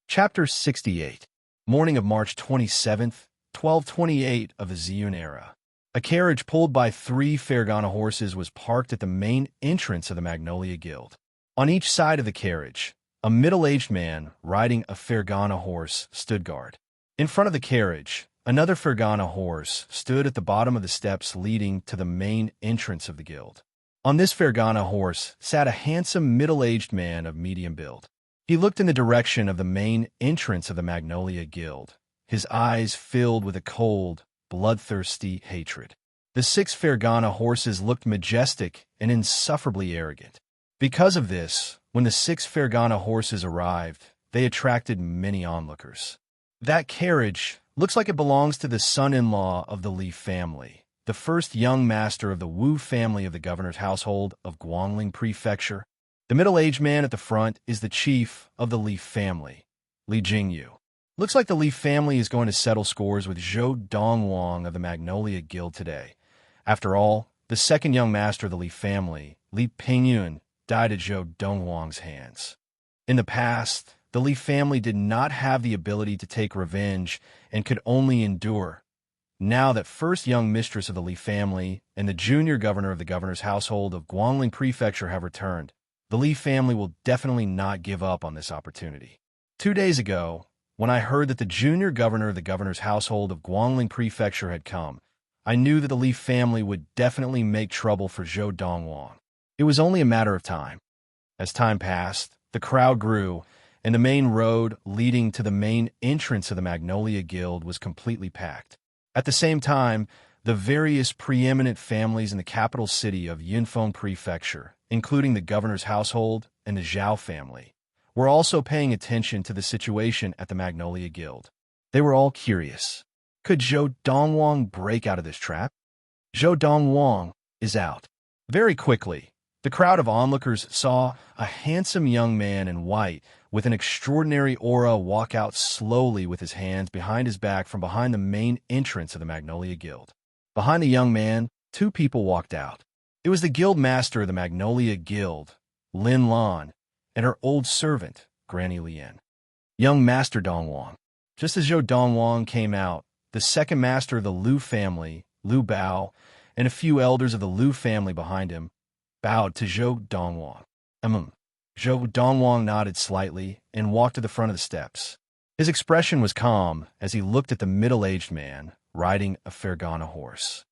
Chapter 68. Morning of March 27th, 1228 of the Ziyun era. A carriage pulled by 3 Fergana horses was parked at the main entrance of the Magnolia Guild. On each side of the carriage, a middle-aged man riding a Fergana horse stood guard. In front of the carriage, another Fergana horse stood at the bottom of the steps leading to the main entrance of the guild. On this Fergana horse sat a handsome middle-aged man of medium build. He looked in the direction of the main entrance of the Magnolia Guild, his eyes filled with a cold, bloodthirsty hatred. The 6 Fergana horses looked majestic and insufferably arrogant. Because of this, when the 6 Fergana horses arrived, they attracted many onlookers. "That carriage looks like it belongs to the son-in-law of the Li family, the first young master of the Wu family of the governor's household of Guangling Prefecture. The middle-aged man at the front is the chief of the Li family, Li Jingyu. Looks like the Li family is going to settle scores with Zhou Dongwang of the Magnolia Guild today. After all, the second young master of the Li family, Li Pingyun, died at Zhou Dongwang's hands. In the past, the Li family did not have the ability to take revenge and could only endure. Now that first young mistress of the Li family and the junior governor of the governor's household of Guangling Prefecture have returned, the Li family will definitely not give up on this opportunity. 2 days ago, when I heard that the junior governor of the governor's household of Guangling Prefecture had come, I knew that the Li family would definitely make trouble for Zhou Dongwang. It was only a matter of time. As time passed, the crowd grew, and the main road leading to the main entrance of the Magnolia Guild was completely packed. At the same time, the various preeminent families in the capital city of Yunfeng Prefecture, including the governor's household and the Zhao family, were also paying attention to the situation at the Magnolia Guild. They were all curious. Could Zhou Dongwang break out of this trap? Zhou Dongwang is out. Very quickly, the crowd of onlookers saw a handsome young man in white with an extraordinary aura walk out slowly with his hands behind his back from behind the main entrance of the Magnolia Guild. Behind the young man, 2 people walked out. It was the guild master of the Magnolia Guild, Lin Lan, and her old servant, Granny Lian. "Young Master Dongwang." Just as Zhou Dongwang came out, the second master of the Lu family, Lu Bao, and a few elders of the Lu family behind him, bowed to Zhou Dongwang. Zhou Dongwang nodded slightly and walked to the front of the steps. His expression was calm as he looked at the middle-aged man riding a Fergana horse.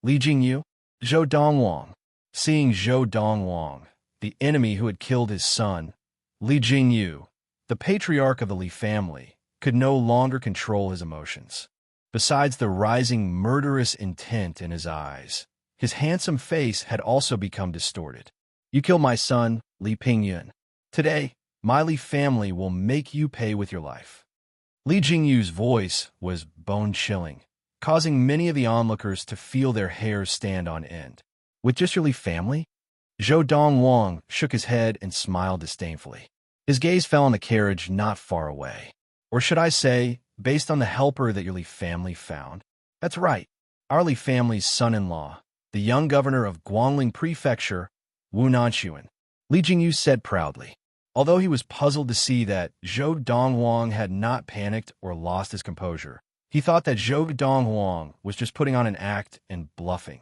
"Li Jingyu?" Zhou Dongwang. Seeing Zhou Dongwang, the enemy who had killed his son, Li Jingyu, the patriarch of the Li family, could no longer control his emotions. Besides the rising murderous intent in his eyes, his handsome face had also become distorted. "You killed my son, Li Pingyun. Today, my Li family will make you pay with your life." Li Jingyu's voice was bone-chilling, causing many of the onlookers to feel their hairs stand on end. "With just your Li family?" Zhou Dongwang shook his head and smiled disdainfully. His gaze fell on the carriage not far away. "Or should I say, based on the helper that your Li family found?" "That's right. Our Li family's son-in-law, the young governor of Guangling Prefecture, Wu Nanxuan," Li Jingyu said proudly. Although he was puzzled to see that Zhou Dongwang had not panicked or lost his composure, he thought that Zhou Dongwang was just putting on an act and bluffing.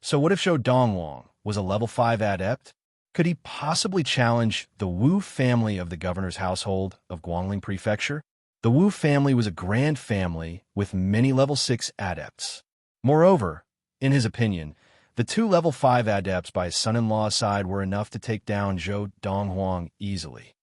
So what if Zhou Dongwang was a level 5 adept? Could he possibly challenge the Wu family of the governor's household of Guangling Prefecture? The Wu family was a grand family with many level 6 adepts. Moreover, in his opinion, the 2 level 5 adepts by his son-in-law's side were enough to take down Zhou Dongwang easily.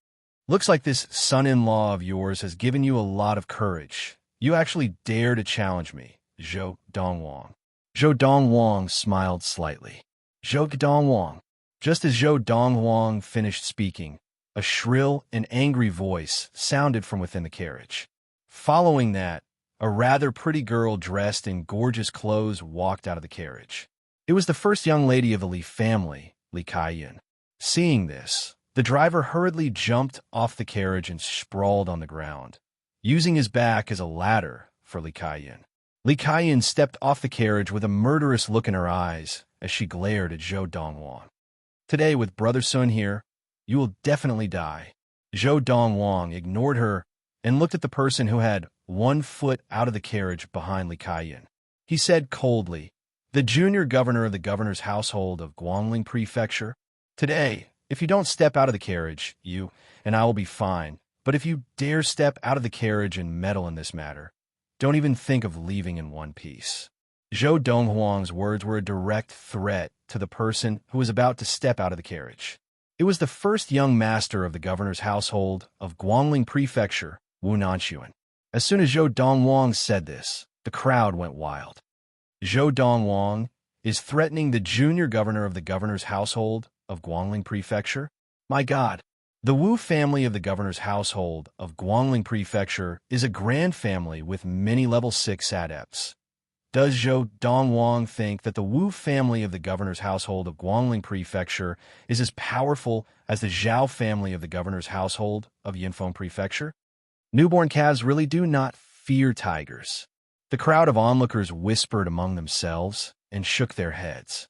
"Looks like this son-in-law of yours has given you a lot of courage. You actually dare to challenge me, Zhou Dongwang." Zhou Dongwang smiled slightly. "Zhou Dongwang, Just as Zhou Donghuang finished speaking, a shrill and angry voice sounded from within the carriage. Following that, a rather pretty girl dressed in gorgeous clothes walked out of the carriage. It was the first young lady of the Li family, Li Kaiyan. Seeing this, the driver hurriedly jumped off the carriage and sprawled on the ground, using his back as a ladder for Li Kaiyan. Li Kaiyan stepped off the carriage with a murderous look in her eyes as she glared at Zhou Donghuang. Today, with Brother Sun here, you will definitely die. Zhou Donghuang ignored her and looked at the person who had 1 foot out of the carriage behind Li Kaiyan. He said coldly, "The junior governor of the governor's household of Guangling Prefecture. Today, if you don't step out of the carriage, you and I will be fine. But if you dare step out of the carriage and meddle in this matter, don't even think of leaving in one piece." Zhou Donghuang's words were a direct threat to the person who was about to step out of the carriage. It was the first young master of the governor's household of Guangling Prefecture, Wu Nanxuan. As soon as Zhou Donghuang said this, the crowd went wild. Zhou Donghuang is threatening the junior governor of the governor's household of Guangling Prefecture? My God! The Wu family of the governor's household of Guangling Prefecture is a grand family with many level 6 adepts. Does Zhou Donghuang think that the Wu family of the governor's household of Guangling Prefecture is as powerful as the Zhao family of the governor's household of Yinfeng Prefecture? Newborn calves really do not fear tigers. The crowd of onlookers whispered among themselves and shook their heads.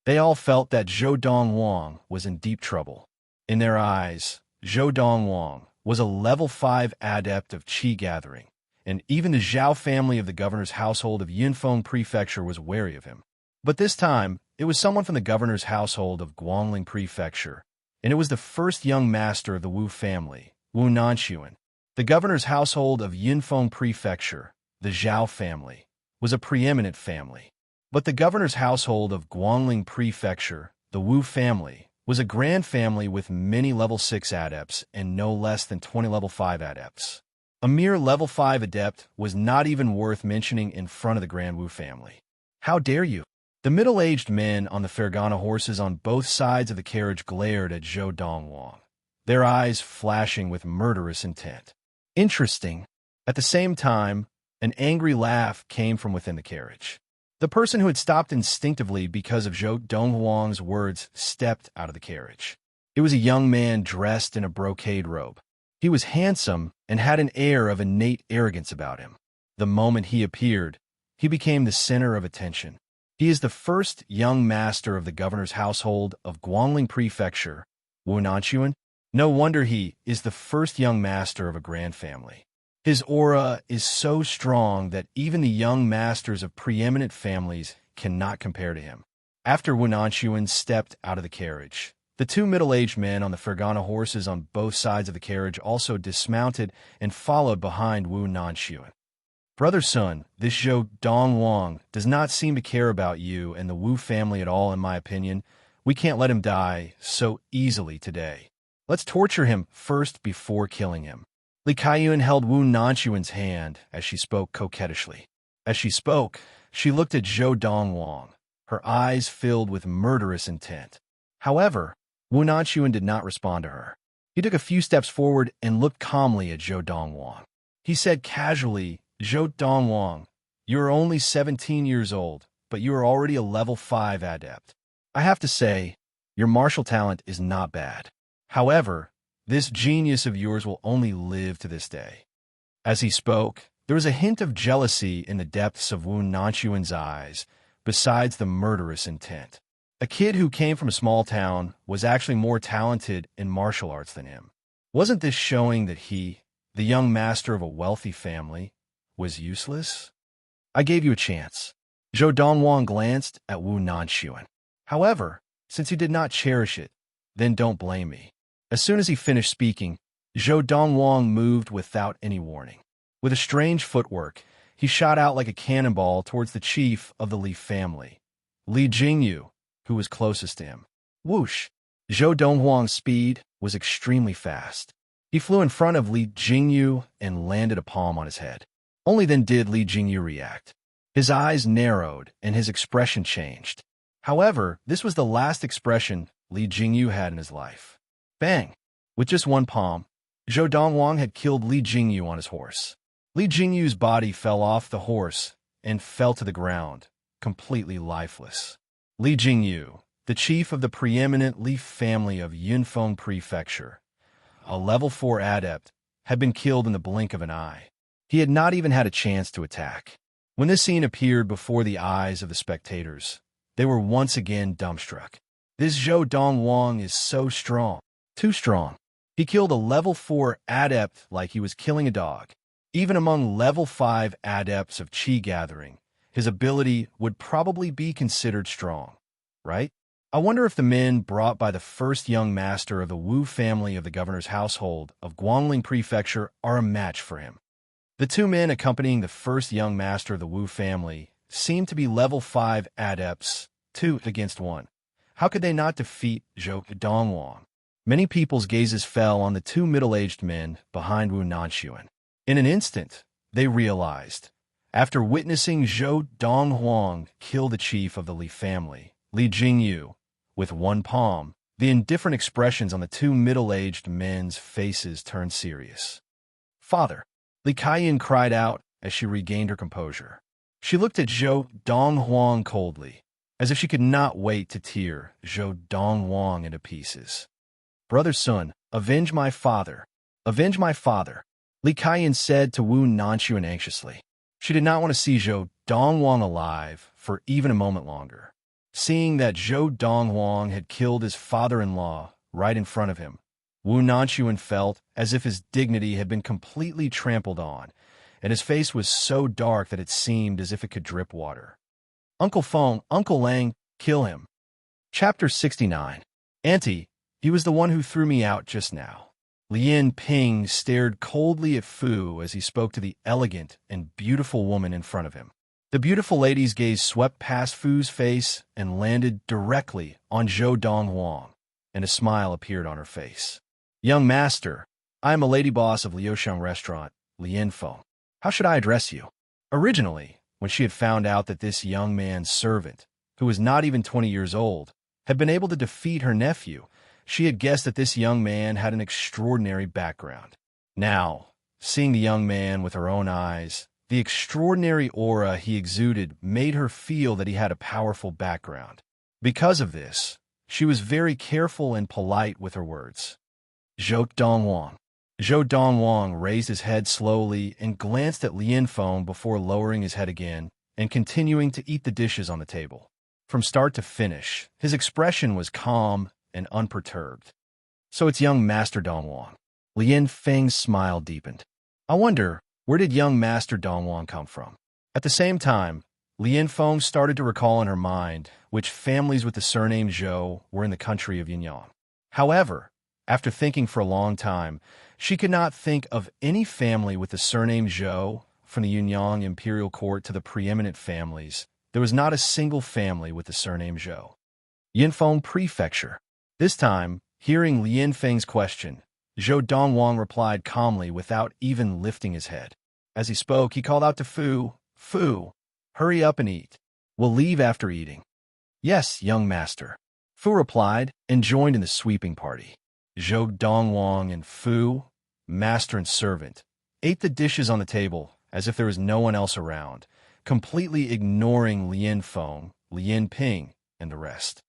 They all felt that Zhou Donghuang was in deep trouble. In their eyes, Zhou Donghuang was a level 5 adept of qi gathering, and even the Zhao family of the governor's household of Yinfeng Prefecture was wary of him. But this time, it was someone from the governor's household of Guangling Prefecture, and it was the first young master of the Wu family, Wu Nanxuan. The governor's household of Yinfeng Prefecture, the Zhao family, was a preeminent family. But the governor's household of Guangling Prefecture, the Wu family, was a grand family with many level 6 adepts and no less than 20 level 5 adepts. A mere level 5 adept was not even worth mentioning in front of the Grand Wu family. How dare you? The middle-aged men on the Fergana horses on both sides of the carriage glared at Zhou Donghuang, their eyes flashing with murderous intent. Interesting. At the same time, an angry laugh came from within the carriage. The person who had stopped instinctively because of Zhou Donghuang's words stepped out of the carriage. It was a young man dressed in a brocade robe. He was handsome and had an air of innate arrogance about him. The moment he appeared, he became the center of attention. He is the first young master of the governor's household of Guangling Prefecture, Wu Nanxuan. No wonder he is the first young master of a grand family. His aura is so strong that even the young masters of preeminent families cannot compare to him. After Wu Nanxuan stepped out of the carriage, the 2 middle-aged men on the Fergana horses on both sides of the carriage also dismounted and followed behind Wu Nanxuan. Brother Sun, this Zhou Donghuang does not seem to care about you and the Wu family at all, in my opinion. We can't let him die so easily today. Let's torture him first before killing him. Li Kaiyan held Wu Nanxuan's hand as she spoke coquettishly. As she spoke, she looked at Zhou Donghuang, her eyes filled with murderous intent. However, Wu Nanxuan did not respond to her. He took a few steps forward and looked calmly at Zhou Donghuang. He said casually, "Zhou Donghuang, you are only 17 years old, but you are already a level 5 adept. I have to say, your martial talent is not bad. However, this genius of yours will only live to this day." As he spoke, there was a hint of jealousy in the depths of Wu Nanxuan's eyes, besides the murderous intent. A kid who came from a small town was actually more talented in martial arts than him. Wasn't this showing that he, the young master of a wealthy family, was useless? I gave you a chance. Zhou Donghuang glanced at Wu Nanxuan. However, since you did not cherish it, then don't blame me. As soon as he finished speaking, Zhou Donghuang moved without any warning. With a strange footwork, he shot out like a cannonball towards the chief of the Li family, Li Jingyu, who was closest to him. Whoosh! Zhou Donghuang's speed was extremely fast. He flew in front of Li Jingyu and landed a palm on his head. Only then did Li Jingyu react. His eyes narrowed and his expression changed. However, this was the last expression Li Jingyu had in his life. Bang! With just one palm, Zhou Dongwang had killed Li Jingyu on his horse. Li Jingyu's body fell off the horse and fell to the ground, completely lifeless. Li Jingyu, the chief of the preeminent Li family of Yunfeng Prefecture, a level 4 adept, had been killed in the blink of an eye. He had not even had a chance to attack. When this scene appeared before the eyes of the spectators, they were once again dumbstruck. This Zhou Dongwang is so strong. Too strong. He killed a level 4 adept like he was killing a dog. Even among level 5 adepts of Qi gathering, his ability would probably be considered strong, right? I wonder if the men brought by the first young master of the Wu family of the governor's household of Guangling Prefecture are a match for him. The two men accompanying the first young master of the Wu family seemed to be level 5 adepts, 2 against 1. How could they not defeat Zhou Dongwang? Many people's gazes fell on the two middle-aged men behind Wu Nanxuan. In an instant, they realized, after witnessing Zhou Donghuang kill the chief of the Li family, Li Jingyu, with one palm, the indifferent expressions on the two middle-aged men's faces turned serious. "Father!" Li Kaiyan cried out as she regained her composure. She looked at Zhou Donghuang coldly, as if she could not wait to tear Zhou Donghuang into pieces. "Brother Sun, avenge my father! Avenge my father!" Li Kaiyan said to Wu Nanxuan anxiously. She did not want to see Zhou Donghuang alive for even a moment longer. Seeing that Zhou Donghuang had killed his father-in-law right in front of him, Wu Nanxuan felt as if his dignity had been completely trampled on, and his face was so dark that it seemed as if it could drip water. "Uncle Feng, Uncle Lang, kill him." Chapter 69. Auntie, he was the one who threw me out just now. Lian Ping stared coldly at Fu as he spoke to the elegant and beautiful woman in front of him. The beautiful lady's gaze swept past Fu's face and landed directly on Zhou Donghuang, and a smile appeared on her face. "Young master, I am a lady boss of Liusheng Restaurant, Lian Feng. How should I address you?" Originally, when she had found out that this young man's servant, who was not even 20 years old, had been able to defeat her nephew, she had guessed that this young man had an extraordinary background. Now, seeing the young man with her own eyes, the extraordinary aura he exuded made her feel that he had a powerful background. Because of this, she was very careful and polite with her words. "Zhou Dongwang." Zhou Dongwang raised his head slowly and glanced at Lian Feng before lowering his head again and continuing to eat the dishes on the table. From start to finish, his expression was calm and unperturbed. "So it's young Master Dongwang." Lian Feng's smile deepened. "I wonder, where did young Master Dongwang come from?" At the same time, Lian Feng started to recall in her mind which families with the surname Zhou were in the country of Yunyang. However, after thinking for a long time, she could not think of any family with the surname Zhou. From the Yunyang imperial court to the preeminent families, there was not a single family with the surname Zhou. Yunfeng Prefecture. This time, hearing Lian Feng's question, Zhou Dongwang replied calmly without even lifting his head. As he spoke, he called out to Fu, "Fu, hurry up and eat. We'll leave after eating." "Yes, young master." Fu replied and joined in the sweeping party. Zhou Dongwang and Fu, master and servant, ate the dishes on the table as if there was no one else around, completely ignoring Lian Feng, Lian Ping, and the rest.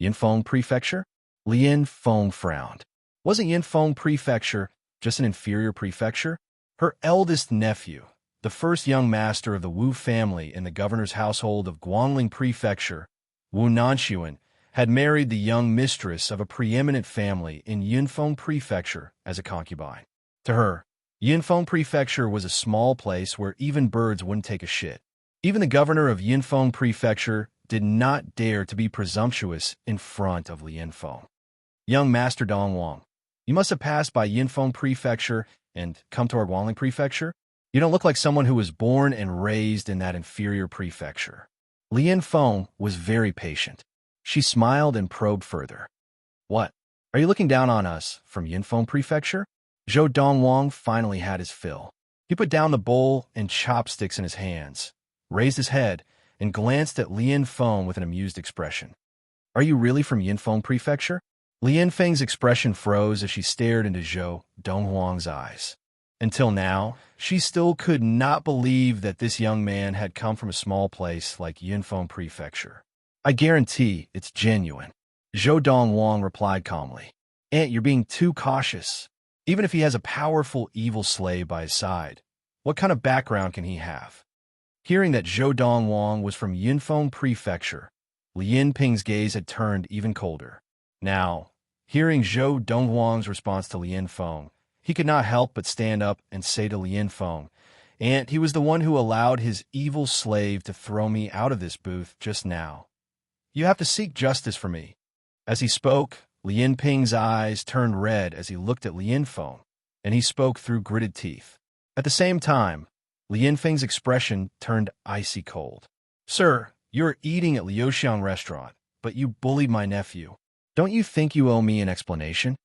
Yunfeng Prefecture? Lian Feng frowned. Wasn't Yunfeng Prefecture just an inferior prefecture? Her eldest nephew, the first young master of the Wu family in the governor's household of Guangling Prefecture, Wu Nanxuan, had married the young mistress of a preeminent family in Yunfeng Prefecture as a concubine. To her, Yunfeng Prefecture was a small place where even birds wouldn't take a shit. Even the governor of Yunfeng Prefecture did not dare to be presumptuous in front of Lian Feng. "Young Master Dongwang, you must have passed by Yunfeng Prefecture and come to our Guangling Prefecture. You don't look like someone who was born and raised in that inferior prefecture." Lian Feng was very patient. She smiled and probed further. "What? Are you looking down on us from Yunfeng Prefecture?" Zhou Dongwang finally had his fill. He put down the bowl and chopsticks in his hands, raised his head, and glanced at Lian Feng with an amused expression. Are you really from Yinfeng Prefecture? Lian Feng's expression froze as she stared into Zhou Donghuang's eyes. Until now, she still could not believe that this young man had come from a small place like Yinfeng Prefecture. I guarantee it's genuine, Zhou Donghuang replied calmly. Aunt, you're being too cautious. Even if he has a powerful evil slave by his side, what kind of background can he have? Hearing that Zhou Donghuang was from Yinfeng Prefecture, Lian Ping's gaze had turned even colder. Now, hearing Zhou Donghuang's response to Lian Feng, he could not help but stand up and say to Lian Feng, Aunt, he was the one who allowed his evil slave to throw me out of this booth just now. You have to seek justice for me. As he spoke, Lian Ping's eyes turned red as he looked at Lian Feng, and he spoke through gritted teeth. At the same time, Lian Feng's expression turned icy cold. Sir, you're eating at Liuxiang restaurant, but you bullied my nephew. Don't you think you owe me an explanation?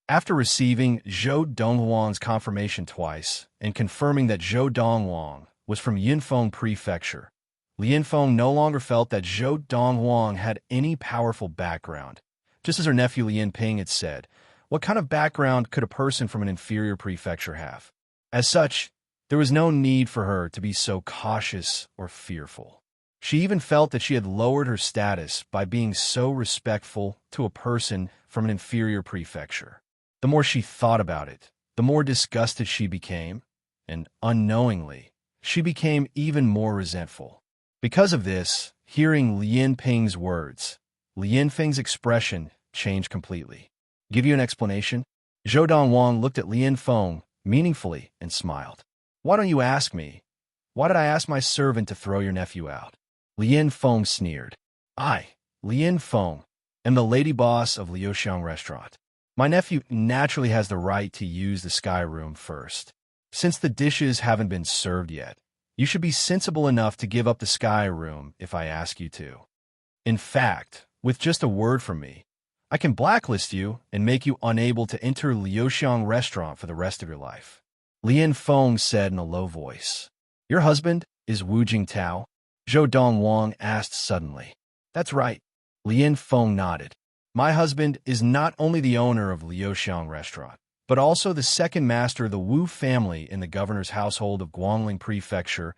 After receiving Zhou Donghuang's confirmation twice and confirming that Zhou Donghuang was from Yinfeng Prefecture, Lian Feng no longer felt that Zhou Donghuang had any powerful background. Just as her nephew Lian Ping had said, what kind of background could a person from an inferior prefecture have? As such, there was no need for her to be so cautious or fearful. She even felt that she had lowered her status by being so respectful to a person from an inferior prefecture. The more she thought about it, the more disgusted she became, and unknowingly, she became even more resentful. Because of this, hearing Lian Ping's words, Lian Feng's expression changed completely. Give you an explanation? Zhou Donghuang looked at Lian Feng meaningfully and smiled. Why don't you ask me? Why did I ask my servant to throw your nephew out? Lian Feng sneered. I, Lian Feng, am the lady boss of Liuxiang restaurant. My nephew naturally has the right to use the sky room first. Since the dishes haven't been served yet, you should be sensible enough to give up the sky room if I ask you to. In fact, with just a word from me, I can blacklist you and make you unable to enter Liuxiang restaurant for the rest of your life. Lian Feng said in a low voice. Your husband is Wu Jingtao? Zhou Donghuang asked suddenly. That's right. Lian Feng nodded. My husband is not only the owner of Liuxiang restaurant, but also the second master of the Wu family in the governor's household of Guangling Prefecture,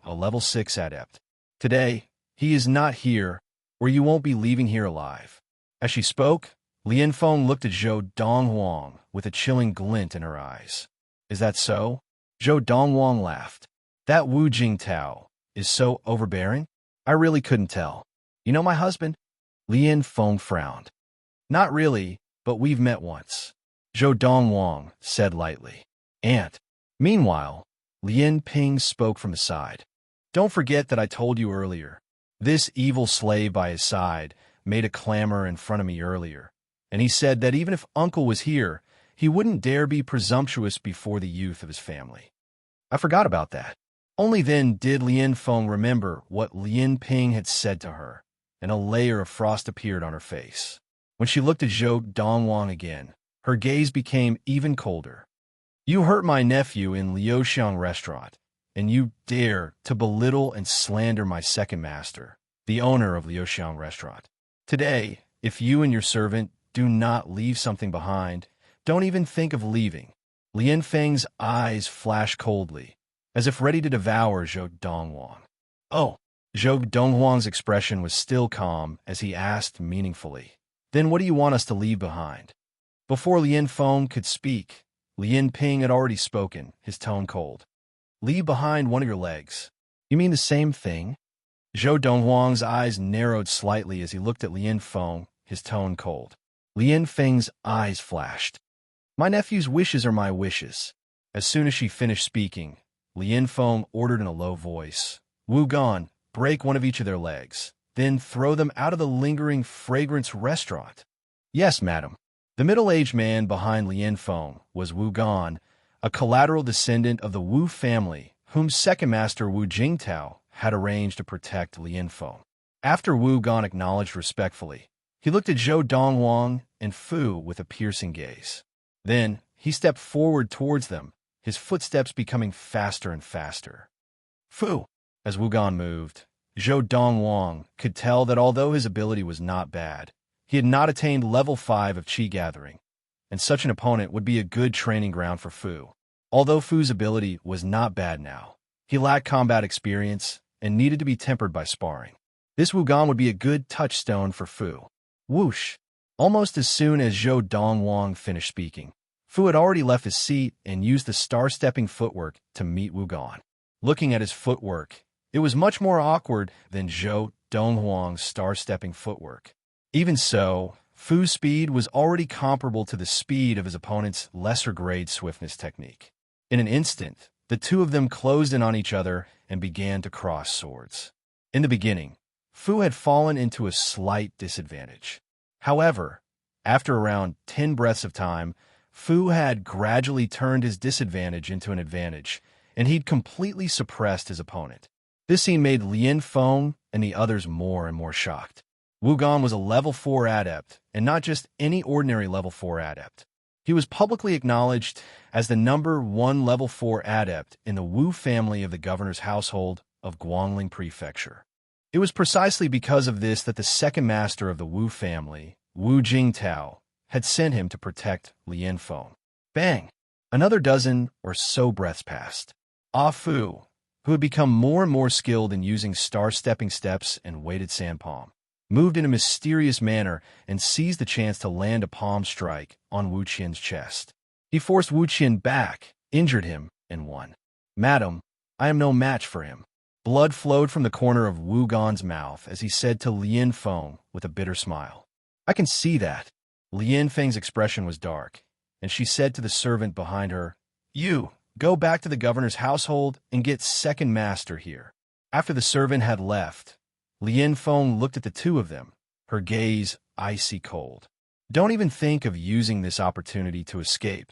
a level 6 adept. Today, he is not here, or you won't be leaving here alive. As she spoke, Lian Feng looked at Zhou Donghuang with a chilling glint in her eyes. Is that so? Zhou Donghuang laughed. That Wu Jingtao is so overbearing? I really couldn't tell. You know my husband? Lian Feng frowned. Not really, but we've met once. Zhou Donghuang said lightly. Aunt. Meanwhile, Lian Ping spoke from the side. Don't forget that I told you earlier. This evil slave by his side made a clamor in front of me earlier, and he said that even if Uncle was here, he wouldn't dare be presumptuous before the youth of his family. I forgot about that. Only then did Lian Feng remember what Lian Ping had said to her, and a layer of frost appeared on her face. When she looked at Zhou Donghuang again, her gaze became even colder. You hurt my nephew in Liuxiang restaurant, and you dare to belittle and slander my second master, the owner of Liuxiang restaurant. Today, if you and your servant do not leave something behind, don't even think of leaving. Lian Feng's eyes flashed coldly, as if ready to devour Zhou Donghuang. Oh, Zhou Donghuang's expression was still calm as he asked meaningfully, Then what do you want us to leave behind? Before Lian Feng could speak, Lian Ping had already spoken, his tone cold. Leave behind one of your legs. You mean the same thing? Zhou Donghuang's eyes narrowed slightly as he looked at Lian Feng, his tone cold. Lian Feng's eyes flashed. My nephew's wishes are my wishes. As soon as she finished speaking, Lian Feng ordered in a low voice, Wu Gan, break one of each of their legs, then throw them out of the lingering fragrance restaurant. Yes, madam. The middle-aged man behind Lian Feng was Wu Gan, a collateral descendant of the Wu family, whom second master Wu Jingtao had arranged to protect Lian Feng. After Wu Gan acknowledged respectfully, he looked at Zhou Donghuang and Fu with a piercing gaze. Then he stepped forward towards them, his footsteps becoming faster and faster. Fu! As Wu Gan moved, Zhou Dongwang could tell that although his ability was not bad, he had not attained level 5 of Qi Gathering, and such an opponent would be a good training ground for Fu. Although Fu's ability was not bad now, he lacked combat experience and needed to be tempered by sparring. This Wugan would be a good touchstone for Fu. Whoosh! Almost as soon as Zhou Dongwang finished speaking, Fu had already left his seat and used the star-stepping footwork to meet Wugan. Looking at his footwork, it was much more awkward than Zhou Dongwang's star-stepping footwork. Even so, Fu's speed was already comparable to the speed of his opponent's lesser-grade swiftness technique. In an instant, the two of them closed in on each other and began to cross swords. In the beginning, Fu had fallen into a slight disadvantage. However, after around 10 breaths of time, Fu had gradually turned his disadvantage into an advantage, and he'd completely suppressed his opponent. This scene made Lien Feng and the others more and more shocked. Wugan was a level 4 adept, and not just any ordinary level 4 adept. He was publicly acknowledged as the #1 level 4 adept in the Wu family of the governor's household of Guangling Prefecture. It was precisely because of this that the second master of the Wu family, Wu Jingtao, had sent him to protect Lien Feng. Bang! Another dozen or so breaths passed. Ah Fu, who had become more and more skilled in using star-stepping steps and weighted sand palm, moved in a mysterious manner and seized the chance to land a palm strike on Wu Qian's chest. He forced Wu Qian back, injured him, and won. "Madam, I am no match for him." Blood flowed from the corner of Wu Gan's mouth as he said to Lien Feng with a bitter smile. "I can see that." Lien Feng's expression was dark, and she said to the servant behind her, "You, go back to the governor's household and get second master here." After the servant had left, Lien Feng looked at the two of them, her gaze icy cold. "Don't even think of using this opportunity to escape.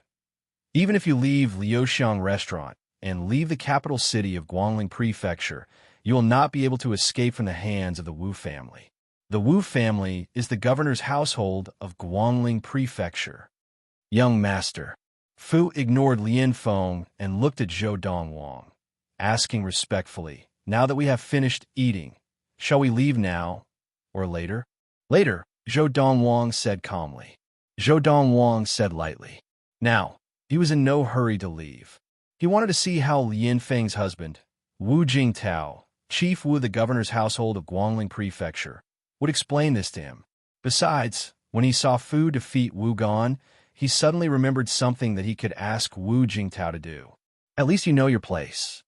Even if you leave Liuxiang Restaurant and leave the capital city of Guangling Prefecture, you will not be able to escape from the hands of the Wu family. The Wu family is the governor's household of Guangling Prefecture." "Young master." Fu ignored Lien Feng and looked at Zhou Dongwang, asking respectfully, "Now that we have finished eating, shall we leave now or later?" "Later," Zhou Dongwang said calmly. Zhou Dongwang said lightly. Now, he was in no hurry to leave. He wanted to see how Lien Feng's husband, Wu Jingtao, chief Wu of the governor's household of Guangling Prefecture, would explain this to him. Besides, when he saw Fu defeat Wu Gan, he suddenly remembered something that he could ask Wu Jingtao to do. "At least you know your place."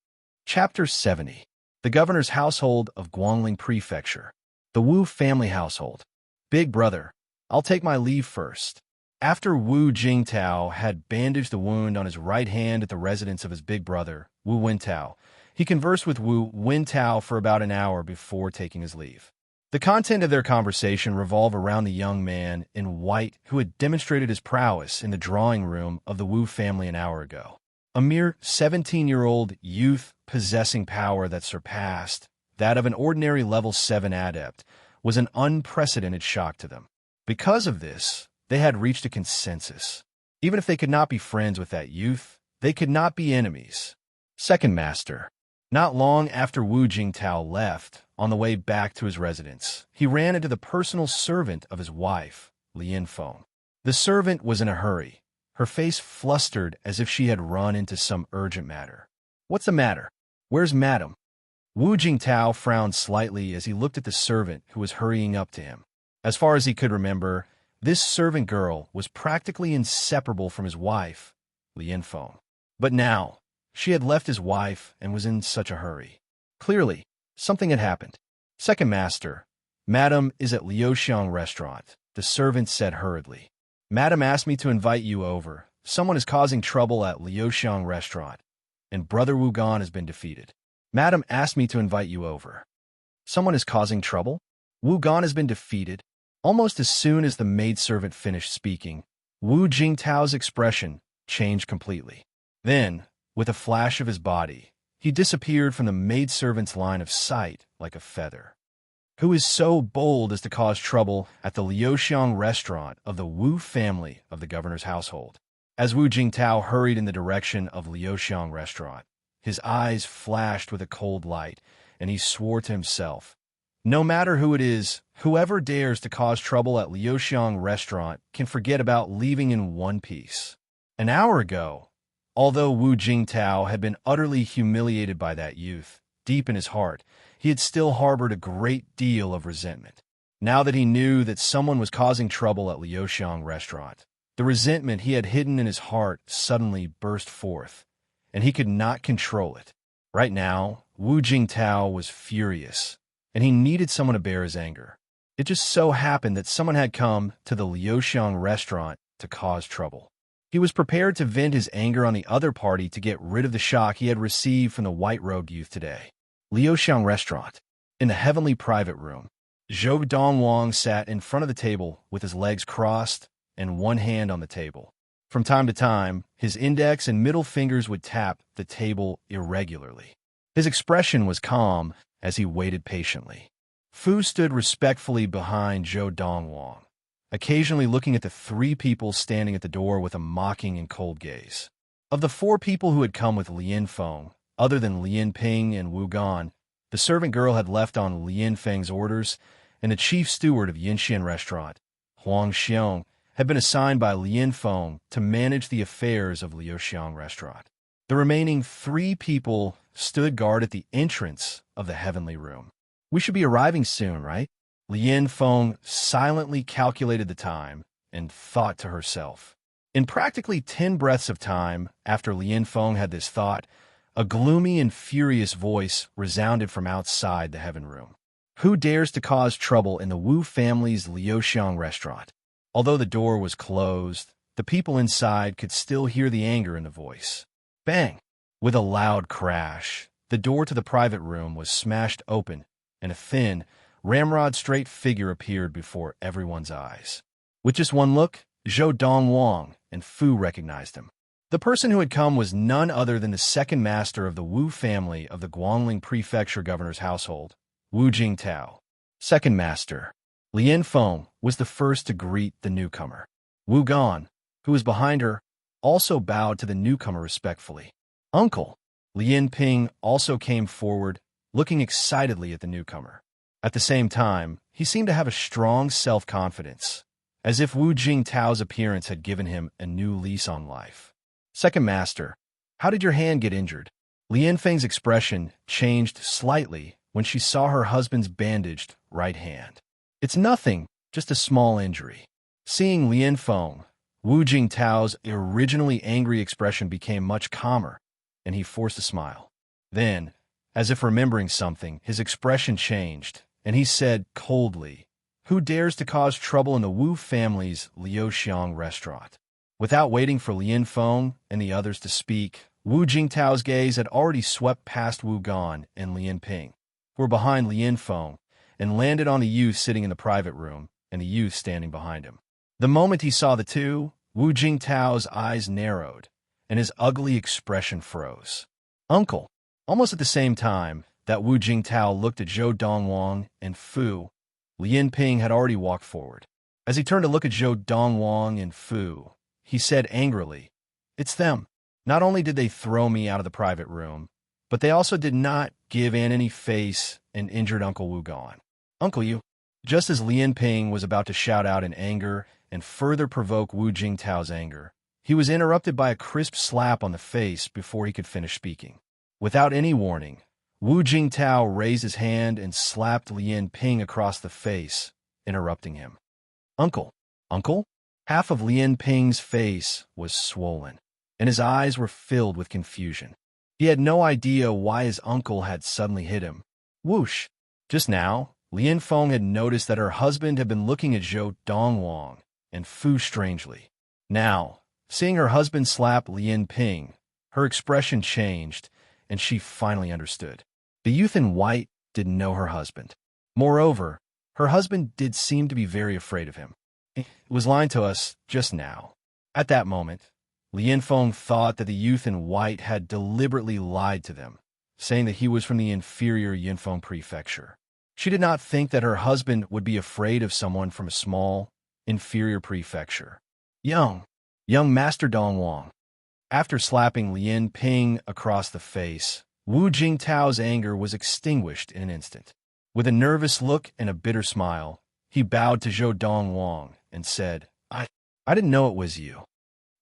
Chapter 70. The governor's household of Guangling Prefecture. The Wu family household. "Big brother, I'll take my leave first." After Wu Jingtao had bandaged the wound on his right hand at the residence of his big brother, Wu Wintao, he conversed with Wu Wintao for about an hour before taking his leave. The content of their conversation revolved around the young man in white who had demonstrated his prowess in the drawing room of the Wu family an hour ago. A mere 17-year-old youth possessing power that surpassed that of an ordinary level 7 adept was an unprecedented shock to them. Because of this, they had reached a consensus. Even if they could not be friends with that youth, they could not be enemies. Second master. Not long after Wu Jingtao left, on the way back to his residence, he ran into the personal servant of his wife, Lien Feng. The servant was in a hurry, her face flustered as if she had run into some urgent matter. "What's the matter? Where's madam?" Wu Jingtao frowned slightly as he looked at the servant who was hurrying up to him. As far as he could remember, this servant girl was practically inseparable from his wife, Lien Feng. But now, she had left his wife and was in such a hurry. Clearly, something had happened. "Second master, madam is at Liuxiang Restaurant," the servant said hurriedly. "Madam asked me to invite you over. Someone is causing trouble at Liuxiang Restaurant, and Brother Wu Gan has been defeated. Madam asked me to invite you over." "Someone is causing trouble? Wu Gan has been defeated?" Almost as soon as the maidservant finished speaking, Wu Jingtao's expression changed completely. Then, with a flash of his body, he disappeared from the maidservant's line of sight like a feather. "Who is so bold as to cause trouble at the Liuxiang Restaurant of the Wu family of the governor's household?" As Wu Jingtao hurried in the direction of Liuxiang Restaurant, his eyes flashed with a cold light, and he swore to himself, no matter who it is, whoever dares to cause trouble at Liuxiang restaurant can forget about leaving in one piece. An hour ago, although Wu Jingtao had been utterly humiliated by that youth, deep in his heart, he had still harbored a great deal of resentment. Now that he knew that someone was causing trouble at Liuxiang restaurant, the resentment he had hidden in his heart suddenly burst forth, and he could not control it. Right now, Wu Jingtao was furious, and he needed someone to bear his anger. It just so happened that someone had come to the Liuxiang restaurant to cause trouble. He was prepared to vent his anger on the other party to get rid of the shock he had received from the white-robed youth today. Liuxiang restaurant. In the heavenly private room, Zhou Dongwang sat in front of the table with his legs crossed and one hand on the table. From time to time, his index and middle fingers would tap the table irregularly. His expression was calm as he waited patiently. Fu stood respectfully behind Zhou Dongwang, occasionally looking at the three people standing at the door with a mocking and cold gaze. Of the four people who had come with Lien Feng, other than Lien Ping and Wu Gan, the servant girl had left on Lien Feng's orders, and the chief steward of Yinxian restaurant, Huang Xiong, had been assigned by Lien Feng to manage the affairs of Liuxiang restaurant. The remaining three people stood guard at the entrance of the heavenly room. We should be arriving soon, right? Lien Feng silently calculated the time and thought to herself. In practically 10 breaths of time after Lien Feng had this thought, a gloomy and furious voice resounded from outside the heaven room. Who dares to cause trouble in the Wu family's Liuxiang restaurant? Although the door was closed, the people inside could still hear the anger in the voice. Bang! With a loud crash, the door to the private room was smashed open, and a thin, ramrod-straight figure appeared before everyone's eyes. With just one look, Zhou Dongwang and Fu recognized him. The person who had come was none other than the second master of the Wu family of the Guangling Prefecture governor's household, Wu Jingtao. Second master, Lien Feng, was the first to greet the newcomer. Wu Gan, who was behind her, also bowed to the newcomer respectfully. Uncle, Lien Ping also came forward, looking excitedly at the newcomer. At the same time, he seemed to have a strong self-confidence, as if Wu Jingtao's appearance had given him a new lease on life. Second master, how did your hand get injured? Lien Feng's expression changed slightly when she saw her husband's bandaged right hand. It's nothing, just a small injury. Seeing Lien Feng, Wu Jingtao's originally angry expression became much calmer, and he forced a smile. Then, as if remembering something, his expression changed, and he said coldly, "Who dares to cause trouble in the Wu family's Liuxiang restaurant?" Without waiting for Lien Feng and the others to speak, Wu Jingtao's gaze had already swept past Wu Gan and Lien Ping, who were behind Lien Feng, and landed on the youth sitting in the private room and the youth standing behind him. The moment he saw the two, Wu Jingtao's eyes narrowed, and his ugly expression froze. Uncle! Almost at the same time that Wu Jingtao looked at Zhou Dongwang and Fu, Lien Ping had already walked forward. As he turned to look at Zhou Dongwang and Fu, he said angrily, "It's them. Not only did they throw me out of the private room, but they also did not give Anne any face and injured Uncle Wu Gan. Uncle, you..." Just as Lien Ping was about to shout out in anger and further provoke Wu Jingtao's anger, he was interrupted by a crisp slap on the face before he could finish speaking. Without any warning, Wu Jingtao raised his hand and slapped Lien Ping across the face, interrupting him. Uncle! Uncle? Half of Lien Ping's face was swollen, and his eyes were filled with confusion. He had no idea why his uncle had suddenly hit him. Whoosh! Just now, Lien Feng had noticed that her husband had been looking at Zhou Dongwang and Fu strangely. Now, seeing her husband slap Lien Ping, her expression changed, and she finally understood. The youth in white didn't know her husband. Moreover, her husband did seem to be very afraid of him. It was lying to us just now. At that moment, Lien Feng thought that the youth in white had deliberately lied to them, saying that he was from the inferior Yinfeng prefecture. She did not think that her husband would be afraid of someone from a small, inferior prefecture. Young Master Dongwang. After slapping Lien Ping across the face, Wu Jingtao's anger was extinguished in an instant. With a nervous look and a bitter smile, he bowed to Zhou Dongwang and said, I didn't know it was you.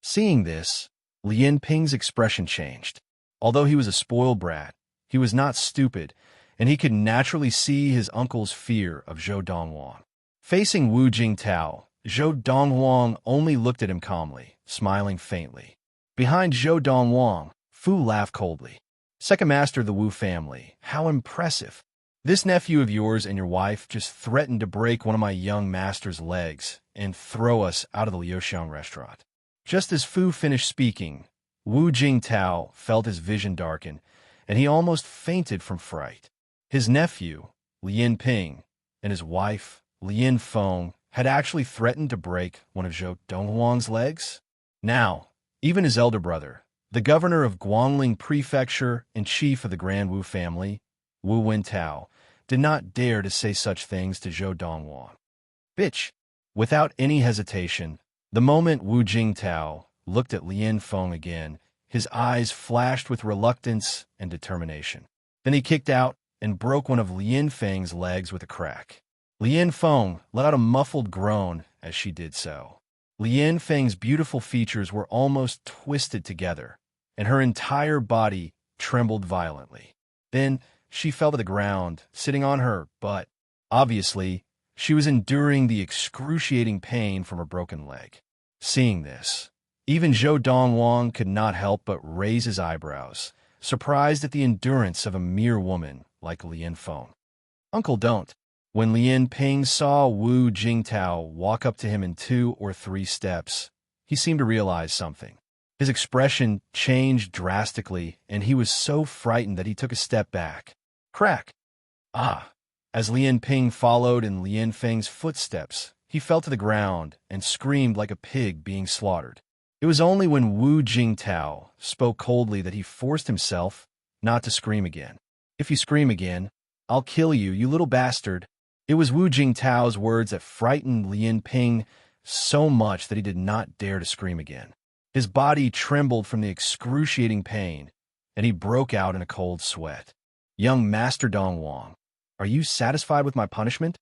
Seeing this, Lian Ping's expression changed. Although he was a spoiled brat, he was not stupid, and he could naturally see his uncle's fear of Zhou Dongwang. Facing Wu Jingtao, Zhou Dongwang only looked at him calmly, smiling faintly. Behind Zhou Dongwang, Fu laughed coldly. Second master of the Wu family, how impressive. This nephew of yours and your wife just threatened to break one of my young master's legs and throw us out of the Liuxiang restaurant. Just as Fu finished speaking, Wu Jingtao felt his vision darken, and he almost fainted from fright. His nephew, Lian Ping, and his wife, Lian Feng, had actually threatened to break one of Zhou Donghuang's legs. Now, even his elder brother, the governor of Guangling Prefecture and chief of the Grand Wu family, Wu Wintao, did not dare to say such things to Zhou Donghuang. Bitch! Without any hesitation, the moment Wu Jingtao looked at Lian Feng again, his eyes flashed with reluctance and determination. Then he kicked out and broke one of Lian Feng's legs with a crack. Lian Feng let out a muffled groan as she did so. Lian Feng's beautiful features were almost twisted together, and her entire body trembled violently. Then she fell to the ground, sitting on her butt. Obviously, she was enduring the excruciating pain from her broken leg. Seeing this, even Zhou Dongwang could not help but raise his eyebrows, surprised at the endurance of a mere woman like Lian Feng. Uncle, don't. When Lian Ping saw Wu Jingtao walk up to him in 2 or 3 steps, he seemed to realize something. His expression changed drastically, and he was so frightened that he took a step back. Crack! Ah! As Lian Ping followed in Lian Feng's footsteps, he fell to the ground and screamed like a pig being slaughtered. It was only when Wu Jingtao spoke coldly that he forced himself not to scream again. If you scream again, I'll kill you, you little bastard. It was Wu Jingtao's words that frightened Lian Ping so much that he did not dare to scream again. His body trembled from the excruciating pain, and he broke out in a cold sweat. Young Master Dongwang, are you satisfied with my punishment?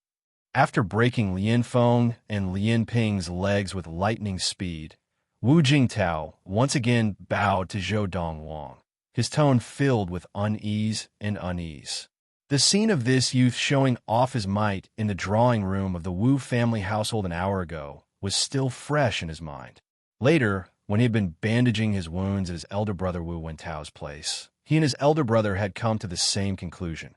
After breaking Lian Feng and Lian Ping's legs with lightning speed, Wu Jingtao once again bowed to Zhou Dongwang, his tone filled with unease and unease. The scene of this youth showing off his might in the drawing room of the Wu family household an hour ago was still fresh in his mind. Later, when he had been bandaging his wounds at his elder brother Wu Wentao's place, he and his elder brother had come to the same conclusion.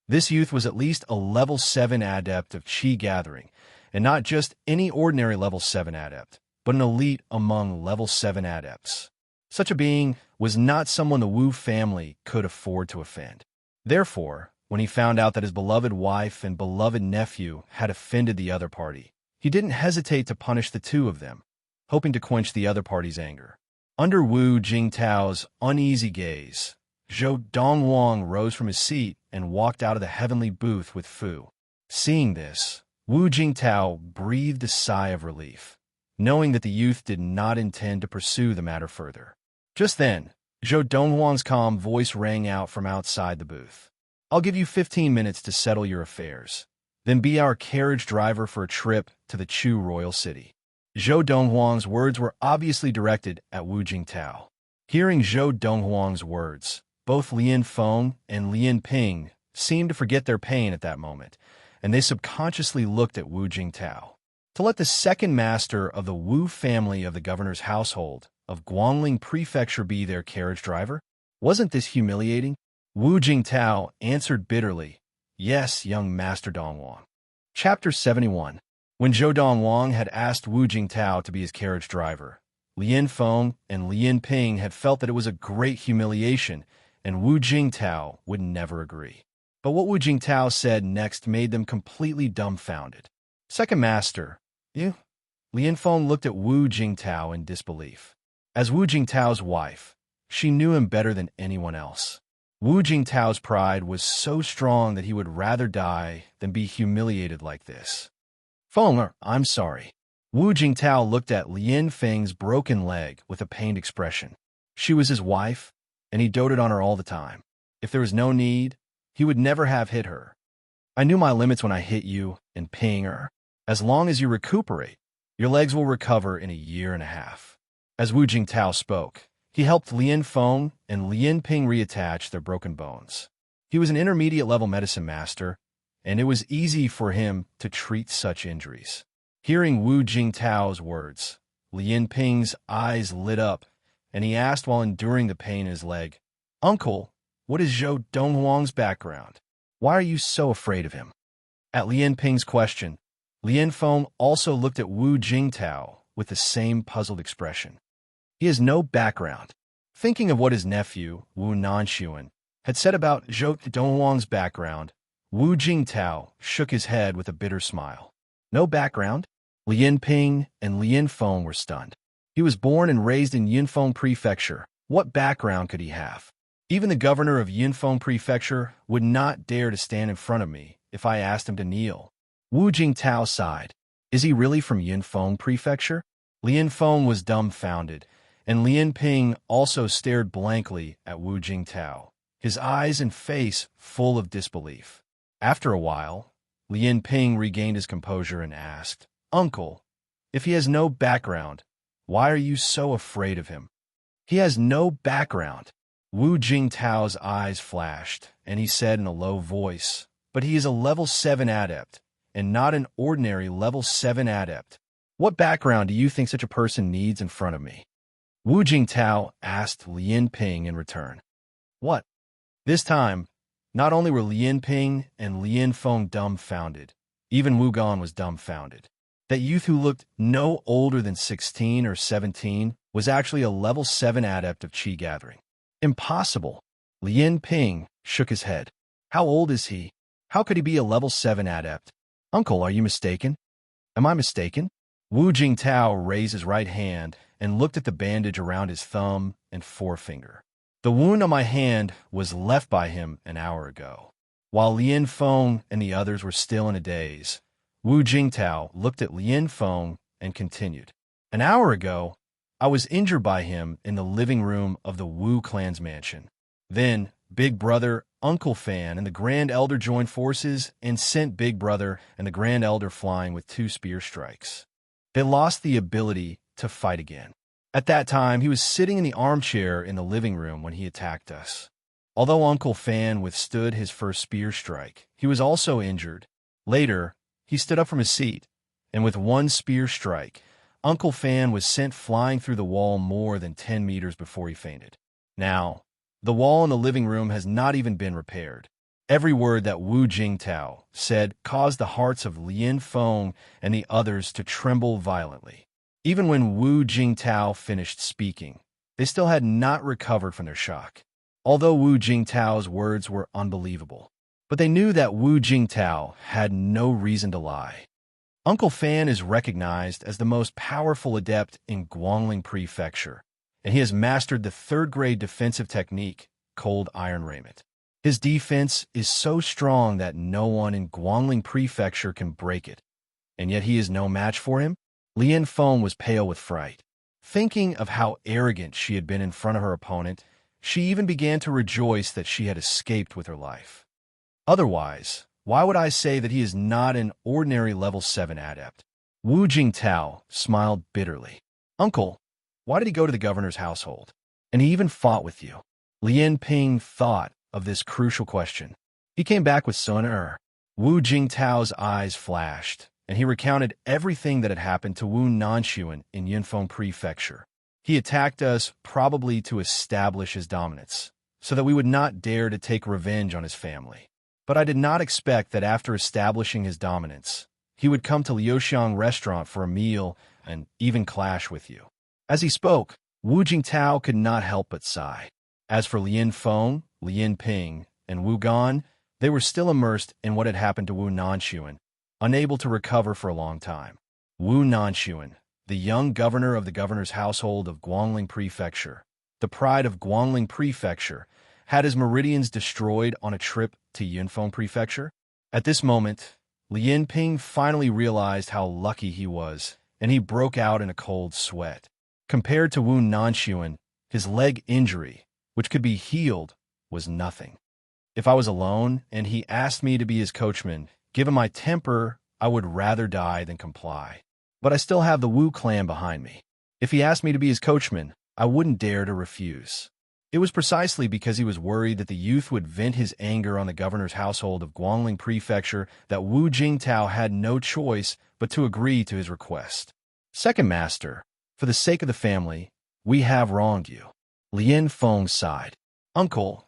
This youth was at least a level 7 adept of Qi gathering, and not just any ordinary level 7 adept, but an elite among level 7 adepts. Such a being was not someone the Wu family could afford to offend. Therefore, when he found out that his beloved wife and beloved nephew had offended the other party, he didn't hesitate to punish the 2 of them, hoping to quench the other party's anger. Under Wu Jingtao's uneasy gaze, Zhou Dongwang rose from his seat and walked out of the heavenly booth with Fu. Seeing this, Wu Jingtao breathed a sigh of relief, knowing that the youth did not intend to pursue the matter further. Just then, Zhou Dongwang's calm voice rang out from outside the booth. I'll give you 15 minutes to settle your affairs. Then be our carriage driver for a trip to the Chu royal city. Zhou Donghuang's words were obviously directed at Wu Jingtao. Hearing Zhou Donghuang's words, both Lian Feng and Lian Ping seemed to forget their pain at that moment, and they subconsciously looked at Wu Jingtao. To let the second master of the Wu family of the governor's household of Guangling Prefecture be their carriage driver? Wasn't this humiliating? Wu Jingtao answered bitterly, Yes, young Master Dongwang. Chapter 71. When Zhou Dongwang had asked Wu Jingtao to be his carriage driver, Lian Feng and Lian Ping had felt that it was a great humiliation, and Wu Jingtao would never agree. But what Wu Jingtao said next made them completely dumbfounded. Second Master, you? Lian Feng looked at Wu Jingtao in disbelief. As Wu Jingtao's wife, she knew him better than anyone else. Wu Jingtao's pride was so strong that he would rather die than be humiliated like this. Feng, I'm sorry. Wu Jingtao looked at Lian Feng's broken leg with a pained expression. She was his wife, and he doted on her all the time. If there was no need, he would never have hit her. I knew my limits when I hit you and ping her. As long as you recuperate, your legs will recover in a year and a half. As Wu Jingtao spoke, he helped Lien Feng and Lien Ping reattach their broken bones. He was an intermediate-level medicine master, and it was easy for him to treat such injuries. Hearing Wu Jingtao's words, Lien Ping's eyes lit up, and he asked while enduring the pain in his leg, "Uncle, what is Zhou Donghuang's background? Why are you so afraid of him?" At Lien Ping's question, Lien Feng also looked at Wu Jingtao with the same puzzled expression. He has no background. Thinking of what his nephew, Wu Nanxuan, had said about Zhou Donghuang's background, Wu Jingtao shook his head with a bitter smile. No background? Lien Ping and Lien Feng were stunned. He was born and raised in Yunfeng Prefecture. What background could he have? Even the governor of Yunfeng Prefecture would not dare to stand in front of me if I asked him to kneel. Wu Jingtao sighed. Is he really from Yunfeng Prefecture? Lien Feng was dumbfounded, and Lien Ping also stared blankly at Wu Jingtao, his eyes and face full of disbelief. After a while, Lien Ping regained his composure and asked, "Uncle, if he has no background, why are you so afraid of him?" He has no background. Wu Jingtao's eyes flashed, and he said in a low voice, "But he is a level 7 adept, and not an ordinary level 7 adept. What background do you think such a person needs in front of me?" Wu Jingtao asked Lien Ping in return. What? This time, not only were Lien Ping and Lien Feng dumbfounded, even Wu Gan was dumbfounded. That youth who looked no older than 16 or 17 was actually a level 7 adept of qi gathering. Impossible. Lien Ping shook his head. How old is he? How could he be a level 7 adept? Uncle, are you mistaken? Am I mistaken? Wu Jingtao raised his right hand and looked at the bandage around his thumb and forefinger. The wound on my hand was left by him an hour ago. While Lien Feng and the others were still in a daze, Wu Jingtao looked at Lien Feng and continued. An hour ago, I was injured by him in the living room of the Wu clan's mansion. Then, Big Brother, Uncle Fan, and the Grand Elder joined forces and sent Big Brother and the Grand Elder flying with 2 spear strikes. They lost the ability to fight again. At that time, he was sitting in the armchair in the living room when he attacked us. Although Uncle Fan withstood his first spear strike, he was also injured. Later, he stood up from his seat, and with 1 spear strike, Uncle Fan was sent flying through the wall more than 10 meters before he fainted. Now, the wall in the living room has not even been repaired. Every word that Wu Jingtao said caused the hearts of Lien Feng and the others to tremble violently. Even when Wu Jingtao finished speaking, they still had not recovered from their shock. Although Wu Jingtao's words were unbelievable, but they knew that Wu Jingtao had no reason to lie. Uncle Fan is recognized as the most powerful adept in Guangling Prefecture, and he has mastered the 3rd-grade defensive technique, Cold Iron Raiment. His defense is so strong that no one in Guangling Prefecture can break it, and yet he is no match for him? Lien Feng was pale with fright. Thinking of how arrogant she had been in front of her opponent, she even began to rejoice that she had escaped with her life. Otherwise, why would I say that he is not an ordinary level 7 adept? Wu Jingtao smiled bitterly. Uncle, why did he go to the governor's household? And he even fought with you. Lien Ping thought of this crucial question. He came back with Sun Er. Wu Jingtao's eyes flashed, and he recounted everything that had happened to Wu Nanxuan in Yunfeng Prefecture. He attacked us probably to establish his dominance, so that we would not dare to take revenge on his family. But I did not expect that after establishing his dominance, he would come to Liuxiang restaurant for a meal and even clash with you. As he spoke, Wu Jingtao could not help but sigh. As for Lien Feng, Lien Ping, and Wu Gan, they were still immersed in what had happened to Wu Nanxuan, unable to recover for a long time. Wu Nanxuan, the young governor of the governor's household of Guangling Prefecture, the pride of Guangling Prefecture, had his meridians destroyed on a trip to Yunfeng Prefecture. At this moment, Lien Ping finally realized how lucky he was, and he broke out in a cold sweat. Compared to Wu Nanxuan, his leg injury, which could be healed, was nothing. If I was alone and he asked me to be his coachman, given my temper, I would rather die than comply. But I still have the Wu clan behind me. If he asked me to be his coachman, I wouldn't dare to refuse. It was precisely because he was worried that the youth would vent his anger on the governor's household of Guangling Prefecture that Wu Jingtao had no choice but to agree to his request. Second master, for the sake of the family, we have wronged you. Lien Feng sighed. Uncle,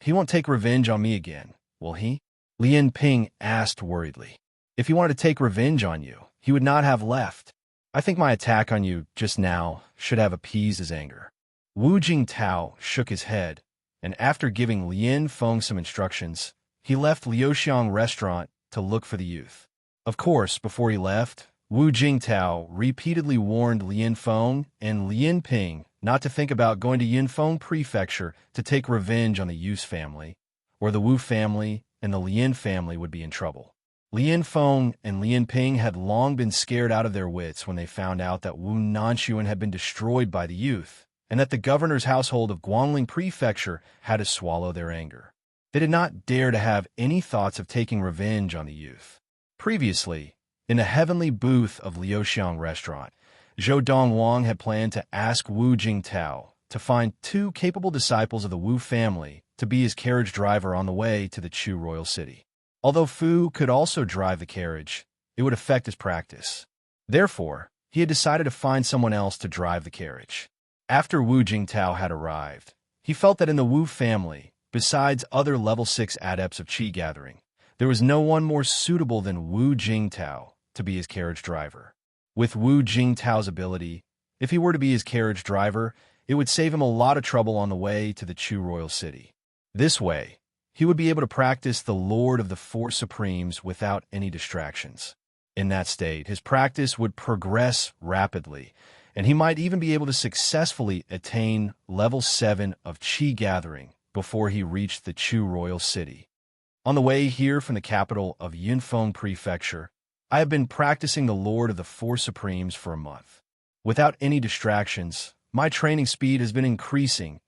he won't take revenge on me again, will he? Lien Ping asked worriedly. If he wanted to take revenge on you, he would not have left. I think my attack on you just now should have appeased his anger. Wu Jingtao shook his head, and after giving Lien Feng some instructions, he left Liuxiang restaurant to look for the youth. Of course, before he left, Wu Jingtao repeatedly warned Lien Feng and Lien Ping not to think about going to Yinfeng Prefecture to take revenge on the Yu's family, or the Wu family and the Lien family would be in trouble. Lien Feng and Lien Ping had long been scared out of their wits when they found out that Wu Nanxuan had been destroyed by the youth, and that the governor's household of Guangling Prefecture had to swallow their anger. They did not dare to have any thoughts of taking revenge on the youth. Previously, in the heavenly booth of Liuxiang restaurant, Zhou Dongwang had planned to ask Wu Jingtao to find 2 capable disciples of the Wu family to be his carriage driver on the way to the Chu royal city. Although Fu could also drive the carriage, it would affect his practice. Therefore, he had decided to find someone else to drive the carriage. After Wu Jingtao had arrived, he felt that in the Wu family, besides other level 6 adepts of Qi gathering, there was no one more suitable than Wu Jingtao to be his carriage driver. With Wu Jingtao's ability, if he were to be his carriage driver, it would save him a lot of trouble on the way to the Chu royal city. This way, he would be able to practice the Lord of the Four Supremes without any distractions. In that state, his practice would progress rapidly, and he might even be able to successfully attain level 7 of Qi gathering before he reached the Chu royal city. On the way here from the capital of Yinfeng Prefecture, I have been practicing the Lord of the Four Supremes for a month. Without any distractions, my training speed has been increasing.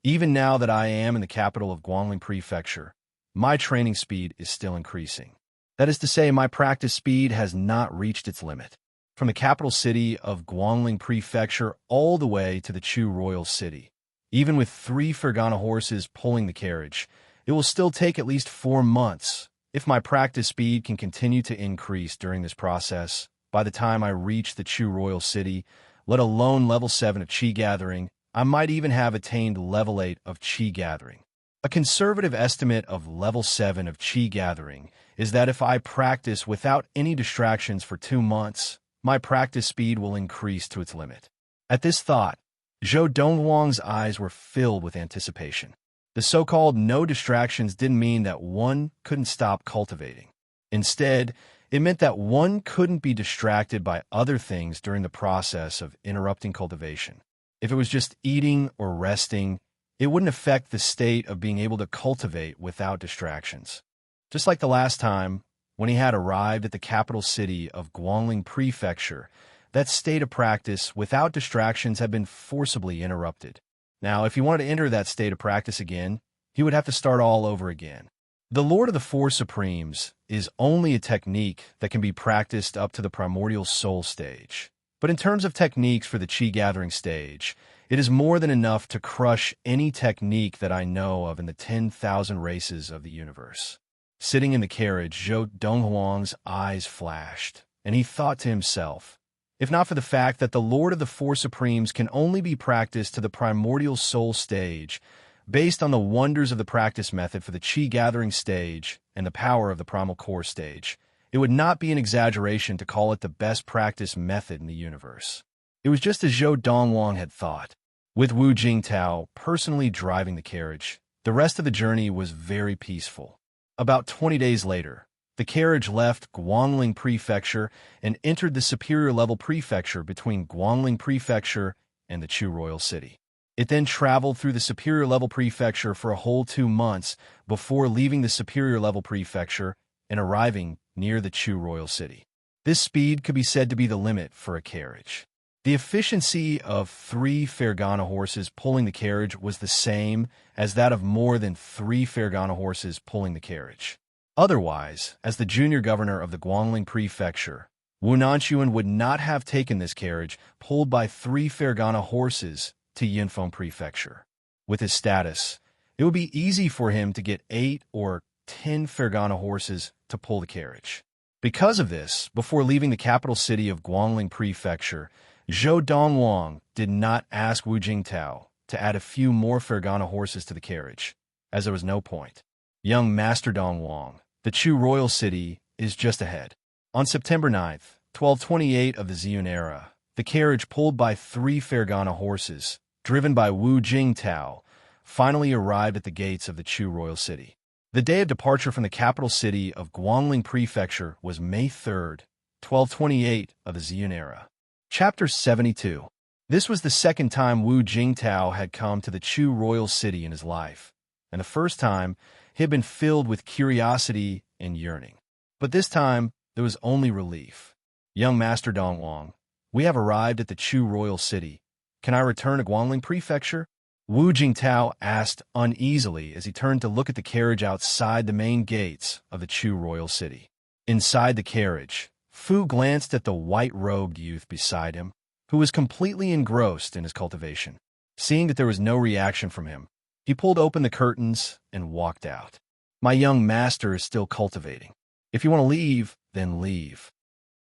Even now that I am in the capital of Guangling Prefecture, my training speed is still increasing. That is to say, my practice speed has not reached its limit. From the capital city of Guangling Prefecture all the way to the Chu royal city, even with 3 Fergana horses pulling the carriage, it will still take at least 4 months. If my practice speed can continue to increase during this process, by the time I reach the Chu royal city, let alone level 7 of Qi gathering, I might even have attained level 8 of Qi gathering. A conservative estimate of level 7 of Qi gathering is that if I practice without any distractions for 2 months, my practice speed will increase to its limit. At this thought, Zhou Dongwang's eyes were filled with anticipation. The so-called no distractions didn't mean that one couldn't stop cultivating. Instead, it meant that one couldn't be distracted by other things during the process of interrupting cultivation. If it was just eating or resting, it wouldn't affect the state of being able to cultivate without distractions. Just like the last time, when he had arrived at the capital city of Guangling Prefecture, that state of practice without distractions had been forcibly interrupted. Now, if he wanted to enter that state of practice again, he would have to start all over again. The Lord of the Four Supremes is only a technique that can be practiced up to the primordial soul stage. But in terms of techniques for the Qi gathering stage, it is more than enough to crush any technique that I know of in the 10,000 races of the universe. Sitting in the carriage, Zhou Donghuang's eyes flashed, and he thought to himself, if not for the fact that the Lord of the Four Supremes can only be practiced to the primordial soul stage, based on the wonders of the practice method for the Qi gathering stage and the power of the primal core stage, it would not be an exaggeration to call it the best practice method in the universe. It was just as Zhou Dongwang had thought. With Wu Jingtao personally driving the carriage, the rest of the journey was very peaceful. About 20 days later, the carriage left Guangling Prefecture and entered the superior level prefecture between Guangling Prefecture and the Chu royal city. It then traveled through the superior level prefecture for a whole 2 months before leaving the superior level prefecture and arriving near the Chu royal city. This speed could be said to be the limit for a carriage. The efficiency of 3 Fergana horses pulling the carriage was the same as that of more than 3 Fergana horses pulling the carriage. Otherwise, as the junior governor of the Guangling Prefecture, Wu Nanchuan would not have taken this carriage pulled by 3 Fergana horses to Yinfeng Prefecture. With his status, it would be easy for him to get 8 or 10 Fergana horses to pull the carriage. Because of this, before leaving the capital city of Guangling Prefecture, Zhou Dongwang did not ask Wu Jingtao to add a few more Fergana horses to the carriage, as there was no point. Young Master Dongwang, the Chu royal city, is just ahead. On September 9th, 1228 of the Ziyun era, the carriage pulled by 3 Fergana horses, driven by Wu Jingtao, finally arrived at the gates of the Chu royal city. The day of departure from the capital city of Guangling Prefecture was May 3rd, 1228 of the Ziyun era. Chapter 72. This was the second time Wu Jingtao had come to the Chu royal city in his life, and the first time he had been filled with curiosity and yearning. But this time, there was only relief. Young Master Dongwang, we have arrived at the Chu royal city. Can I return to Guangling Prefecture? Wu Jingtao asked uneasily as he turned to look at the carriage outside the main gates of the Chu royal city. Inside the carriage, Fu glanced at the white-robed youth beside him, who was completely engrossed in his cultivation. Seeing that there was no reaction from him, he pulled open the curtains and walked out. My young master is still cultivating. If you want to leave, then leave.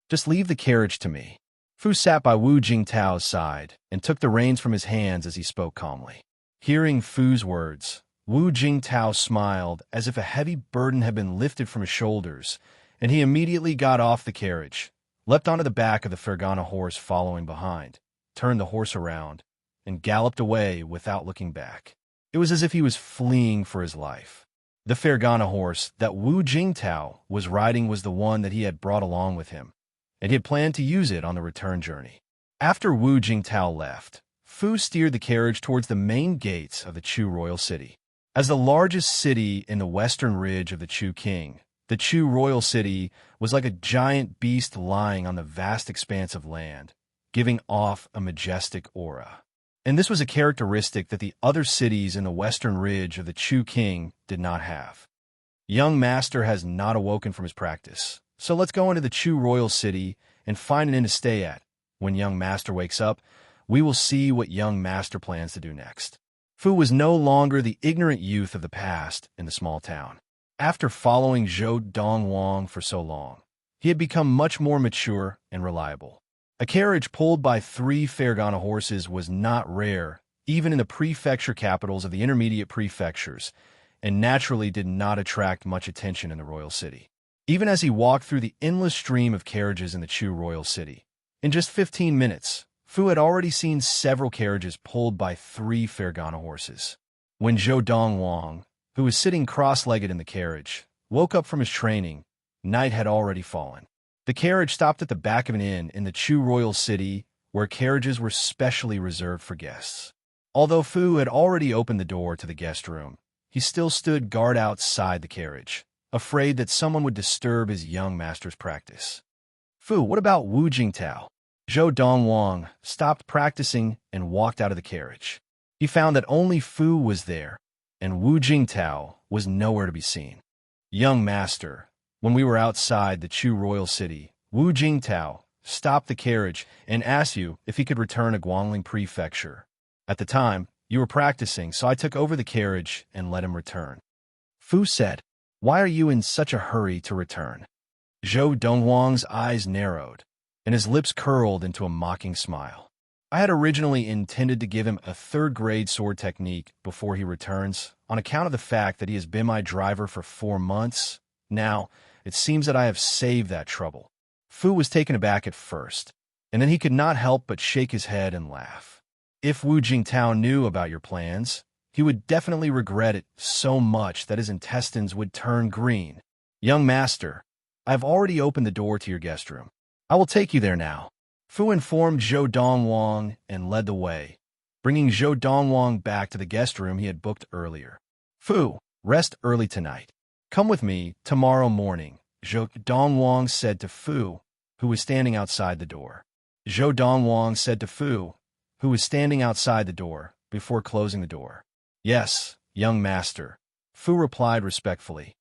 Just leave the carriage to me. Fu sat by Wu Jingtao's side and took the reins from his hands as he spoke calmly. Hearing Fu's words, Wu Jingtao smiled as if a heavy burden had been lifted from his shoulders, and he immediately got off the carriage, leapt onto the back of the Fergana horse following behind, turned the horse around, and galloped away without looking back. It was as if he was fleeing for his life. The Fergana horse that Wu Jingtao was riding was the one that he had brought along with him, and he had planned to use it on the return journey. After Wu Jingtao left, Fu steered the carriage towards the main gates of the Chu royal city. As the largest city in the western ridge of the Chu king, the Chu royal city was like a giant beast lying on the vast expanse of land, giving off a majestic aura. And this was a characteristic that the other cities in the western ridge of the Chu king did not have. Young master has not awoken from his practice, so let's go into the Chu royal city and find an inn to stay at. When young master wakes up, we will see what young master plans to do next. Fu was no longer the ignorant youth of the past in the small town. After following Zhou Dongwang for so long, he had become much more mature and reliable. A carriage pulled by 3 Fergana horses was not rare, even in the prefecture capitals of the intermediate prefectures, and naturally did not attract much attention in the royal city. Even as he walked through the endless stream of carriages in the Chu royal city, in just 15 minutes, Fu had already seen several carriages pulled by 3 Fergana horses. When Zhou Dongwang, who was sitting cross-legged in the carriage, woke up from his training, night had already fallen. The carriage stopped at the back of an inn in the Chu royal city where carriages were specially reserved for guests. Although Fu had already opened the door to the guest room, he still stood guard outside the carriage, afraid that someone would disturb his young master's practice. Fu, what about Wu Jingtao? Zhou Dongwang stopped practicing and walked out of the carriage. He found that only Fu was there, and Wu Jingtao was nowhere to be seen. Young master, when we were outside the Chu royal city, Wu Jingtao stopped the carriage and asked you if he could return to Guangling Prefecture. At the time, you were practicing, so I took over the carriage and let him return. Fu said, "Why are you in such a hurry to return?" Zhou Dongwang's eyes narrowed, and his lips curled into a mocking smile. I had originally intended to give him a 3rd-grade sword technique before he returns, on account of the fact that he has been my driver for 4 months. Now, it seems that I have saved that trouble. Fu was taken aback at first, and then he could not help but shake his head and laugh. If Wu Jingtao knew about your plans, he would definitely regret it so much that his intestines would turn green. Young master, I have already opened the door to your guest room. I will take you there now. Fu informed Zhou Dongwang and led the way, bringing Zhou Dongwang back to the guest room he had booked earlier. Fu, rest early tonight. Come with me tomorrow morning, Zhou Dongwang said to Fu, who was standing outside the door. Zhou Dongwang said to Fu, who was standing outside the door, before closing the door. Yes, young master. Fu replied respectfully.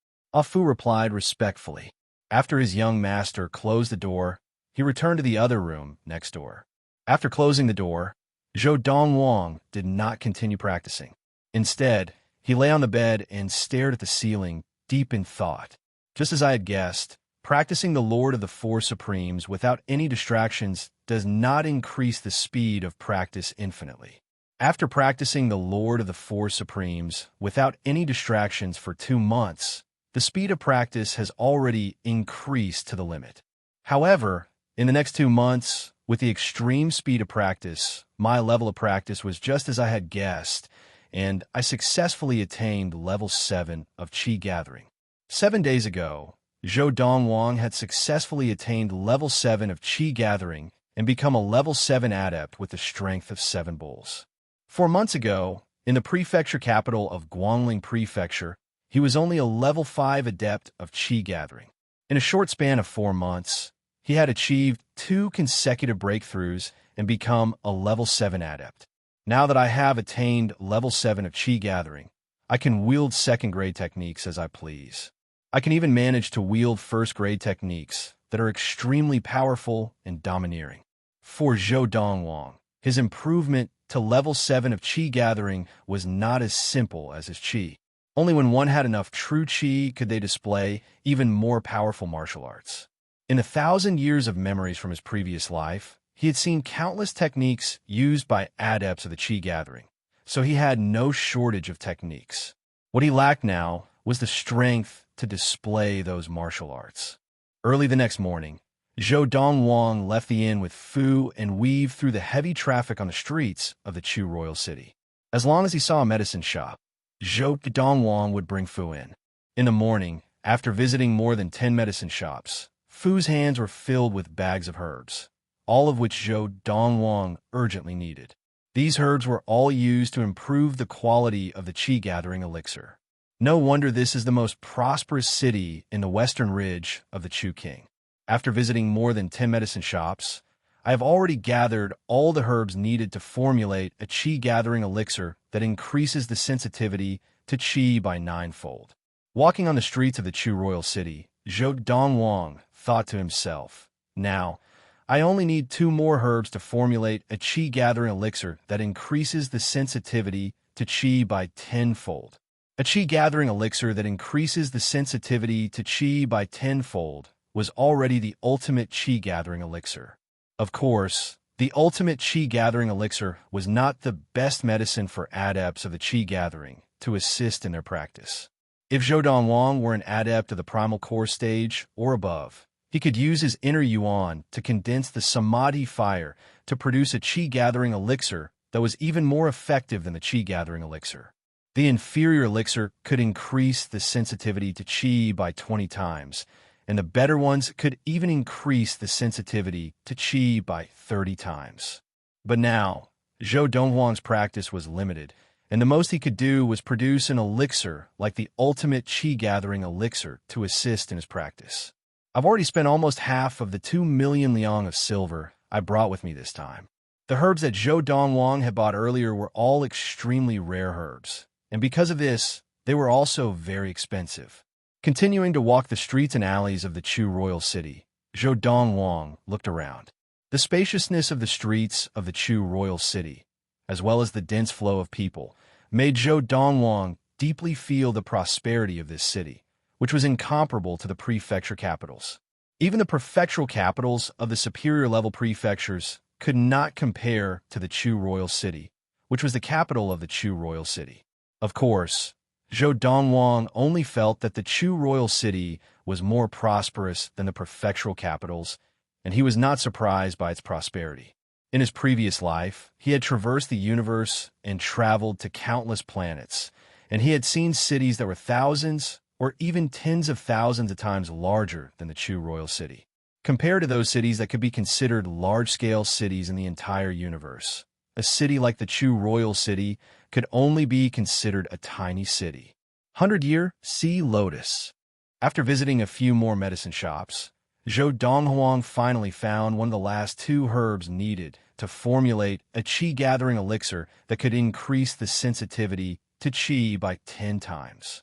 Fu replied respectfully. After his young master closed the door, he returned to the other room next door. After closing the door, Zhou Dongwang did not continue practicing. Instead, he lay on the bed and stared at the ceiling, deep in thought. Just as I had guessed, practicing the Lord of the Four Supremes without any distractions does not increase the speed of practice infinitely. After practicing the Lord of the Four Supremes without any distractions for 2 months, the speed of practice has already increased to the limit. However, in the next 2 months, with the extreme speed of practice, my level of practice was just as I had guessed, and I successfully attained level 7 of Qi gathering. 7 days ago, Zhou Dongwang had successfully attained level 7 of Qi gathering and become a level 7 adept with the strength of 7 bulls. 4 months ago, in the prefecture capital of Guangling Prefecture, he was only a level 5 adept of Qi gathering. In a short span of 4 months, he had achieved 2 consecutive breakthroughs and become a level 7 adept. Now that I have attained level 7 of Qi gathering, I can wield second-grade techniques as I please. I can even manage to wield first-grade techniques that are extremely powerful and domineering. For Zhou Dongwang, his improvement to level 7 of Qi gathering was not as simple as his Qi. Only when one had enough true Qi could they display even more powerful martial arts. In 1,000 years of memories from his previous life, he had seen countless techniques used by adepts of the Qi gathering, so he had no shortage of techniques. What he lacked now was the strength to display those martial arts. Early the next morning, Zhou Dongwang left the inn with Fu and weaved through the heavy traffic on the streets of the Chu royal city. As long as he saw a medicine shop, Zhou Dongwang would bring Fu in. In the morning, after visiting more than 10 medicine shops, Fu's hands were filled with bags of herbs, all of which Zhou Dongwang urgently needed. These herbs were all used to improve the quality of the Qi gathering elixir. No wonder this is the most prosperous city in the western ridge of the Chu King. After visiting more than 10 medicine shops, I have already gathered all the herbs needed to formulate a Qi gathering elixir that increases the sensitivity to Qi by 9-fold. Walking on the streets of the Chu royal city, Zhou Dongwang thought to himself, "Now, I only need 2 more herbs to formulate a Qi gathering elixir that increases the sensitivity to Qi by 10-fold. A Qi gathering elixir that increases the sensitivity to Qi by 10-fold was already the ultimate Qi gathering elixir. Of course, the ultimate Qi gathering elixir was not the best medicine for adepts of the Qi gathering to assist in their practice. If Zhou Dongwang were an adept of the primal core stage or above, he could use his inner yuan to condense the samadhi fire to produce a Qi gathering elixir that was even more effective than the Qi gathering elixir. The inferior elixir could increase the sensitivity to Qi by 20 times, and the better ones could even increase the sensitivity to Qi by 30 times. But now, Zhou Dongwang's practice was limited, and the most he could do was produce an elixir like the ultimate Qi gathering elixir to assist in his practice. I've already spent almost half of the 2 million liang of silver I brought with me this time. The herbs that Zhou Dongwang had bought earlier were all extremely rare herbs, and because of this, they were also very expensive. Continuing to walk the streets and alleys of the Chu royal city, Zhou Dongwang looked around. The spaciousness of the streets of the Chu royal city, as well as the dense flow of people, made Zhou Dongwang deeply feel the prosperity of this city, which was incomparable to the prefecture capitals. Even the prefectural capitals of the superior level prefectures could not compare to the Chu royal city, which was the capital of the Chu royal city. Of course, Zhou Dongwang only felt that the Chu royal city was more prosperous than the prefectural capitals, and he was not surprised by its prosperity. In his previous life, he had traversed the universe and traveled to countless planets, and he had seen cities that were thousands or even tens of thousands of times larger than the Chu royal city. Compared to those cities that could be considered large-scale cities in the entire universe, a city like the Chu royal city could only be considered a tiny city. 100-year Sea Lotus. After visiting a few more medicine shops, Zhou Donghuang finally found one of the last two herbs needed to formulate a qi-gathering elixir that could increase the sensitivity to qi by 10 times.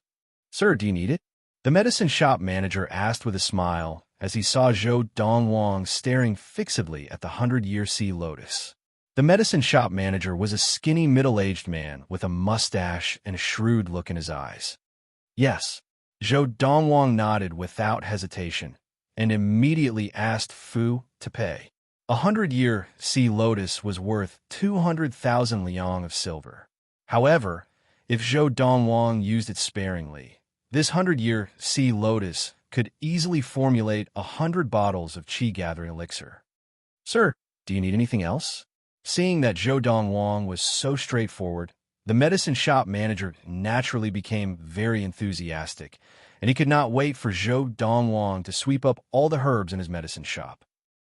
"Sir, do you need it?" the medicine shop manager asked with a smile as he saw Zhou Donghuang staring fixedly at the 100-year sea lotus. The medicine shop manager was a skinny middle-aged man with a mustache and a shrewd look in his eyes. "Yes." Zhou Donghuang nodded without hesitation and immediately asked Fu to pay. 100-year sea lotus was worth 200,000 liang of silver. However, if Zhou Donghuang used it sparingly, this 100-year sea lotus could easily formulate 100 bottles of qi-gathering elixir. "Sir, do you need anything else?" Seeing that Zhou Donghuang was so straightforward, the medicine shop manager naturally became very enthusiastic, and he could not wait for Zhou Donghuang to sweep up all the herbs in his medicine shop.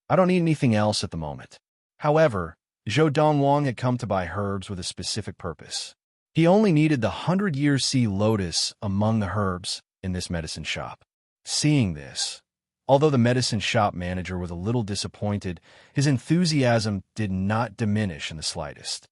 "I don't need anything else at the moment." However, Zhou Donghuang had come to buy herbs with a specific purpose. He only needed the 100-year sea lotus among the herbs in this medicine shop. Seeing this, although the medicine shop manager was a little disappointed, his enthusiasm did not diminish in the slightest.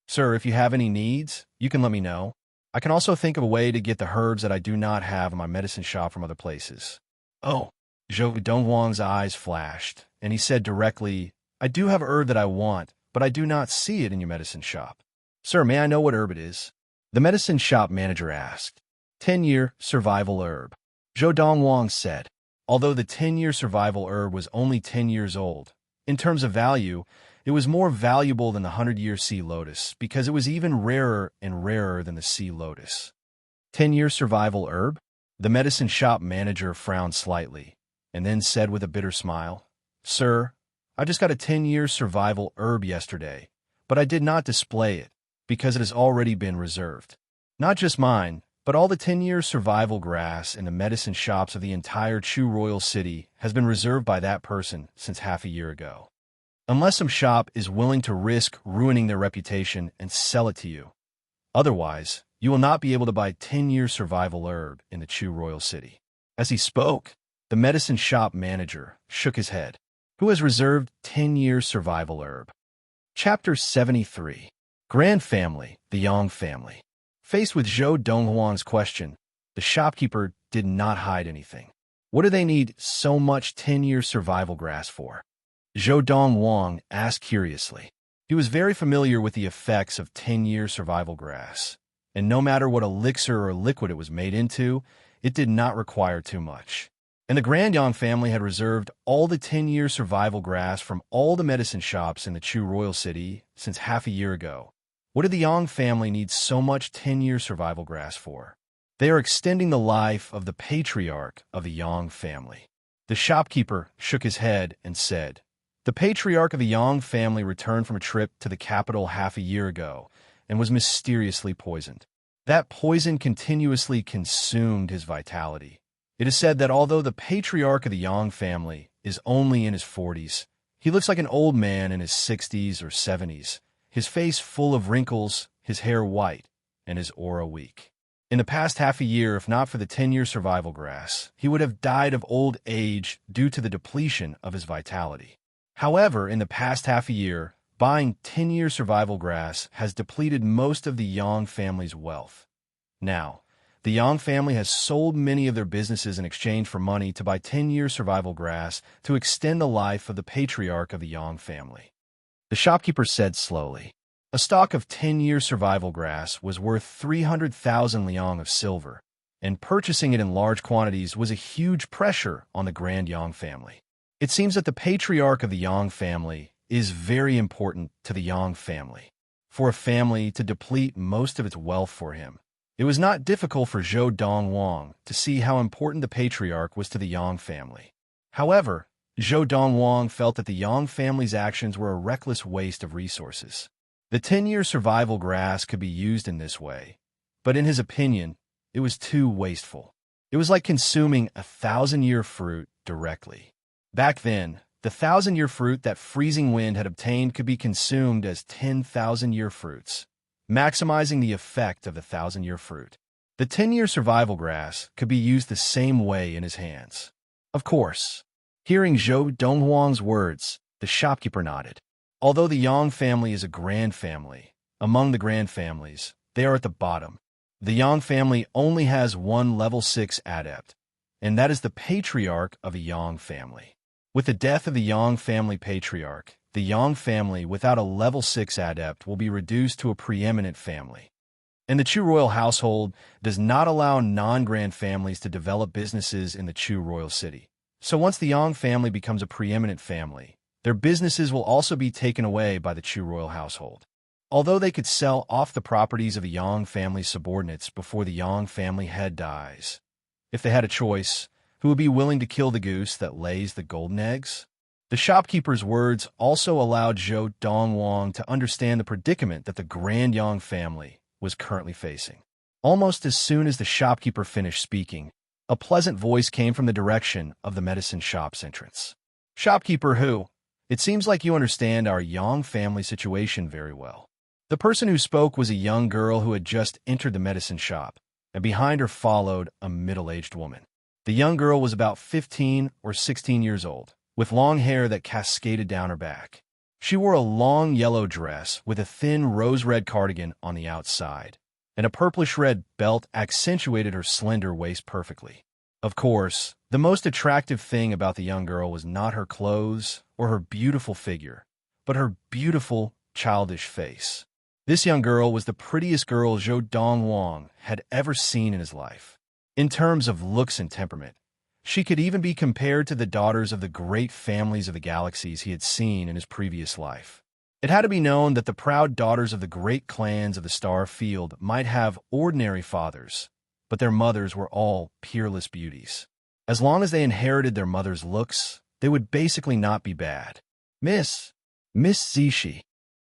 "Sir, if you have any needs, you can let me know. I can also think of a way to get the herbs that I do not have in my medicine shop from other places." "Oh." Zhou Donghuang's eyes flashed, and he said directly, "I do have a herb that I want, but I do not see it in your medicine shop." "Sir, may I know what herb it is?" the medicine shop manager asked. 10-year survival herb," Zhou Donghuang said. Although the 10-year survival herb was only 10 years old, in terms of value, it was more valuable than the 100-year sea lotus because it was even rarer and rarer than the sea lotus. 10-year survival herb? The medicine shop manager frowned slightly, and then said with a bitter smile, "Sir, I just got a 10-year survival herb yesterday, but I did not display it because it has already been reserved. Not just mine, but all the 10-year survival grass in the medicine shops of the entire Chu Royal City has been reserved by that person since half a year ago. Unless some shop is willing to risk ruining their reputation and sell it to you. Otherwise, you will not be able to buy 10-year survival herb in the Chu Royal City." As he spoke, the medicine shop manager shook his head. "Who has reserved 10-year survival herb?" Chapter 73. Grand Family, the Yang Family. Faced with Zhou Donghuang's question, the shopkeeper did not hide anything. "What do they need so much 10-year survival grass for?" Zhou Donghuang asked curiously. He was very familiar with the effects of 10-year survival grass, and no matter what elixir or liquid it was made into, it did not require too much. And the Grand Yang family had reserved all the 10-year survival grass from all the medicine shops in the Chu Royal City since half a year ago. What did the Yang family need so much 10-year survival grass for? They are extending the life of the patriarch of the Yang family. The shopkeeper shook his head and said, "The patriarch of the Yang family returned from a trip to the capital half a year ago and was mysteriously poisoned. That poison continuously consumed his vitality. It is said that although the patriarch of the Yang family is only in his 40s, he looks like an old man in his 60s or 70s, his face full of wrinkles, his hair white, and his aura weak. In the past half a year, if not for the 10-year survival grass, he would have died of old age due to the depletion of his vitality. However, in the past half a year, buying 10-year survival grass has depleted most of the Yang family's wealth. Now, the Yang family has sold many of their businesses in exchange for money to buy 10-year survival grass to extend the life of the patriarch of the Yang family." The shopkeeper said slowly, "A stock of 10-year survival grass was worth 300,000 liang of silver, and purchasing it in large quantities was a huge pressure on the Grand Yang family. It seems that the patriarch of the Yang family is very important to the Yang family. For a family to deplete most of its wealth for him, it was not difficult for Zhou Donghuang to see how important the patriarch was to the Yang family. However, Zhou Donghuang felt that the Yang family's actions were a reckless waste of resources. The 10-year survival grass could be used in this way, but in his opinion, it was too wasteful. It was like consuming a 1,000-year fruit directly. Back then, the 1,000-year fruit that freezing wind had obtained could be consumed as 10,000-year fruits, maximizing the effect of the 1,000-year fruit. The 10-year survival grass could be used the same way in his hands. Of course, Hearing Zhou Donghuang's words, the shopkeeper nodded. Although the Yang family is a grand family, among the grand families, they are at the bottom. The Yang family only has one level 6 adept, and that is the patriarch of a Yang family. With the death of the Yang family patriarch, the Yang family without a level 6 adept will be reduced to a preeminent family. And the Chu royal household does not allow non-grand families to develop businesses in the Chu royal city. So once the Yang family becomes a preeminent family, their businesses will also be taken away by the Chu royal household. Although they could sell off the properties of the Yang family's subordinates before the Yang family head dies, if they had a choice, who would be willing to kill the goose that lays the golden eggs? The shopkeeper's words also allowed Zhou Donghuang to understand the predicament that the Grand Yang family was currently facing. Almost as soon as the shopkeeper finished speaking, a pleasant voice came from the direction of the medicine shop's entrance. Shopkeeper who? It seems like you understand our Yang family situation very well. The person who spoke was a young girl who had just entered the medicine shop, and behind her followed a middle-aged woman. The young girl was about 15 or 16 years old, with long hair that cascaded down her back. She wore a long yellow dress with a thin rose-red cardigan on the outside, and a purplish-red belt accentuated her slender waist perfectly. Of course, the most attractive thing about the young girl was not her clothes or her beautiful figure, but her beautiful, childish face. This young girl was the prettiest girl Zhou Donghuang had ever seen in his life. In terms of looks and temperament, she could even be compared to the daughters of the great families of the galaxies he had seen in his previous life. It had to be known that the proud daughters of the great clans of the Star Field might have ordinary fathers, but their mothers were all peerless beauties. As long as they inherited their mother's looks, they would basically not be bad. Miss Zishi.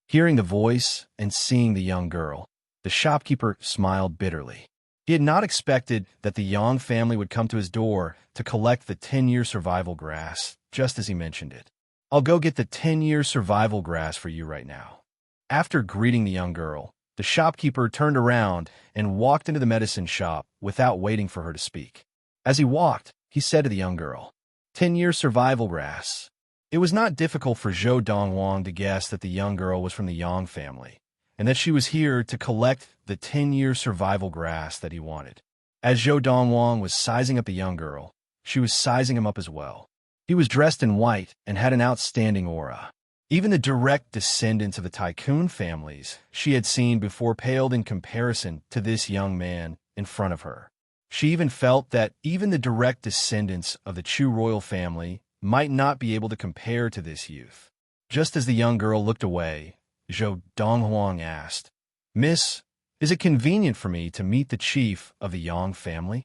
Hearing the voice and seeing the young girl, the shopkeeper smiled bitterly. He had not expected that the Yang family would come to his door to collect the 10-year survival grass, just as he mentioned it. I'll go get the 10-year survival grass for you right now. After greeting the young girl, the shopkeeper turned around and walked into the medicine shop without waiting for her to speak. As he walked, he said to the young girl, 10-year survival grass. It was not difficult for Zhou Donghuang to guess that the young girl was from the Yang family, and that she was here to collect the 10-year survival grass that he wanted. As Zhou Donghuang was sizing up the young girl, she was sizing him up as well. He was dressed in white and had an outstanding aura. Even the direct descendants of the tycoon families she had seen before paled in comparison to this young man in front of her. She even felt that even the direct descendants of the Chu royal family might not be able to compare to this youth. Just as the young girl looked away, Zhou Donghuang asked, Miss, is it convenient for me to meet the chief of the Yang family?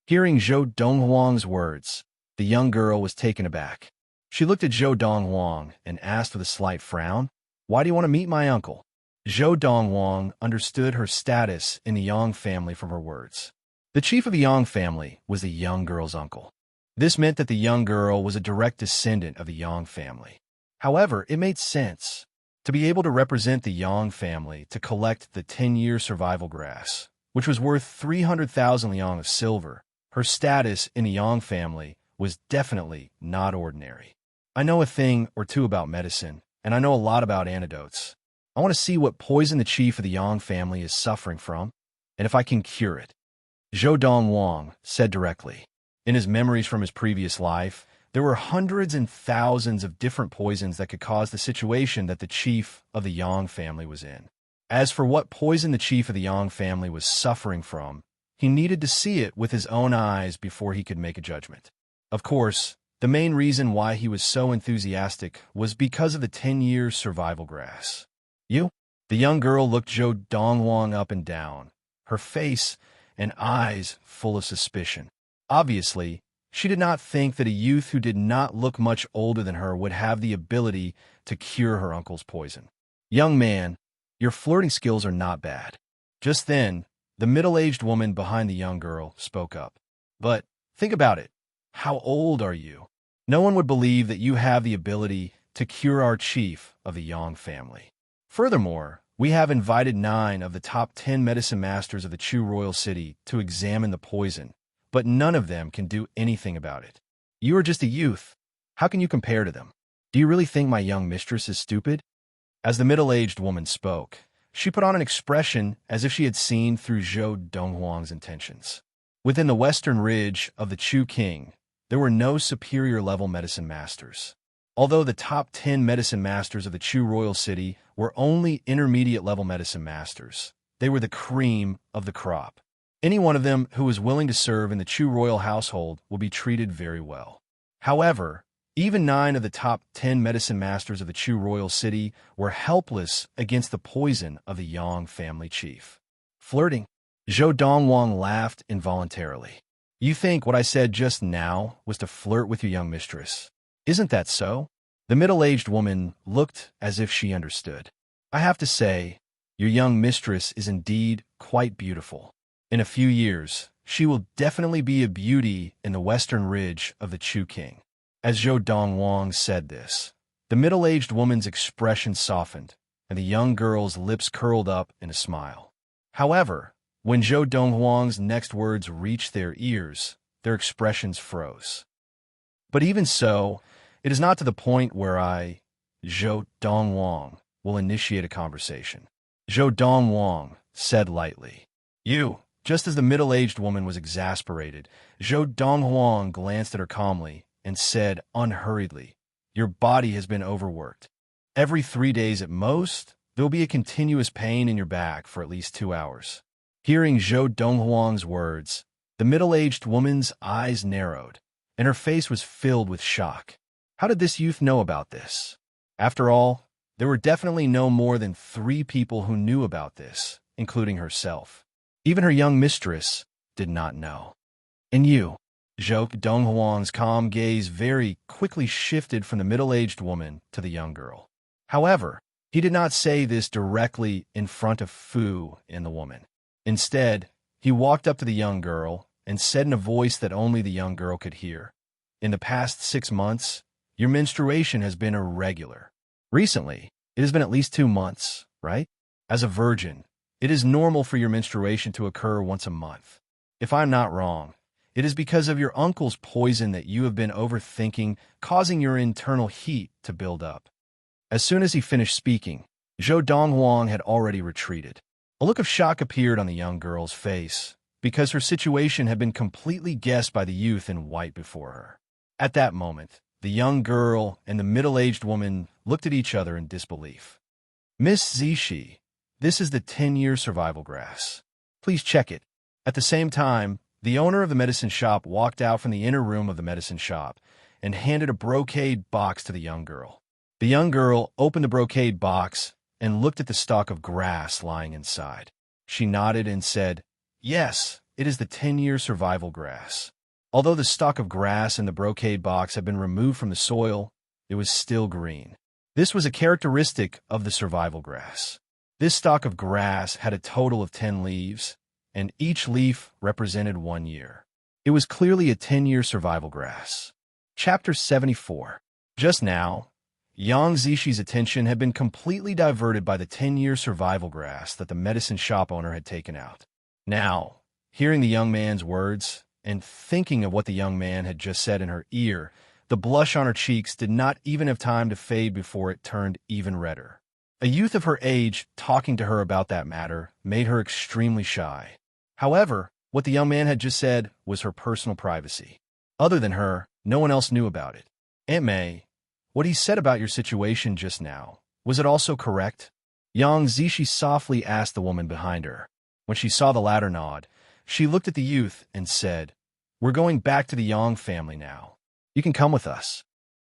Hearing Zhou Donghuang's words, the young girl was taken aback. She looked at Zhou Donghuang and asked with a slight frown, Why do you want to meet my uncle? Zhou Donghuang understood her status in the Yang family from her words. The chief of the Yang family was the young girl's uncle. This meant that the young girl was a direct descendant of the Yang family. However, it made sense. To be able to represent the Yang family to collect the 10-year survival grass, which was worth 300,000 liang of silver, her status in the Yang family was definitely not ordinary. I know a thing or two about medicine, and I know a lot about antidotes. I want to see what poison the chief of the Yang family is suffering from, and if I can cure it. Zhou Donghuang said directly. In his memories from his previous life, there were hundreds and thousands of different poisons that could cause the situation that the chief of the Yang family was in. As for what poison the chief of the Yang family was suffering from, he needed to see it with his own eyes before he could make a judgment. Of course, the main reason why he was so enthusiastic was because of the 10-year survival grass. You? The young girl looked Zhou Donghuang up and down, her face and eyes full of suspicion. Obviously, she did not think that a youth who did not look much older than her would have the ability to cure her uncle's poison. Young man, your flirting skills are not bad. Just then, the middle-aged woman behind the young girl spoke up. But think about it. How old are you? No one would believe that you have the ability to cure our chief of the Yang family. Furthermore, we have invited 9 of the top 10 medicine masters of the Chu royal city to examine the poison, but none of them can do anything about it. You are just a youth. How can you compare to them? Do you really think my young mistress is stupid? As the middle-aged woman spoke, she put on an expression as if she had seen through Zhou Donghuang's intentions. Within the western ridge of the Chu King, there were no superior-level medicine masters. Although the top 10 medicine masters of the Chu royal city were only intermediate-level medicine masters, they were the cream of the crop. Any one of them who was willing to serve in the Chu royal household will be treated very well. However, even 9 of the top 10 medicine masters of the Chu royal city were helpless against the poison of the Yang family chief. Flirting. Zhou Donghuang laughed involuntarily. You think what I said just now was to flirt with your young mistress? Isn't that so? The middle-aged woman looked as if she understood. I have to say, your young mistress is indeed quite beautiful. In a few years, she will definitely be a beauty in the western ridge of the Chu King. As Zhou Donghuang said this, the middle-aged woman's expression softened, and the young girl's lips curled up in a smile. However, when Zhou Donghuang's next words reached their ears, their expressions froze. But even so, it is not to the point where I, Zhou Donghuang, will initiate a conversation. Zhou Donghuang said lightly. You. Just as the middle-aged woman was exasperated, Zhou Donghuang glanced at her calmly and said unhurriedly, Your body has been overworked. Every 3 days at most, there will be a continuous pain in your back for at least 2 hours. Hearing Zhou Donghuang's words, the middle-aged woman's eyes narrowed, and her face was filled with shock. How did this youth know about this? After all, there were definitely no more than 3 people who knew about this, including herself. Even her young mistress did not know. And you? Zhou Donghuang's calm gaze very quickly shifted from the middle-aged woman to the young girl. However, he did not say this directly in front of Fu and the woman. Instead, he walked up to the young girl and said in a voice that only the young girl could hear, In the past 6 months, your menstruation has been irregular. Recently, it has been at least 2 months, right? As a virgin, it is normal for your menstruation to occur once a month. If I'm not wrong, it is because of your uncle's poison that you have been overthinking, causing your internal heat to build up. As soon as he finished speaking, Zhou Donghuang had already retreated. A look of shock appeared on the young girl's face, because her situation had been completely guessed by the youth in white before her. At that moment, the young girl and the middle-aged woman looked at each other in disbelief. Miss Zishi, this is the 10-year survival grass. Please check it. At the same time, the owner of the medicine shop walked out from the inner room of the medicine shop and handed a brocade box to the young girl. The young girl opened the brocade box and looked at the stalk of grass lying inside. She nodded and said, Yes, it is the 10-year survival grass. Although the stalk of grass in the brocade box had been removed from the soil, it was still green. This was a characteristic of the survival grass. This stalk of grass had a total of 10 leaves, and each leaf represented 1 year. It was clearly a 10-year survival grass. Chapter 74. Just now, Yang Zishi's attention had been completely diverted by the 10-year survival grass that the medicine shop owner had taken out. Now, hearing the young man's words and thinking of what the young man had just said in her ear, the blush on her cheeks did not even have time to fade before it turned even redder. A youth of her age talking to her about that matter made her extremely shy. However, what the young man had just said was her personal privacy. Other than her, no one else knew about it. Aunt May, what he said about your situation just now, was it also correct? Yang Zishi softly asked the woman behind her. When she saw the latter nod, she looked at the youth and said, We're going back to the Yang family now. You can come with us.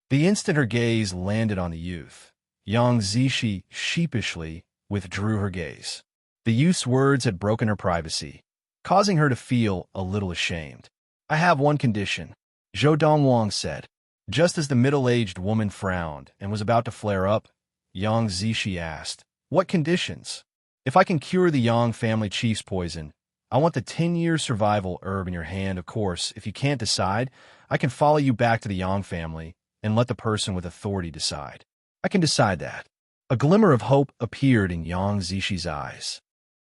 The instant her gaze landed on the youth, Yang Zishi sheepishly withdrew her gaze. The youth's words had broken her privacy, causing her to feel a little ashamed. I have one condition, Zhou Donghuang said. Just as the middle-aged woman frowned and was about to flare up, Yang Zishi asked, What conditions? If I can cure the Yang family chief's poison, I want the 10-year survival herb in your hand. Of course, if you can't decide, I can follow you back to the Yang family and let the person with authority decide. I can decide that. A glimmer of hope appeared in Yang Zishi's eyes.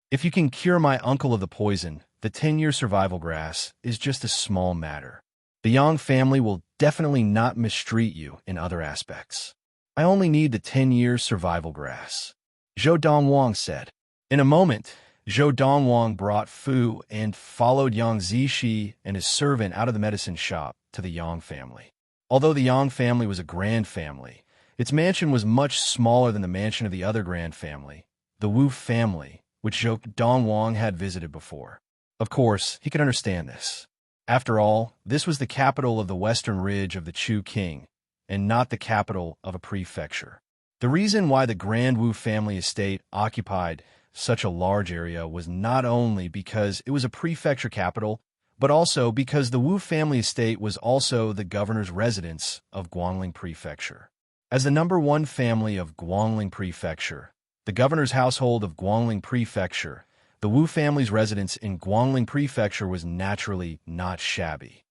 If you can cure my uncle of the poison, the 10-year survival grass is just a small matter. The Yang family will definitely not mistreat you in other aspects. I only need the 10-year survival grass, Zhou Dongwang said. In a moment, Zhou Dongwang brought Fu and followed Yang Zishi and his servant out of the medicine shop to the Yang family. Although the Yang family was a grand family, its mansion was much smaller than the mansion of the other grand family, the Wu family, which Zhou Dongwang had visited before. Of course, he could understand this. After all, this was the capital of the western ridge of the Chu King, and not the capital of a prefecture. The reason why the Grand Wu family estate occupied such a large area was not only because it was a prefecture capital, but also because the Wu family estate was also the governor's residence of Guangling Prefecture. As the #1 family of Guangling Prefecture, the governor's household of Guangling Prefecture, the Wu family's residence in Guangling Prefecture was naturally not shabby.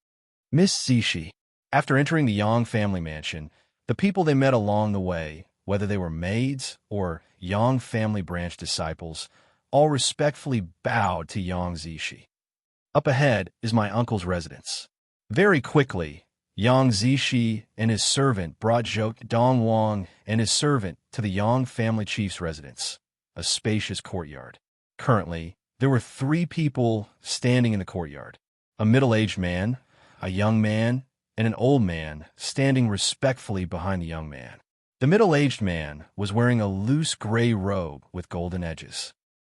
Miss Zishi. After entering the Yang family mansion, the people they met along the way, whether they were maids or Yang family branch disciples, all respectfully bowed to Yang Zishi. Up ahead is my uncle's residence. Very quickly, Yang Zishi and his servant brought Zhou Dongwang and his servant to the Yang family chief's residence, a spacious courtyard. Currently, there were 3 people standing in the courtyard: a middle-aged man, a young man, and an old man standing respectfully behind the young man. The middle-aged man was wearing a loose gray robe with golden edges.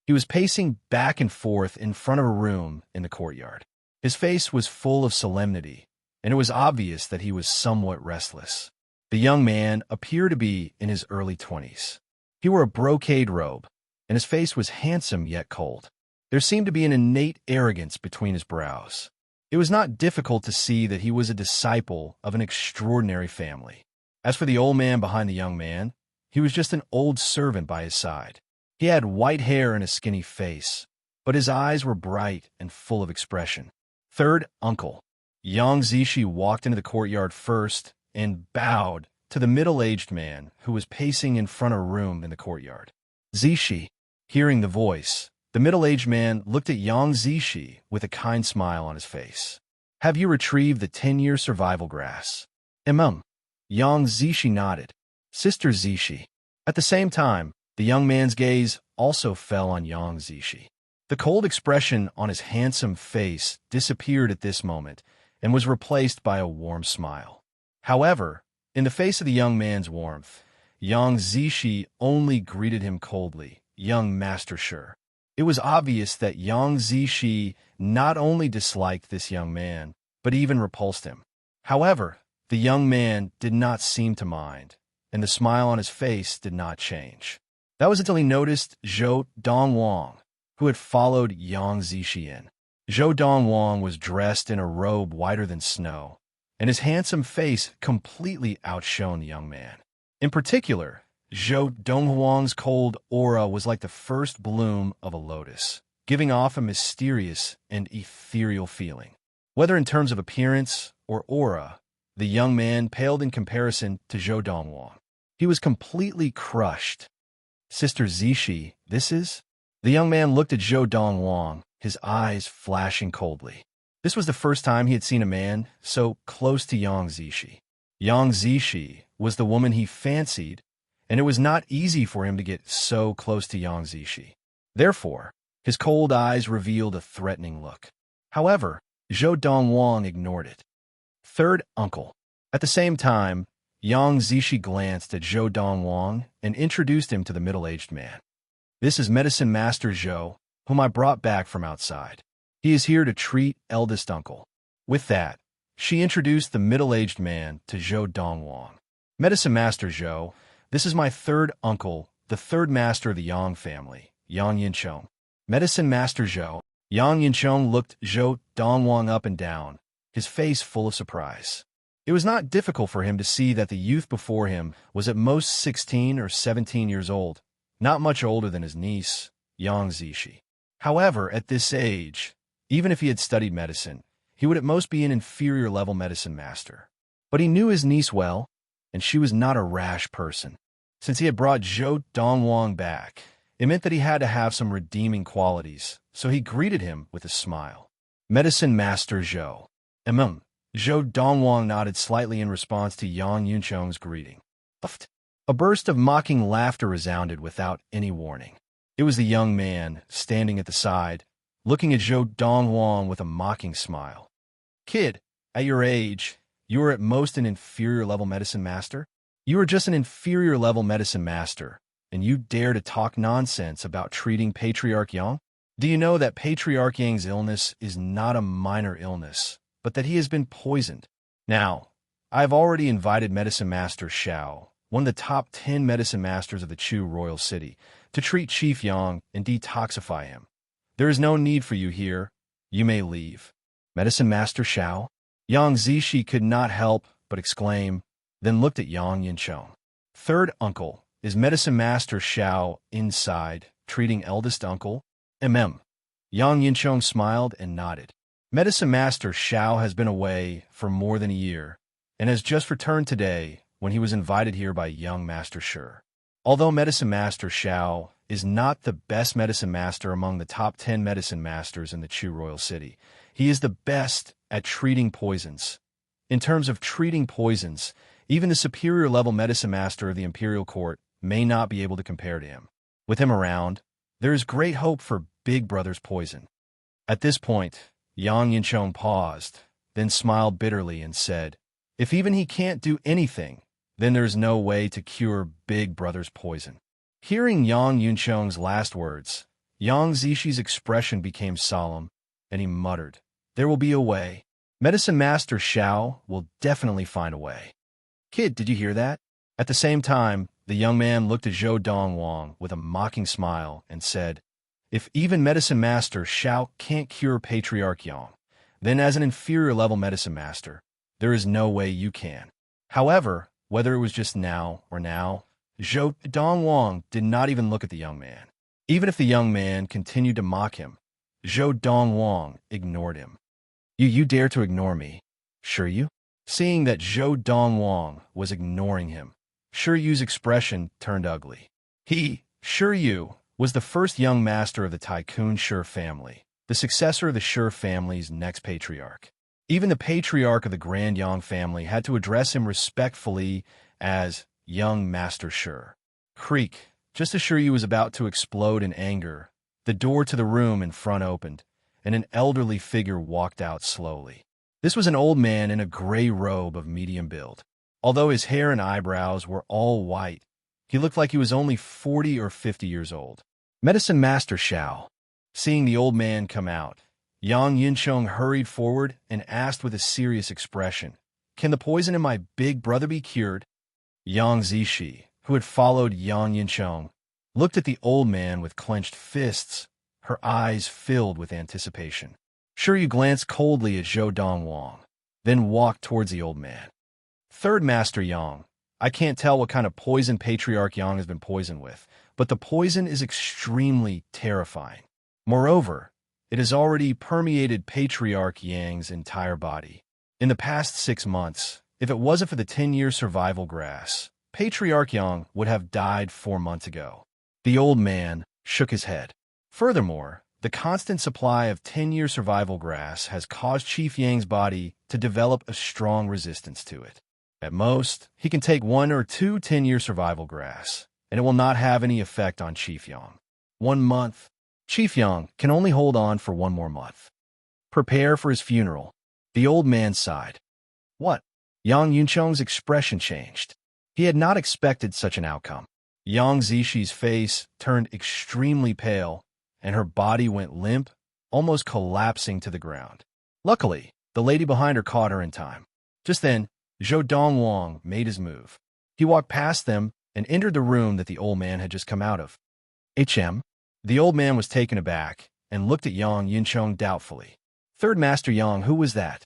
He was pacing back and forth in front of a room in the courtyard. His face was full of solemnity, and it was obvious that he was somewhat restless. The young man appeared to be in his early 20s. He wore a brocade robe, and his face was handsome yet cold. There seemed to be an innate arrogance between his brows. It was not difficult to see that he was a disciple of an extraordinary family. As for the old man behind the young man, he was just an old servant by his side. He had white hair and a skinny face, but his eyes were bright and full of expression. Third uncle. Yang Zishi walked into the courtyard first and bowed to the middle-aged man who was pacing in front of a room in the courtyard. Zishi. Hearing the voice, the middle-aged man looked at Yang Zishi with a kind smile on his face. Have you retrieved the 10-year survival grass? Yang Zishi nodded. Sister Zishi. At the same time, the young man's gaze also fell on Yang Zishi. The cold expression on his handsome face disappeared at this moment and was replaced by a warm smile. However, in the face of the young man's warmth, Yang Zishi only greeted him coldly. Young Master Sure. It was obvious that Yang Zishi not only disliked this young man, but even repulsed him. However, the young man did not seem to mind, and the smile on his face did not change. That was until he noticed Zhou Dongwang, who had followed Yang Zishi in. Zhou Dongwang was dressed in a robe whiter than snow, and his handsome face completely outshone the young man. In particular, Zhou Dongwang's cold aura was like the first bloom of a lotus, giving off a mysterious and ethereal feeling. Whether in terms of appearance or aura, the young man paled in comparison to Zhou Dongwang. He was completely crushed. Sister Zishi, this is? The young man looked at Zhou Dongwang, his eyes flashing coldly. This was the first time he had seen a man so close to Yang Zishi. Yang Zishi was the woman he fancied, and it was not easy for him to get so close to Yang Zishi. Therefore, his cold eyes revealed a threatening look. However, Zhou Dongwang ignored it. Third uncle. At the same time, Yang Zishi glanced at Zhou Dongwang and introduced him to the middle-aged man. This is Medicine Master Zhou, whom I brought back from outside. He is here to treat eldest uncle. With that, she introduced the middle-aged man to Zhou Dongwang. Medicine Master Zhou, this is my third uncle, the third master of the Yang family, Yang Yinchong. Medicine Master Zhou. Yang Yinchong looked Zhou Dongwang up and down, his face full of surprise. It was not difficult for him to see that the youth before him was at most 16 or 17 years old, not much older than his niece, Yang Zishi. However, at this age, even if he had studied medicine, he would at most be an inferior-level medicine master. But he knew his niece well, and she was not a rash person. Since he had brought Zhou Dongwang back, it meant that he had to have some redeeming qualities, so he greeted him with a smile. Medicine Master Zhou. Zhou Dongwang nodded slightly in response to Yang Yuncheng's greeting. A burst of mocking laughter resounded without any warning. It was the young man, standing at the side, looking at Zhou Dongwang with a mocking smile. Kid, at your age, you are at most an inferior-level medicine master? You are just an inferior-level medicine master, and you dare to talk nonsense about treating Patriarch Yang? Do you know that Patriarch Yang's illness is not a minor illness, but that he has been poisoned? Now, I have already invited Medicine Master Xiao, one of the top 10 medicine masters of the Chu royal city, to treat Chief Yang and detoxify him. There is no need for you here. You may leave. Medicine Master Xiao? Yang Zishi could not help but exclaim, then looked at Yang Yincheng. Third uncle, is Medicine Master Xiao inside, treating eldest uncle? Yang Yincheng smiled and nodded. Medicine Master Xiao has been away for more than a year, and has just returned today when he was invited here by young Master Shi. Although Medicine Master Xiao is not the best medicine master among the top 10 medicine masters in the Chu royal city, he is the best at treating poisons. In terms of treating poisons, even the superior-level medicine master of the imperial court may not be able to compare to him. With him around, there is great hope for Big Brother's poison. At this point, Yang Yincheng paused, then smiled bitterly and said, if even he can't do anything, then there is no way to cure Big Brother's poison. Hearing Yang Yuncheng's last words, Yang Zishi's expression became solemn, and he muttered, there will be a way. Medicine Master Xiao will definitely find a way. Kid, did you hear that? At the same time, the young man looked at Zhou Dongwang with a mocking smile and said, if even Medicine Master Xiao can't cure Patriarch Yang, then as an inferior-level medicine master, there is no way you can. However, whether it was just now or now, Zhou Dongwang did not even look at the young man. Even if the young man continued to mock him, Zhou Dongwang ignored him. You dare to ignore me? Sure you? Seeing that Zhou Dongwang was ignoring him, Shi Yu's expression turned ugly. He, Shi Yu, was the first young master of the Tycoon Shi family, the successor of the Shi family's next patriarch. Even the patriarch of the Grand Yang family had to address him respectfully as young Master Shi. Creak, just as Shi Yu was about to explode in anger, the door to the room in front opened, and an elderly figure walked out slowly. This was an old man in a gray robe of medium build. Although his hair and eyebrows were all white, he looked like he was only 40 or 50 years old. Medicine Master Xiao. Seeing the old man come out, Yang Yincheng hurried forward and asked with a serious expression, can the poison in my big brother be cured? Yang Zishi, who had followed Yang Yincheng, looked at the old man with clenched fists, her eyes filled with anticipation. Shi Yu glanced coldly at Zhou Dongwang, then walked towards the old man. Third Master Yang, I can't tell what kind of poison Patriarch Yang has been poisoned with, but the poison is extremely terrifying. Moreover, it has already permeated Patriarch Yang's entire body. In the past 6 months, if it wasn't for the 10-year survival grass, Patriarch Yang would have died 4 months ago. The old man shook his head. Furthermore, the constant supply of 10-year survival grass has caused Chief Yang's body to develop a strong resistance to it. At most, he can take 1 or 2 10-year survival grass, and it will not have any effect on Chief Yang. 1 month. Chief Yang can only hold on for 1 more month. Prepare for his funeral. The old man sighed. What? Yang Yuncheng's expression changed. He had not expected such an outcome. Yang Zishi's face turned extremely pale, and her body went limp, almost collapsing to the ground. Luckily, the lady behind her caught her in time. Just then, Zhou Dongwang made his move. He walked past them and entered the room that the old man had just come out of. HM? The old man was taken aback and looked at Yang Yincheng doubtfully. Third Master Yang, who was that?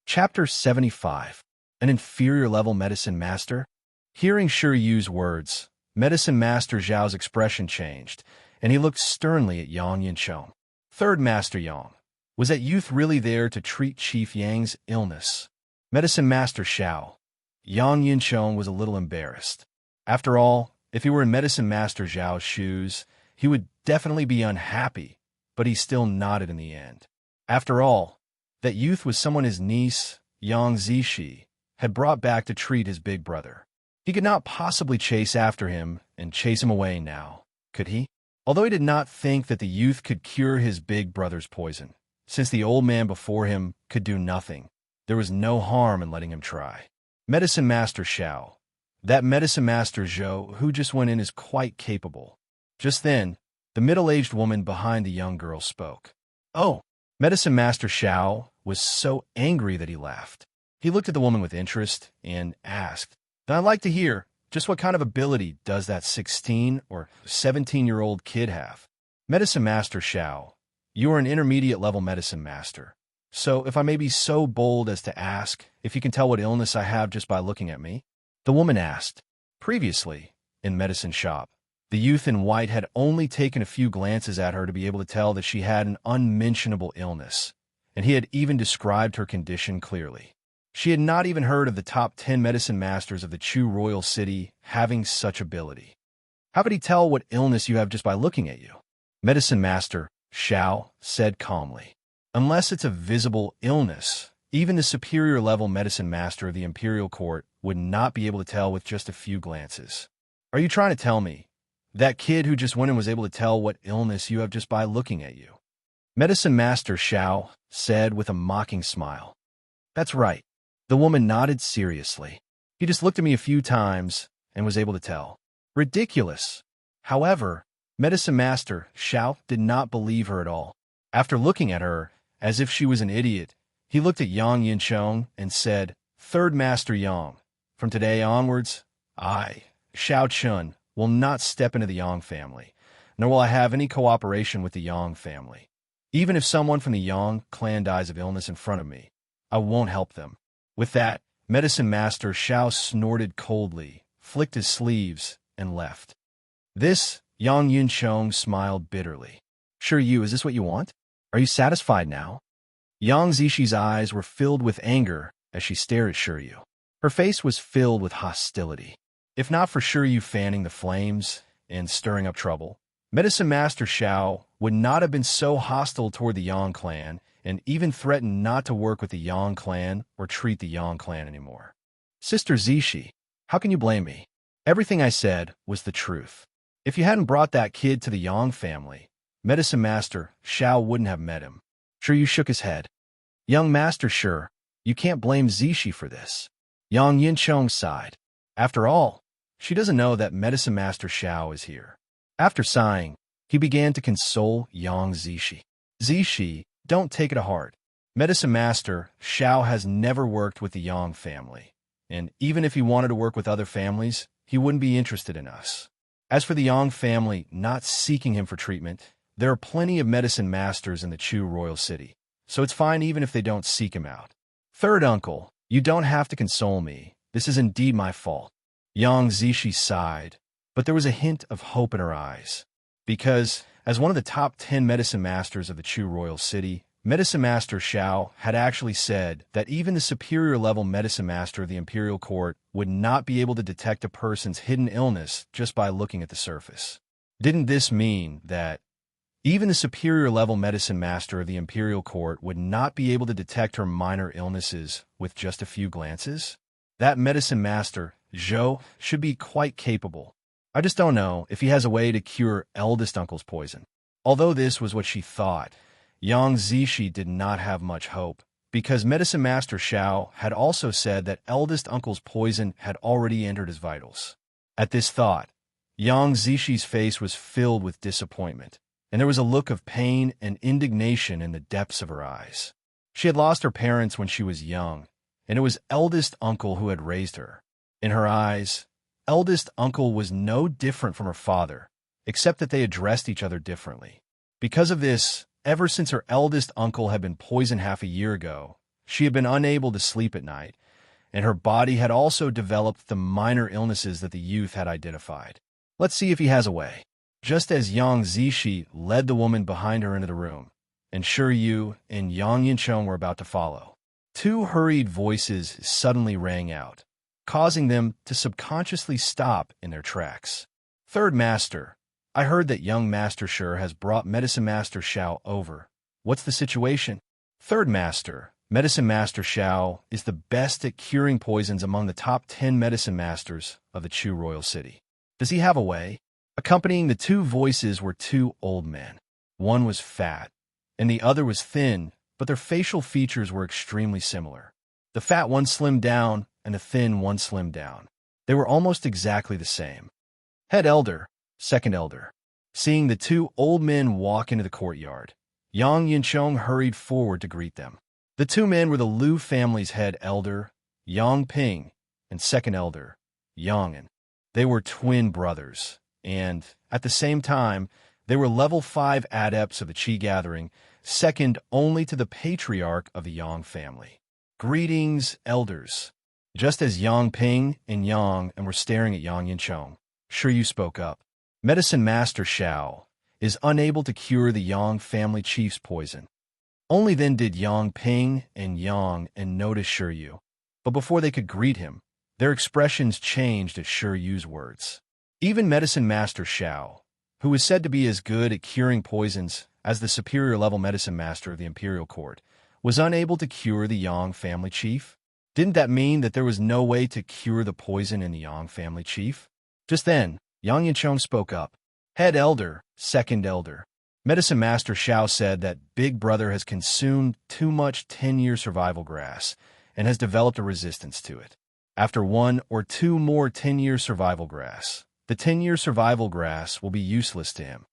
Chapter 75. An inferior-level medicine master? Hearing Shi Yu's words, Medicine Master Zhao's expression changed, and he looked sternly at Yang Yincheng. Third Master Yang, was that youth really there to treat Chief Yang's illness? Medicine Master Xiao. Yang Yincheng was a little embarrassed. After all, if he were in Medicine Master Zhao's shoes, he would definitely be unhappy, but he still nodded in the end. After all, that youth was someone his niece Yang Zishi, had brought back to treat his big brother. He could not possibly chase after him and chase him away now, could he? Although he did not think that the youth could cure his big brother's poison, since the old man before him could do nothing, there was no harm in letting him try. Medicine Master Xiao. That Medicine Master Zhou who just went in is quite capable. Just then, the middle-aged woman behind the young girl spoke. Oh! Medicine Master Xiao was so angry that he laughed. He looked at the woman with interest and asked, "I'd like to hear, just what kind of ability does that 16 or 17-year-old kid have?" Medicine Master Xiao, you are an intermediate-level medicine master. So if I may be so bold as to ask if you can tell what illness I have just by looking at me? The woman asked. Previously, in medicine shop, the youth in white had only taken a few glances at her to be able to tell that she had an unmentionable illness, and he had even described her condition clearly. She had not even heard of the top 10 medicine masters of the Chu royal city having such ability. How could he tell what illness you have just by looking at you? Medicine Master Xiao said calmly. Unless it's a visible illness, even the superior level medicine master of the imperial court would not be able to tell with just a few glances. Are you trying to tell me that kid who just went in was able to tell what illness you have just by looking at you? Medicine Master Xiao said with a mocking smile. That's right. The woman nodded seriously. He just looked at me a few times and was able to tell. Ridiculous. However, Medicine Master Xiao did not believe her at all. After looking at her, as if she was an idiot, he looked at Yang Yinchong and said, "Third Master Yang, from today onwards, I, Xiao Chun, will not step into the Yang family, nor will I have any cooperation with the Yang family. Even if someone from the Yang clan dies of illness in front of me, I won't help them." With that, Medicine Master Xiao snorted coldly, flicked his sleeves, and left. This, Yang Yinchong smiled bitterly. "Sure you, is this what you want? Are you satisfied now?" Yang Zishi's eyes were filled with anger as she stared at Shiryu. Her face was filled with hostility. If not for Shiryu fanning the flames and stirring up trouble, Medicine Master Xiao would not have been so hostile toward the Yang clan and even threatened not to work with the Yang clan or treat the Yang clan anymore. Sister Zishi, how can you blame me? Everything I said was the truth. If you hadn't brought that kid to the Yang family, Medicine Master Xiao wouldn't have met him. Shiryu shook his head. Young Master, sure, you can't blame Zishi for this. Yang Yinchong sighed. After all, she doesn't know that Medicine Master Xiao is here. After sighing, he began to console Yang Zishi. Zishi, don't take it to heart. Medicine Master Xiao has never worked with the Yang family, and even if he wanted to work with other families, he wouldn't be interested in us. As for the Yang family not seeking him for treatment, there are plenty of medicine masters in the Chu royal city, so it's fine even if they don't seek him out. Third uncle, you don't have to console me. This is indeed my fault. Yang Zishi sighed, but there was a hint of hope in her eyes. Because, as one of the top 10 medicine masters of the Chu royal city, Medicine Master Xiao had actually said that even the superior level medicine master of the imperial court would not be able to detect a person's hidden illness just by looking at the surface. Didn't this mean that even the superior level medicine master of the imperial court would not be able to detect her minor illnesses with just a few glances? That medicine master, Zhou, should be quite capable. I just don't know if he has a way to cure eldest uncle's poison. Although this was what she thought, Yang Zishi did not have much hope, because Medicine Master Xiao had also said that eldest uncle's poison had already entered his vitals. At this thought, Yang Zishi's face was filled with disappointment, and there was a look of pain and indignation in the depths of her eyes. She had lost her parents when she was young, and it was eldest uncle who had raised her. In her eyes, eldest uncle was no different from her father, except that they addressed each other differently. Because of this, ever since her eldest uncle had been poisoned half a year ago, she had been unable to sleep at night, and her body had also developed the minor illnesses that the youth had identified. Let's see if he has a way. Just as Yang Zishi led the woman behind her into the room, and Shiryu and Yang Yinchong were about to follow, two hurried voices suddenly rang out, causing them to subconsciously stop in their tracks. Third Master, I heard that young Master Sure has brought Medicine Master Xiao over. What's the situation? Third Master, Medicine Master Xiao is the best at curing poisons among the top 10 medicine masters of the Chu royal city. Does he have a way? Accompanying the two voices were two old men. One was fat, and the other was thin, but their facial features were extremely similar. The fat one slimmed down, and the thin one slimmed down. They were almost exactly the same. Head elder, second elder. Seeing the two old men walk into the courtyard, Yang Yinchong hurried forward to greet them. The two men were the Liu family's head elder, Yang Ping, and second elder, Yang An. They were twin brothers, and, at the same time, they were level 5 adepts of the Qi gathering, second only to the patriarch of the Yang family. Greetings, elders. Just as Yang Ping and Yang An were staring at Yang Yinchong, Shiryu spoke up. Medicine Master Xiao is unable to cure the Yang family chief's poison. Only then did Yang Ping and Yang An notice Shiryu, but before they could greet him, their expressions changed at Shiryu's words. Even Medicine Master Xiao, who is said to be as good at curing poisons as the superior-level medicine master of the imperial court, was unable to cure the Yang family chief. Didn't that mean that there was no way to cure the poison in the Yang family chief? Just then, Yang Yinchong spoke up. Head elder, second elder. Medicine Master Xiao said that Big Brother has consumed too much 10-year survival grass and has developed a resistance to it. After 1 or 2 more 10-year survival grass, the 10-year survival grass will be useless to him.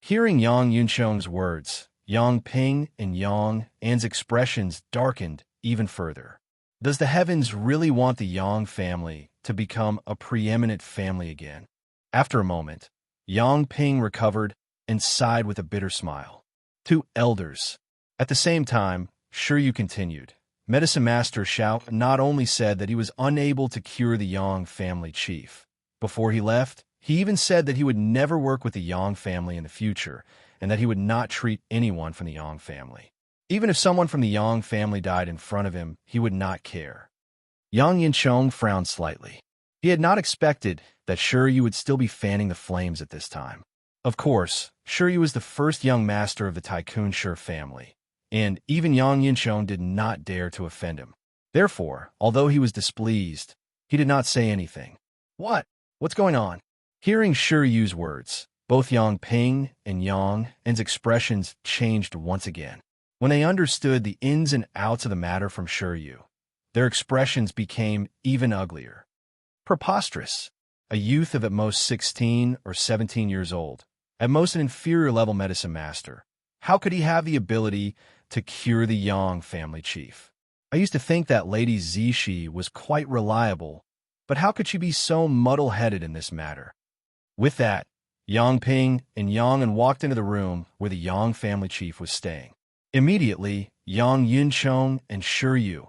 Hearing Yang Yunchong's words, Yang Ping and Yang An's expressions darkened even further. Does the heavens really want the Yang family to become a preeminent family again? After a moment, Yang Ping recovered and sighed with a bitter smile. Two elders. At the same time, Shiryu continued. Medicine Master Xiao not only said that he was unable to cure the Yang family chief. Before he left, he even said that he would never work with the Yang family in the future, and that he would not treat anyone from the Yang family. Even if someone from the Yang family died in front of him, he would not care. Yang Yinchong frowned slightly. He had not expected that Shiryu would still be fanning the flames at this time. Of course, Shiryu was the first young master of the Tycoon Shi family, and even Yang Yinchong did not dare to offend him. Therefore, although he was displeased, he did not say anything. What's going on? Hearing Shiryu's words, both Yang Ping and Yang An's expressions changed once again. When they understood the ins and outs of the matter from Shiryu, their expressions became even uglier. Preposterous. A youth of at most 16 or 17 years old, at most an inferior-level medicine master. How could he have the ability to cure the Yang family chief? I used to think that Lady Zishi was quite reliable, but how could she be so muddle-headed in this matter? With that, Yang Ping and Yang An walked into the room where the Yang family chief was staying. Immediately, Yang Yinchong and Shiryu,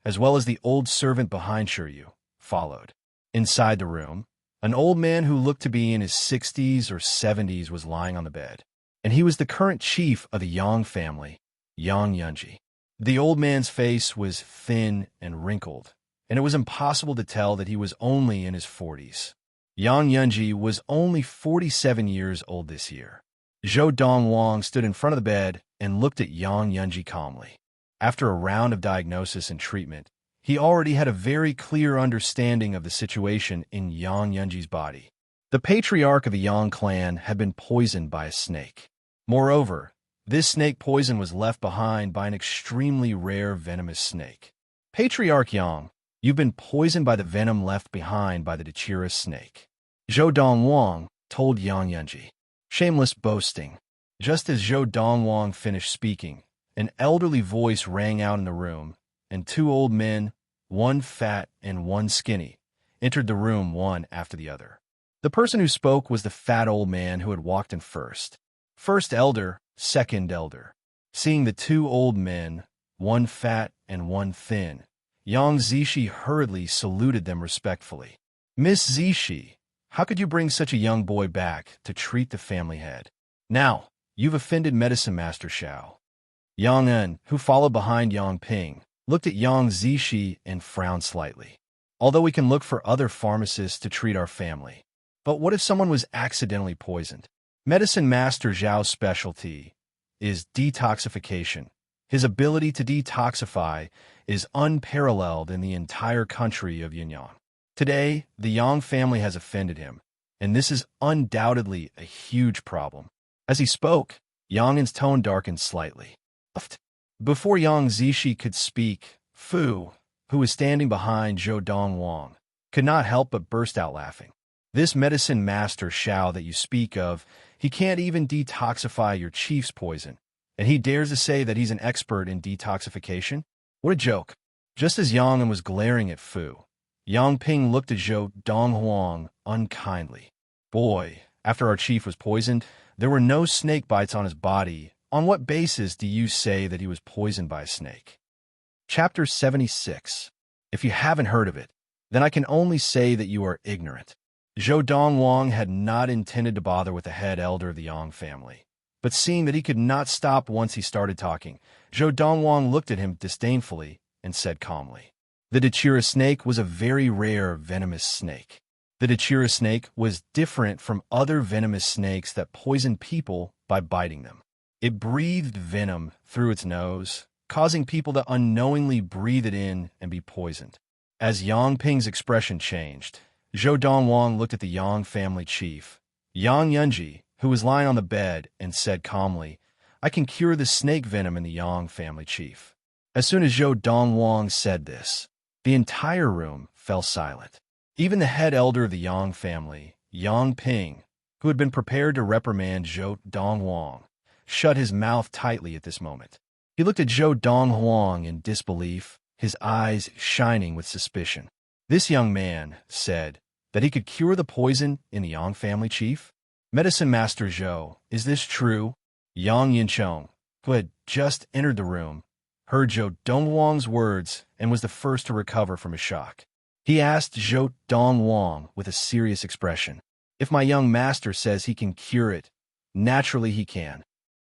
as well as the old servant behind Shiryu, followed. Inside the room, an old man who looked to be in his 60s or 70s was lying on the bed, and he was the current chief of the Yang family, Yang Yunji. The old man's face was thin and wrinkled, and it was impossible to tell that he was only in his 40s. Yang Yunji was only 47 years old this year. Zhou Dongwang stood in front of the bed and looked at Yang Yunji calmly. After a round of diagnosis and treatment, he already had a very clear understanding of the situation in Yang Yunji's body. The patriarch of the Yang clan had been poisoned by a snake. Moreover, this snake poison was left behind by an extremely rare venomous snake. Patriarch Yang, you've been poisoned by the venom left behind by the Dachira snake. Zhou Dongwang told Yang Yunji. Shameless boasting. Just as Zhou Dongwang finished speaking, an elderly voice rang out in the room, and two old men, one fat and one skinny, entered the room one after the other. The person who spoke was the fat old man who had walked in first. First elder, second elder. Seeing the two old men, one fat and one thin, Yang Zishi hurriedly saluted them respectfully. Miss Zishi, how could you bring such a young boy back to treat the family head? Now, you've offended Medicine Master Xiao. Yang An, who followed behind Yang Ping, looked at Yang Zishi and frowned slightly. Although we can look for other pharmacists to treat our family. But what if someone was accidentally poisoned? Medicine Master Zhao's specialty is detoxification, His ability to detoxify is unparalleled in the entire country of Yunnan. Today, the Yang family has offended him, and this is undoubtedly a huge problem. As he spoke, Yang Yin's tone darkened slightly. Before Yang Zishi could speak, Fu, who was standing behind Zhou Dongwang, could not help but burst out laughing. This medicine master Xiao that you speak of, he can't even detoxify your chief's poison, and he dares to say that he's an expert in detoxification? What a joke. Just as Yang Yin was glaring at Fu, Yang Ping looked at Zhou Donghuang unkindly. Boy, after our chief was poisoned, there were no snake bites on his body. On what basis do you say that he was poisoned by a snake? Chapter 76. If you haven't heard of it, then I can only say that you are ignorant. Zhou Dongwang had not intended to bother with the head elder of the Yang family, but seeing that he could not stop once he started talking, Zhou Dongwang looked at him disdainfully and said calmly, "The Dachira snake was a very rare venomous snake. The Dachira snake was different from other venomous snakes that poisoned people by biting them. It breathed venom through its nose, causing people to unknowingly breathe it in and be poisoned." As Yang Ping's expression changed, Zhou Dongwang looked at the Yang family chief, Yang Yunji, who was lying on the bed, and said calmly, "I can cure the snake venom in the Yang family chief." As soon as Zhou Dongwang said this, the entire room fell silent. Even the head elder of the Yang family, Yang Ping, who had been prepared to reprimand Zhou Dongwang, shut his mouth tightly at this moment. He looked at Zhou Donghuang in disbelief, his eyes shining with suspicion. This young man said that he could cure the poison in the Yang family chief? Medicine Master Zhou, is this true? Yang Yinchong, who had just entered the room, heard Zhou Donghuang's words and was the first to recover from his shock. He asked Zhou Donghuang with a serious expression, "If my young master says he can cure it, naturally he can."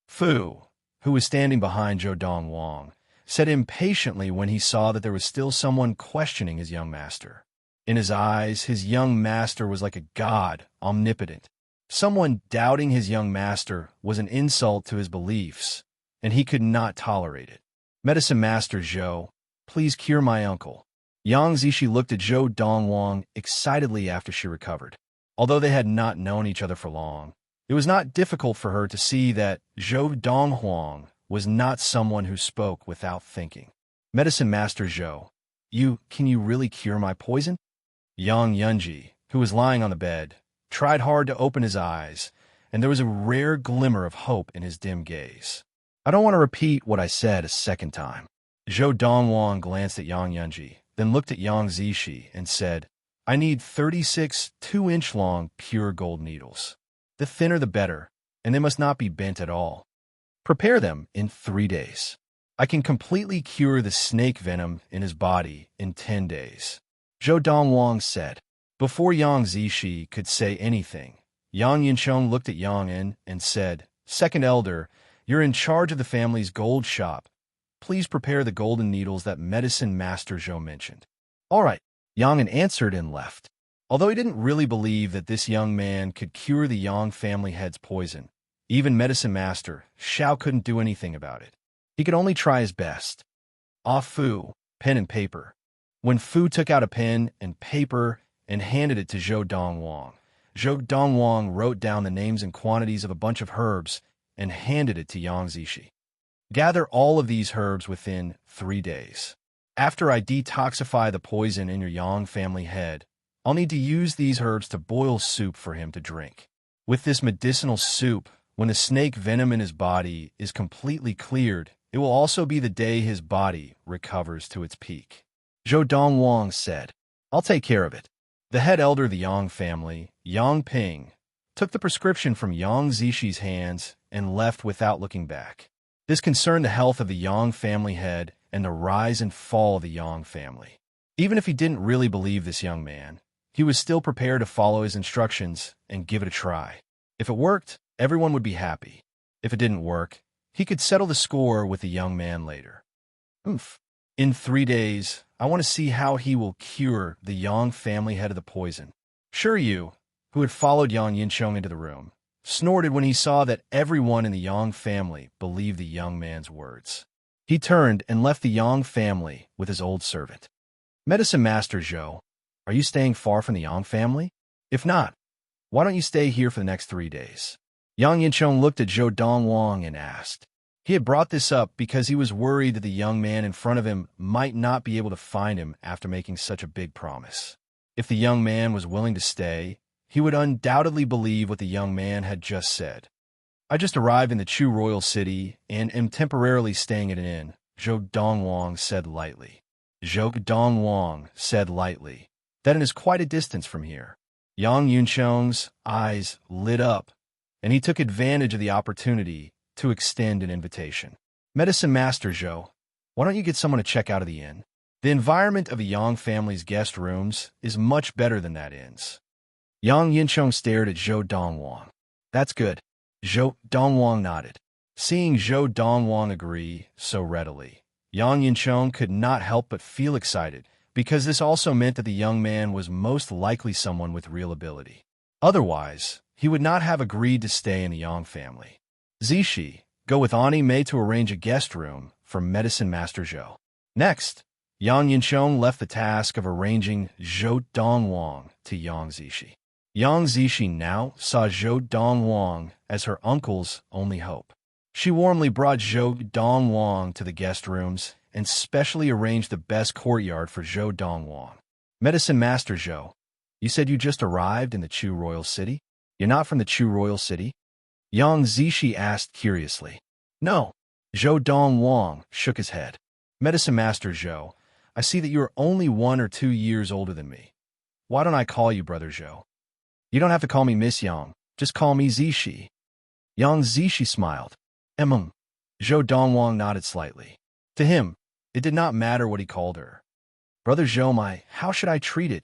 Fu, who was standing behind Zhou Donghuang, said impatiently when he saw that there was still someone questioning his young master. In his eyes, his young master was like a god, omnipotent. Someone doubting his young master was an insult to his beliefs, and he could not tolerate it. "Medicine Master Zhou, please cure my uncle." Yang Zishi looked at Zhou Dongwang excitedly after she recovered. Although they had not known each other for long, it was not difficult for her to see that Zhou Donghuang was not someone who spoke without thinking. "Medicine Master Zhou, can you really cure my poison?" Yang Yunji, who was lying on the bed, tried hard to open his eyes, and there was a rare glimmer of hope in his dim gaze. "I don't want to repeat what I said a second time." Zhou Dongwang glanced at Yang Yunji, then looked at Yang Zishi and said, "I need 36 2-inch-long pure gold needles. The thinner the better, and they must not be bent at all. Prepare them in 3 days. I can completely cure the snake venom in his body in 10 days." Zhou Dongwang said. Before Yang Zishi could say anything, Yang Yinchong looked at Yang Yin and said, "Second elder, you're in charge of the family's gold shop. Please prepare the golden needles that Medicine Master Zhou mentioned." "All right," Yang Yin answered and left. Although he didn't really believe that this young man could cure the Yang family head's poison, even Medicine Master Xiao couldn't do anything about it. He could only try his best. "Ah Fu, pen and paper." When Fu took out a pen and paper and handed it to Zhou Dongwang wrote down the names and quantities of a bunch of herbs and handed it to Yang Zishi. "Gather all of these herbs within 3 days. After I detoxify the poison in your Yang family head, I'll need to use these herbs to boil soup for him to drink. With this medicinal soup, when the snake venom in his body is completely cleared, it will also be the day his body recovers to its peak." Zhou Dongwang said, "I'll take care of it." The head elder of the Yang family, Yang Ping, took the prescription from Yang Zishi's hands and left without looking back. This concerned the health of the Yang family head and the rise and fall of the Yang family. Even if he didn't really believe this young man, he was still prepared to follow his instructions and give it a try. If it worked, everyone would be happy. If it didn't work, he could settle the score with the young man later. In 3 days, I want to see how he will cure the Yang family head of the poison." Sure Yu, who had followed Yang Yinchong into the room, snorted when he saw that everyone in the Yang family believed the young man's words. He turned and left the Yang family with his old servant. Medicine Master Zhou, are you staying far from the Yang family? If not, why don't you stay here for the next 3 days? Yang Yinchong looked at Zhou Dongwang and asked. He had brought this up because he was worried that the young man in front of him might not be able to find him after making such a big promise. If the young man was willing to stay, he would undoubtedly believe what the young man had just said. I just arrived in the Chu royal city and am temporarily staying at an inn, Zhou Dongwang said lightly. Zhou Dongwang said lightly. That inn is quite a distance from here. Yang Yuncheng's eyes lit up, and he took advantage of the opportunity to extend an invitation. Medicine Master Zhou, why don't you get someone to check out of the inn? The environment of the Yang family's guest rooms is much better than that inn's. Yang Yinchong stared at Zhou Dongwang. That's good. Zhou Dongwang nodded. Seeing Zhou Dongwang agree so readily, Yang Yinchong could not help but feel excited, because this also meant that the young man was most likely someone with real ability. Otherwise, he would not have agreed to stay in the Yang family. Zishi, go with Ani Mei to arrange a guest room for Medicine Master Zhou. Next, Yang Yinchong left the task of arranging Zhou Dongwang to Yang Zishi. Yang Zishi now saw Zhou Dongwang as her uncle's only hope. She warmly brought Zhou Dongwang to the guest rooms and specially arranged the best courtyard for Zhou Dongwang. Medicine Master Zhou, you said you just arrived in the Chu royal city? You're not from the Chu royal city? Yang Zishi asked curiously. No. Zhou Dongwang shook his head. Medicine Master Zhou, I see that you are only 1 or 2 years older than me. Why don't I call you Brother Zhou? You don't have to call me Miss Yang. Just call me Zishi. Yang Zishi smiled. Zhou Dongwang nodded slightly. To him, it did not matter what he called her. Brother Zhou, how should I treat it?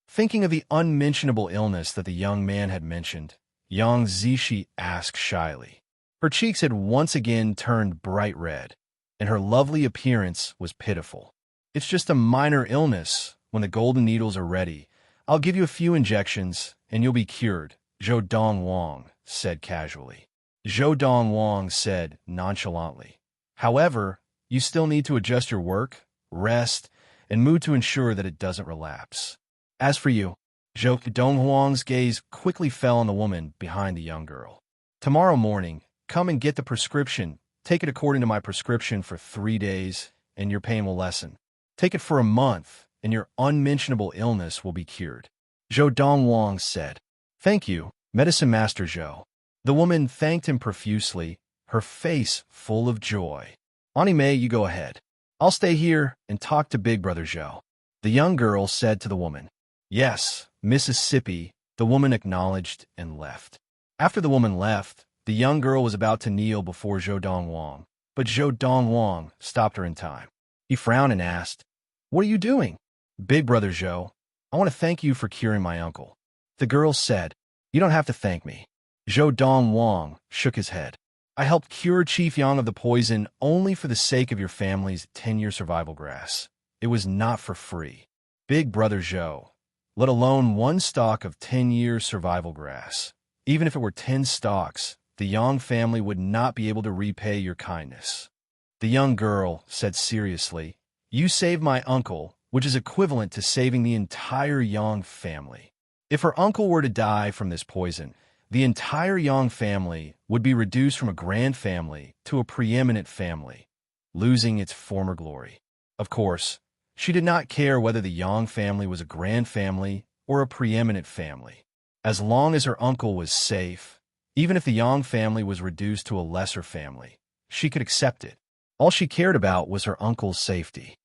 Thinking of the unmentionable illness that the young man had mentioned, Yang Zishi asked shyly. Her cheeks had once again turned bright red, and her lovely appearance was pitiful. It's just a minor illness. When the golden needles are ready, I'll give you a few injections, and you'll be cured, Zhou Dongwang said casually. Zhou Dongwang said nonchalantly. However, you still need to adjust your work, rest, and mood to ensure that it doesn't relapse. As for you, Zhou Dongwang's gaze quickly fell on the woman behind the young girl. Tomorrow morning, come and get the prescription. Take it according to my prescription for 3 days, and your pain will lessen. Take it for a month, and your unmentionable illness will be cured. Zhou Dongwang said. Thank you, Medicine Master Zhou. The woman thanked him profusely, her face full of joy. Ani Mei, you go ahead. I'll stay here and talk to Big Brother Zhou. The young girl said to the woman. Yes, Mississippi, the woman acknowledged and left. After the woman left, the young girl was about to kneel before Zhou Dongwang, but Zhou Dongwang stopped her in time. He frowned and asked, What are you doing? Big Brother Zhou, I want to thank you for curing my uncle. The girl said, You don't have to thank me. Zhou Dongwang shook his head. I helped cure Chief Yang of the poison only for the sake of your family's 10-year survival grass. It was not for free. Big Brother Zhou, let alone 1 stalk of 10-year survival grass. Even if it were 10 stalks, the Yang family would not be able to repay your kindness. The young girl said seriously, You saved my uncle, which is equivalent to saving the entire Yang family. If her uncle were to die from this poison, the entire Yang family would be reduced from a grand family to a preeminent family, losing its former glory. Of course, she did not care whether the Yang family was a grand family or a preeminent family. As long as her uncle was safe, even if the Yang family was reduced to a lesser family, she could accept it. All she cared about was her uncle's safety.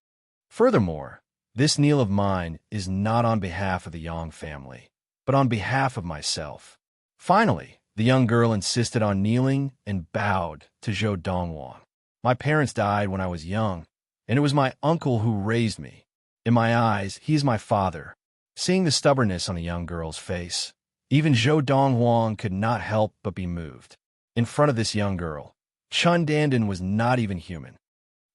Furthermore, this kneel of mine is not on behalf of the Yang family, but on behalf of myself. Finally, the young girl insisted on kneeling and bowed to Zhou Dongwang. My parents died when I was young, and it was my uncle who raised me. In my eyes, he is my father. Seeing the stubbornness on the young girl's face, even Zhou Dongwang could not help but be moved. In front of this young girl, Chun Dandan was not even human.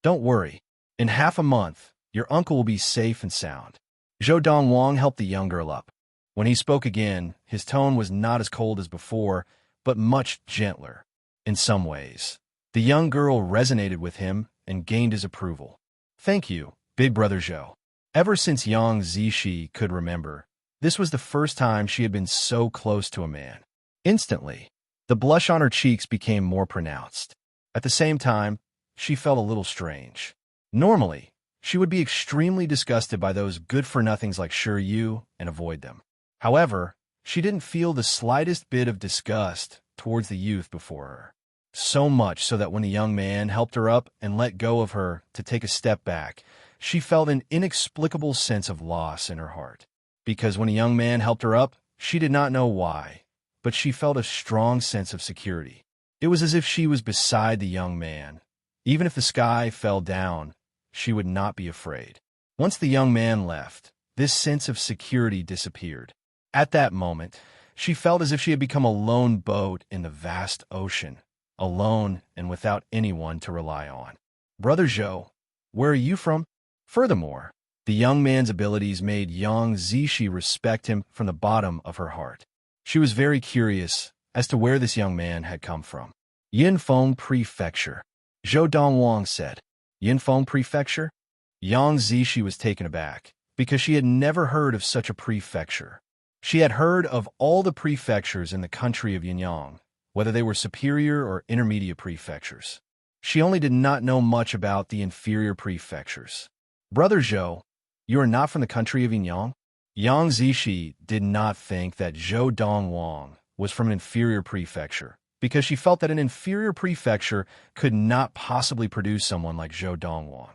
Don't worry. In half a month, your uncle will be safe and sound. Zhou Dongwang helped the young girl up. When he spoke again, his tone was not as cold as before, but much gentler. In some ways, the young girl resonated with him and gained his approval. Thank you, big brother Zhou. Ever since young Zishi could remember, this was the first time she had been so close to a man. Instantly, the blush on her cheeks became more pronounced. At the same time, she felt a little strange. Normally, she would be extremely disgusted by those good-for-nothings like Yu and avoid them. However, she didn't feel the slightest bit of disgust towards the youth before her. So much so that when the young man helped her up and let go of her to take a step back, she felt an inexplicable sense of loss in her heart. Because when a young man helped her up, she did not know why, but she felt a strong sense of security. It was as if she was beside the young man. Even if the sky fell down, she would not be afraid. Once the young man left, this sense of security disappeared. At that moment, she felt as if she had become a lone boat in the vast ocean, alone and without anyone to rely on. Brother Zhou, where are you from? Furthermore, the young man's abilities made young Zishi respect him from the bottom of her heart. She was very curious as to where this young man had come from. Yinfeng Prefecture, Zhou Dongwang said. Yinfeng Prefecture? Yang Zishi was taken aback, because she had never heard of such a prefecture. She had heard of all the prefectures in the country of Yinyang, whether they were superior or intermediate prefectures. She only did not know much about the inferior prefectures. Brother Zhou, you are not from the country of Yinyang? Yang Zishi did not think that Zhou Dongwang was from an inferior prefecture, because she felt that an inferior prefecture could not possibly produce someone like Zhou Dongwang.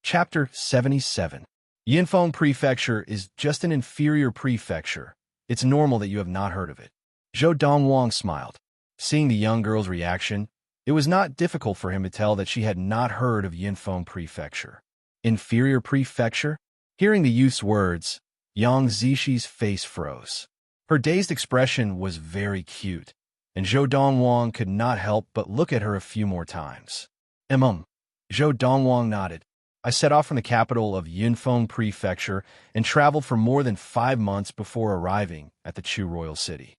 Chapter 77. Yinfeng Prefecture is just an inferior prefecture. It's normal that you have not heard of it. Zhou Dongwang smiled. Seeing the young girl's reaction, it was not difficult for him to tell that she had not heard of Yinfeng Prefecture. Inferior prefecture? Hearing the youth's words, Yang Zishi's face froze. Her dazed expression was very cute, and Zhou Dongwang could not help but look at her a few more times. Zhou Dongwang nodded. I set off from the capital of Yinfeng Prefecture and traveled for more than 5 months before arriving at the Chu royal city.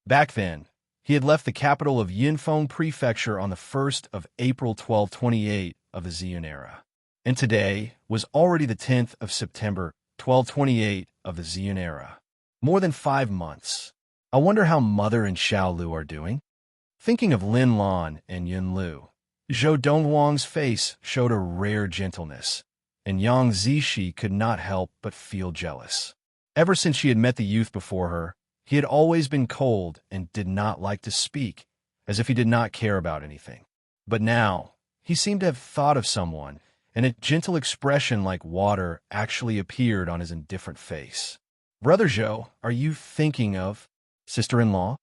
Back then, he had left the capital of Yinfeng Prefecture on the 1st of April 1228 of the Ziyun era. And today was already the 10th of September 1228 of the Ziyun era. More than 5 months. I wonder how Mother and Xiao Lu are doing? Thinking of Lin Lan and Yun Lu, Zhou Dongwang's face showed a rare gentleness, and Yang Zishi could not help but feel jealous. Ever since she had met the youth before her, he had always been cold and did not like to speak, as if he did not care about anything. But now, he seemed to have thought of someone, and a gentle expression like water actually appeared on his indifferent face. Brother Zhou, are you thinking of sister-in-law?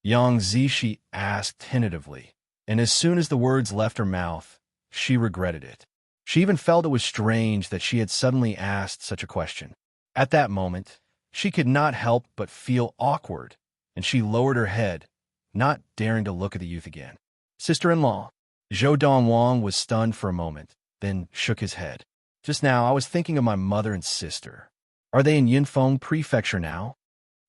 Yang Zishi asked tentatively, and as soon as the words left her mouth, she regretted it. She even felt it was strange that she had suddenly asked such a question. At that moment, she could not help but feel awkward, and she lowered her head, not daring to look at the youth again. Sister-in-law. Zhou Dongwang was stunned for a moment, then shook his head. Just now, I was thinking of my mother and sister. Are they in Yinfeng Prefecture now?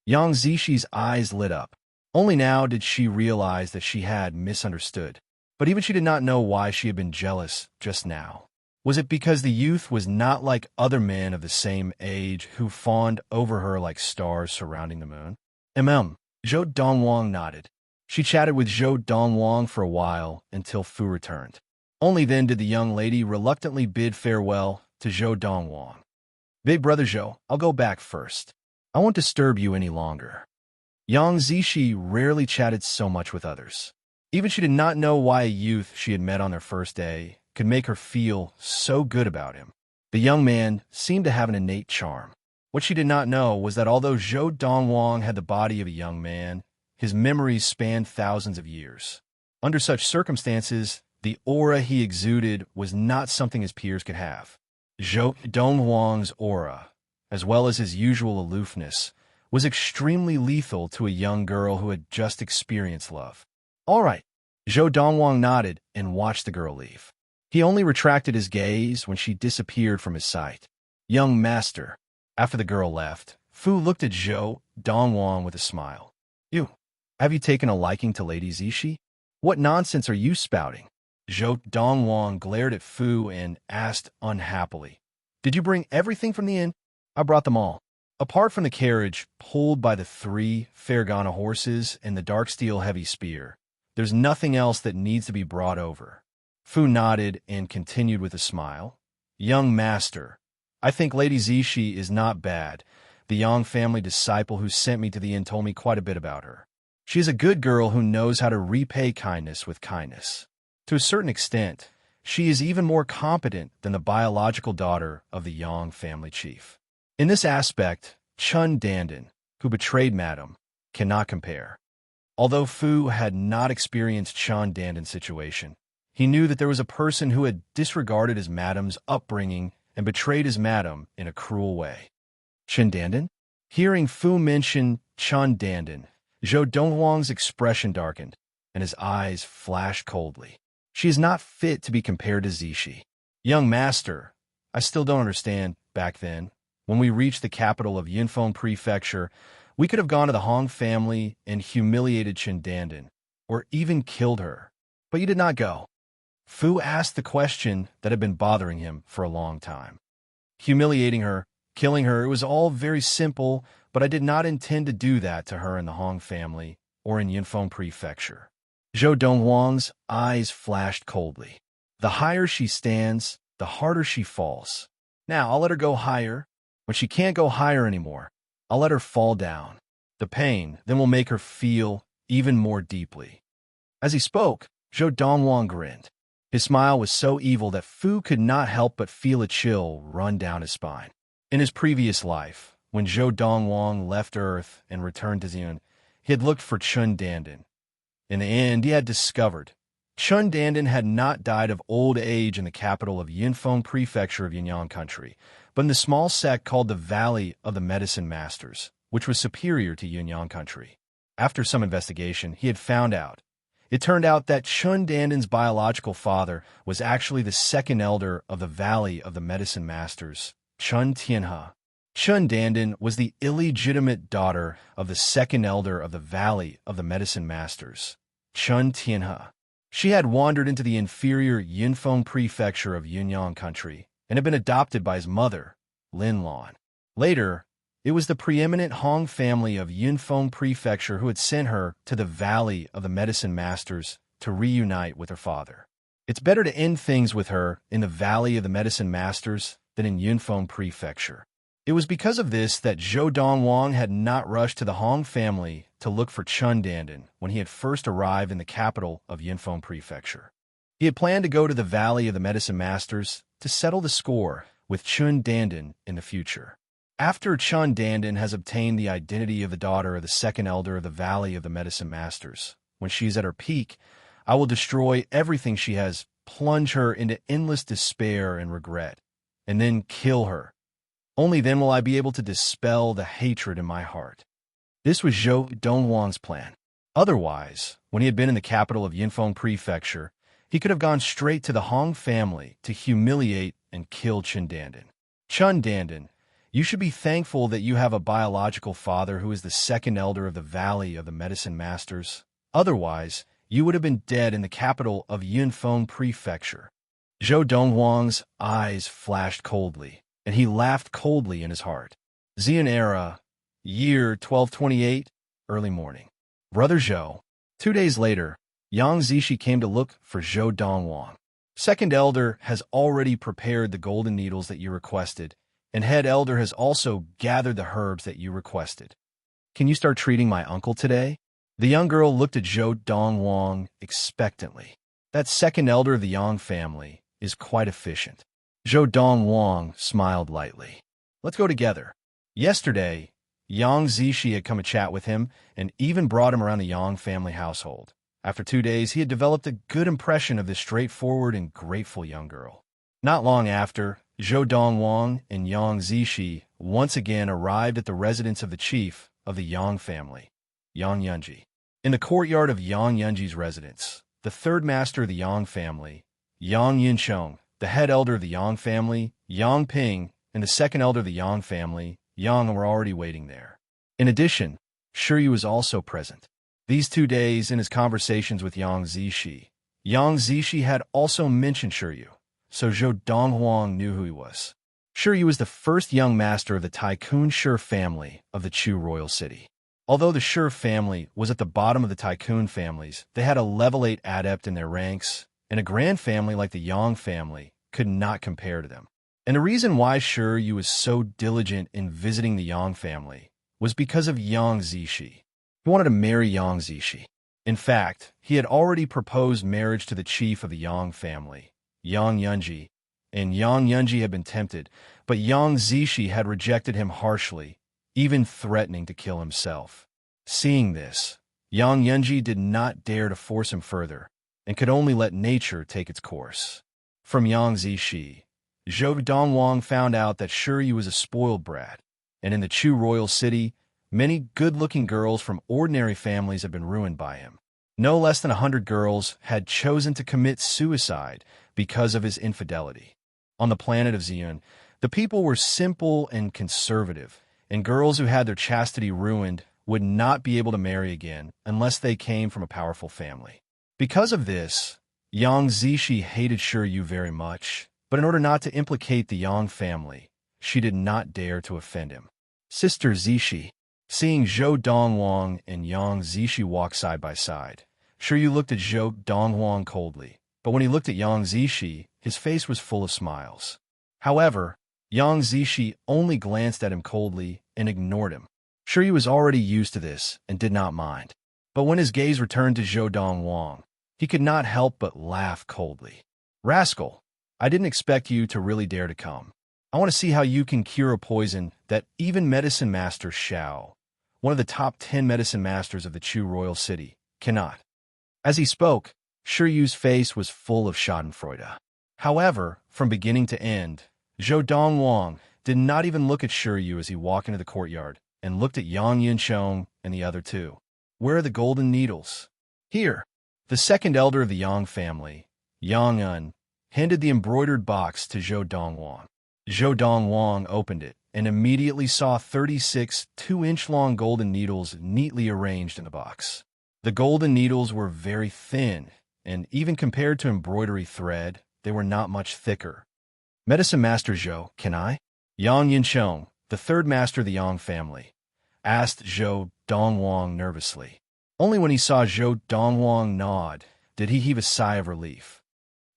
Yang Zishi's eyes lit up. Only now did she realize that she had misunderstood. But even she did not know why she had been jealous just now. Was it because the youth was not like other men of the same age who fawned over her like stars surrounding the moon? Zhou Dongwang nodded. She chatted with Zhou Dongwang for a while until Fu returned. Only then did the young lady reluctantly bid farewell to Zhou Dongwang. Big brother Zhou, I'll go back first. I won't disturb you any longer. Yang Zishi rarely chatted so much with others. Even she did not know why a youth she had met on their first day could make her feel so good about him. The young man seemed to have an innate charm. What she did not know was that although Zhou Dongwang had the body of a young man, his memories spanned thousands of years. Under such circumstances, the aura he exuded was not something his peers could have. Zhou Dongwang's aura, as well as his usual aloofness, was extremely lethal to a young girl who had just experienced love. All right. Zhou Dongwang nodded and watched the girl leave. He only retracted his gaze when she disappeared from his sight. Young master. After the girl left, Fu looked at Zhou Dongwang with a smile. Have you taken a liking to Lady Zishi? What nonsense are you spouting? Zhou Dongwang glared at Fu and asked unhappily, "Did you bring everything from the inn?" "I brought them all. Apart from the carriage pulled by the 3 Fergana horses and the dark steel heavy spear, there's nothing else that needs to be brought over." Fu nodded and continued with a smile. "Young master, I think Lady Zishi is not bad. The Yang family disciple who sent me to the inn told me quite a bit about her. She is a good girl who knows how to repay kindness with kindness. To a certain extent, she is even more competent than the biological daughter of the Yang family chief. In this aspect, Chun Dandan, who betrayed Madame, cannot compare." Although Fu had not experienced Chun Dandan's situation, he knew that there was a person who had disregarded his Madame's upbringing and betrayed his Madame in a cruel way. Chun Dandan? Hearing Fu mention Chun Dandan, Zhou Dongwang's expression darkened, and his eyes flashed coldly. "She is not fit to be compared to Zishi. Young master, I still don't understand. Back then, when we reached the capital of Yunfeng Prefecture, we could have gone to the Hong family and humiliated Chun Dandan, or even killed her. But you did not go." Fu asked the question that had been bothering him for a long time. "Humiliating her, killing her, it was all very simple, but I did not intend to do that to her in the Hong family or in Yunfeng Prefecture." Zhou Dongwang's eyes flashed coldly. "The higher she stands, the harder she falls. Now I'll let her go higher. When she can't go higher anymore, I'll let her fall down. The pain then will make her feel even more deeply." As he spoke, Zhou Dongwang grinned. His smile was so evil that Fu could not help but feel a chill run down his spine. In his previous life, when Zhou Dongwang left Earth and returned to Xian, he had looked for Chun Dandan. In the end, he had discovered Chun Dandan had not died of old age in the capital of Yunfeng Prefecture of Yunyang Country, but in the small sect called the Valley of the Medicine Masters, which was superior to Yunyang Country. After some investigation, he had found out. It turned out that Chun Dandan's biological father was actually the second elder of the Valley of the Medicine Masters, Chun Tianhe. Chun Dandan was the illegitimate daughter of the second elder of the Valley of the Medicine Masters, Chun Tianhe. She had wandered into the inferior Yunfeng Prefecture of Yunyang Country and had been adopted by his mother, Lin Lan. Later, it was the preeminent Hong family of Yunfeng Prefecture who had sent her to the Valley of the Medicine Masters to reunite with her father. It's better to end things with her in the Valley of the Medicine Masters than in Yunfeng Prefecture. It was because of this that Zhou Dongwang had not rushed to the Hong family to look for Chun Dandan when he had first arrived in the capital of Yunfeng Prefecture. He had planned to go to the Valley of the Medicine Masters to settle the score with Chun Dandan in the future. After Chun Dandan has obtained the identity of the daughter of the second elder of the Valley of the Medicine Masters, when she's at her peak, I will destroy everything she has, plunge her into endless despair and regret, and then kill her. Only then will I be able to dispel the hatred in my heart. This was Zhou Dongwang's plan. Otherwise, when he had been in the capital of Yunfeng Prefecture, he could have gone straight to the Hong family to humiliate and kill Chun Dandan. Chun Dandan, you should be thankful that you have a biological father who is the second elder of the Valley of the Medicine Masters. Otherwise, you would have been dead in the capital of Yunfeng Prefecture. Zhou Dongwang's eyes flashed coldly, and he laughed coldly in his heart. Xian era, year 1228, early morning. Brother Zhou. 2 days later, Yang Zishi came to look for Zhou Dongwang. Second elder has already prepared the golden needles that you requested, and head elder has also gathered the herbs that you requested. Can you start treating my uncle today? The young girl looked at Zhou Dongwang expectantly. That second elder of the Yang family is quite efficient. Zhou Dongwang smiled lightly. Let's go together. Yesterday, Yang Zishi had come to chat with him and even brought him around the Yang family household. After 2 days, he had developed a good impression of this straightforward and grateful young girl. Not long after, Zhou Dongwang and Yang Zishi once again arrived at the residence of the chief of the Yang family, Yang Yunji. In the courtyard of Yang Yunji's residence, the third master of the Yang family, Yang Yinchong, the head elder of the Yang family, Yang Ping, and the second elder of the Yang family, Yang, were already waiting there. In addition, Shiyu was also present. These 2 days, in his conversations with Yang Zishi, Yang Zishi had also mentioned Shiryu, so Zhou Donghuang knew who he was. Shiryu was the first young master of the Tycoon Shi family of the Chu royal city. Although the Shi family was at the bottom of the Tycoon families, they had a level 8 adept in their ranks, and a grand family like the Yang family could not compare to them. And the reason why Shiryu was so diligent in visiting the Yang family was because of Yang Zishi. He wanted to marry Yang Zishi. In fact, he had already proposed marriage to the chief of the Yang family, Yang Yunji, and Yang Yunji had been tempted, but Yang Zishi had rejected him harshly, even threatening to kill himself. Seeing this, Yang Yunji did not dare to force him further, and could only let nature take its course. From Yang Zishi, Zhou Donghuang found out that Shiryu was a spoiled brat, and in the Chu royal city, many good-looking girls from ordinary families had been ruined by him. No less than 100 girls had chosen to commit suicide because of his infidelity. On the planet of Ziyun, the people were simple and conservative, and girls who had their chastity ruined would not be able to marry again unless they came from a powerful family. Because of this, Yang Zishi hated Shiryu very much, but in order not to implicate the Yang family, she did not dare to offend him. Sister Zishi. Seeing Zhou Donghuang and Yang Zishi walk side by side, Shiryu looked at Zhou Donghuang coldly, but when he looked at Yang Zishi, his face was full of smiles. However, Yang Zishi only glanced at him coldly and ignored him. Shiryu was already used to this and did not mind. But when his gaze returned to Zhou Donghuang, he could not help but laugh coldly. "Rascal, I didn't expect you to really dare to come. I want to see how you can cure a poison that even Medicine Master Xiao, one of the top 10 medicine masters of the Chu royal city, cannot." As he spoke, Shiryu's face was full of schadenfreude. However, from beginning to end, Zhou Donghuang did not even look at Shiryu as he walked into the courtyard and looked at Yang Yinchong and the other two. "Where are the golden needles?" "Here." The second elder of the Yang family, Yang Un, handed the embroidered box to Zhou Donghuang. Zhou Donghuang opened it and immediately saw 36 2-inch-long golden needles neatly arranged in the box. The golden needles were very thin, and even compared to embroidery thread, they were not much thicker. "Medicine Master Zhou, can I?" Yang Yinchong, the third master of the Yang family, asked Zhou Donghuang nervously. Only when he saw Zhou Donghuang nod did he heave a sigh of relief.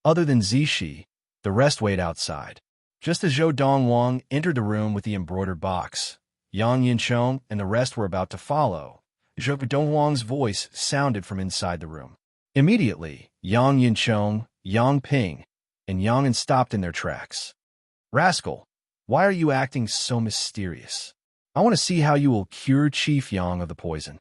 Other than Zishi, the rest waited outside. Just as Zhou Donghuang entered the room with the embroidered box, Yang Yinchong and the rest were about to follow. Zhou Donghuang's voice sounded from inside the room. Immediately, Yang Yinchong, Yang Ping, and Yang En stopped in their tracks. "Rascal, why are you acting so mysterious? I want to see how you will cure Chief Yang of the poison."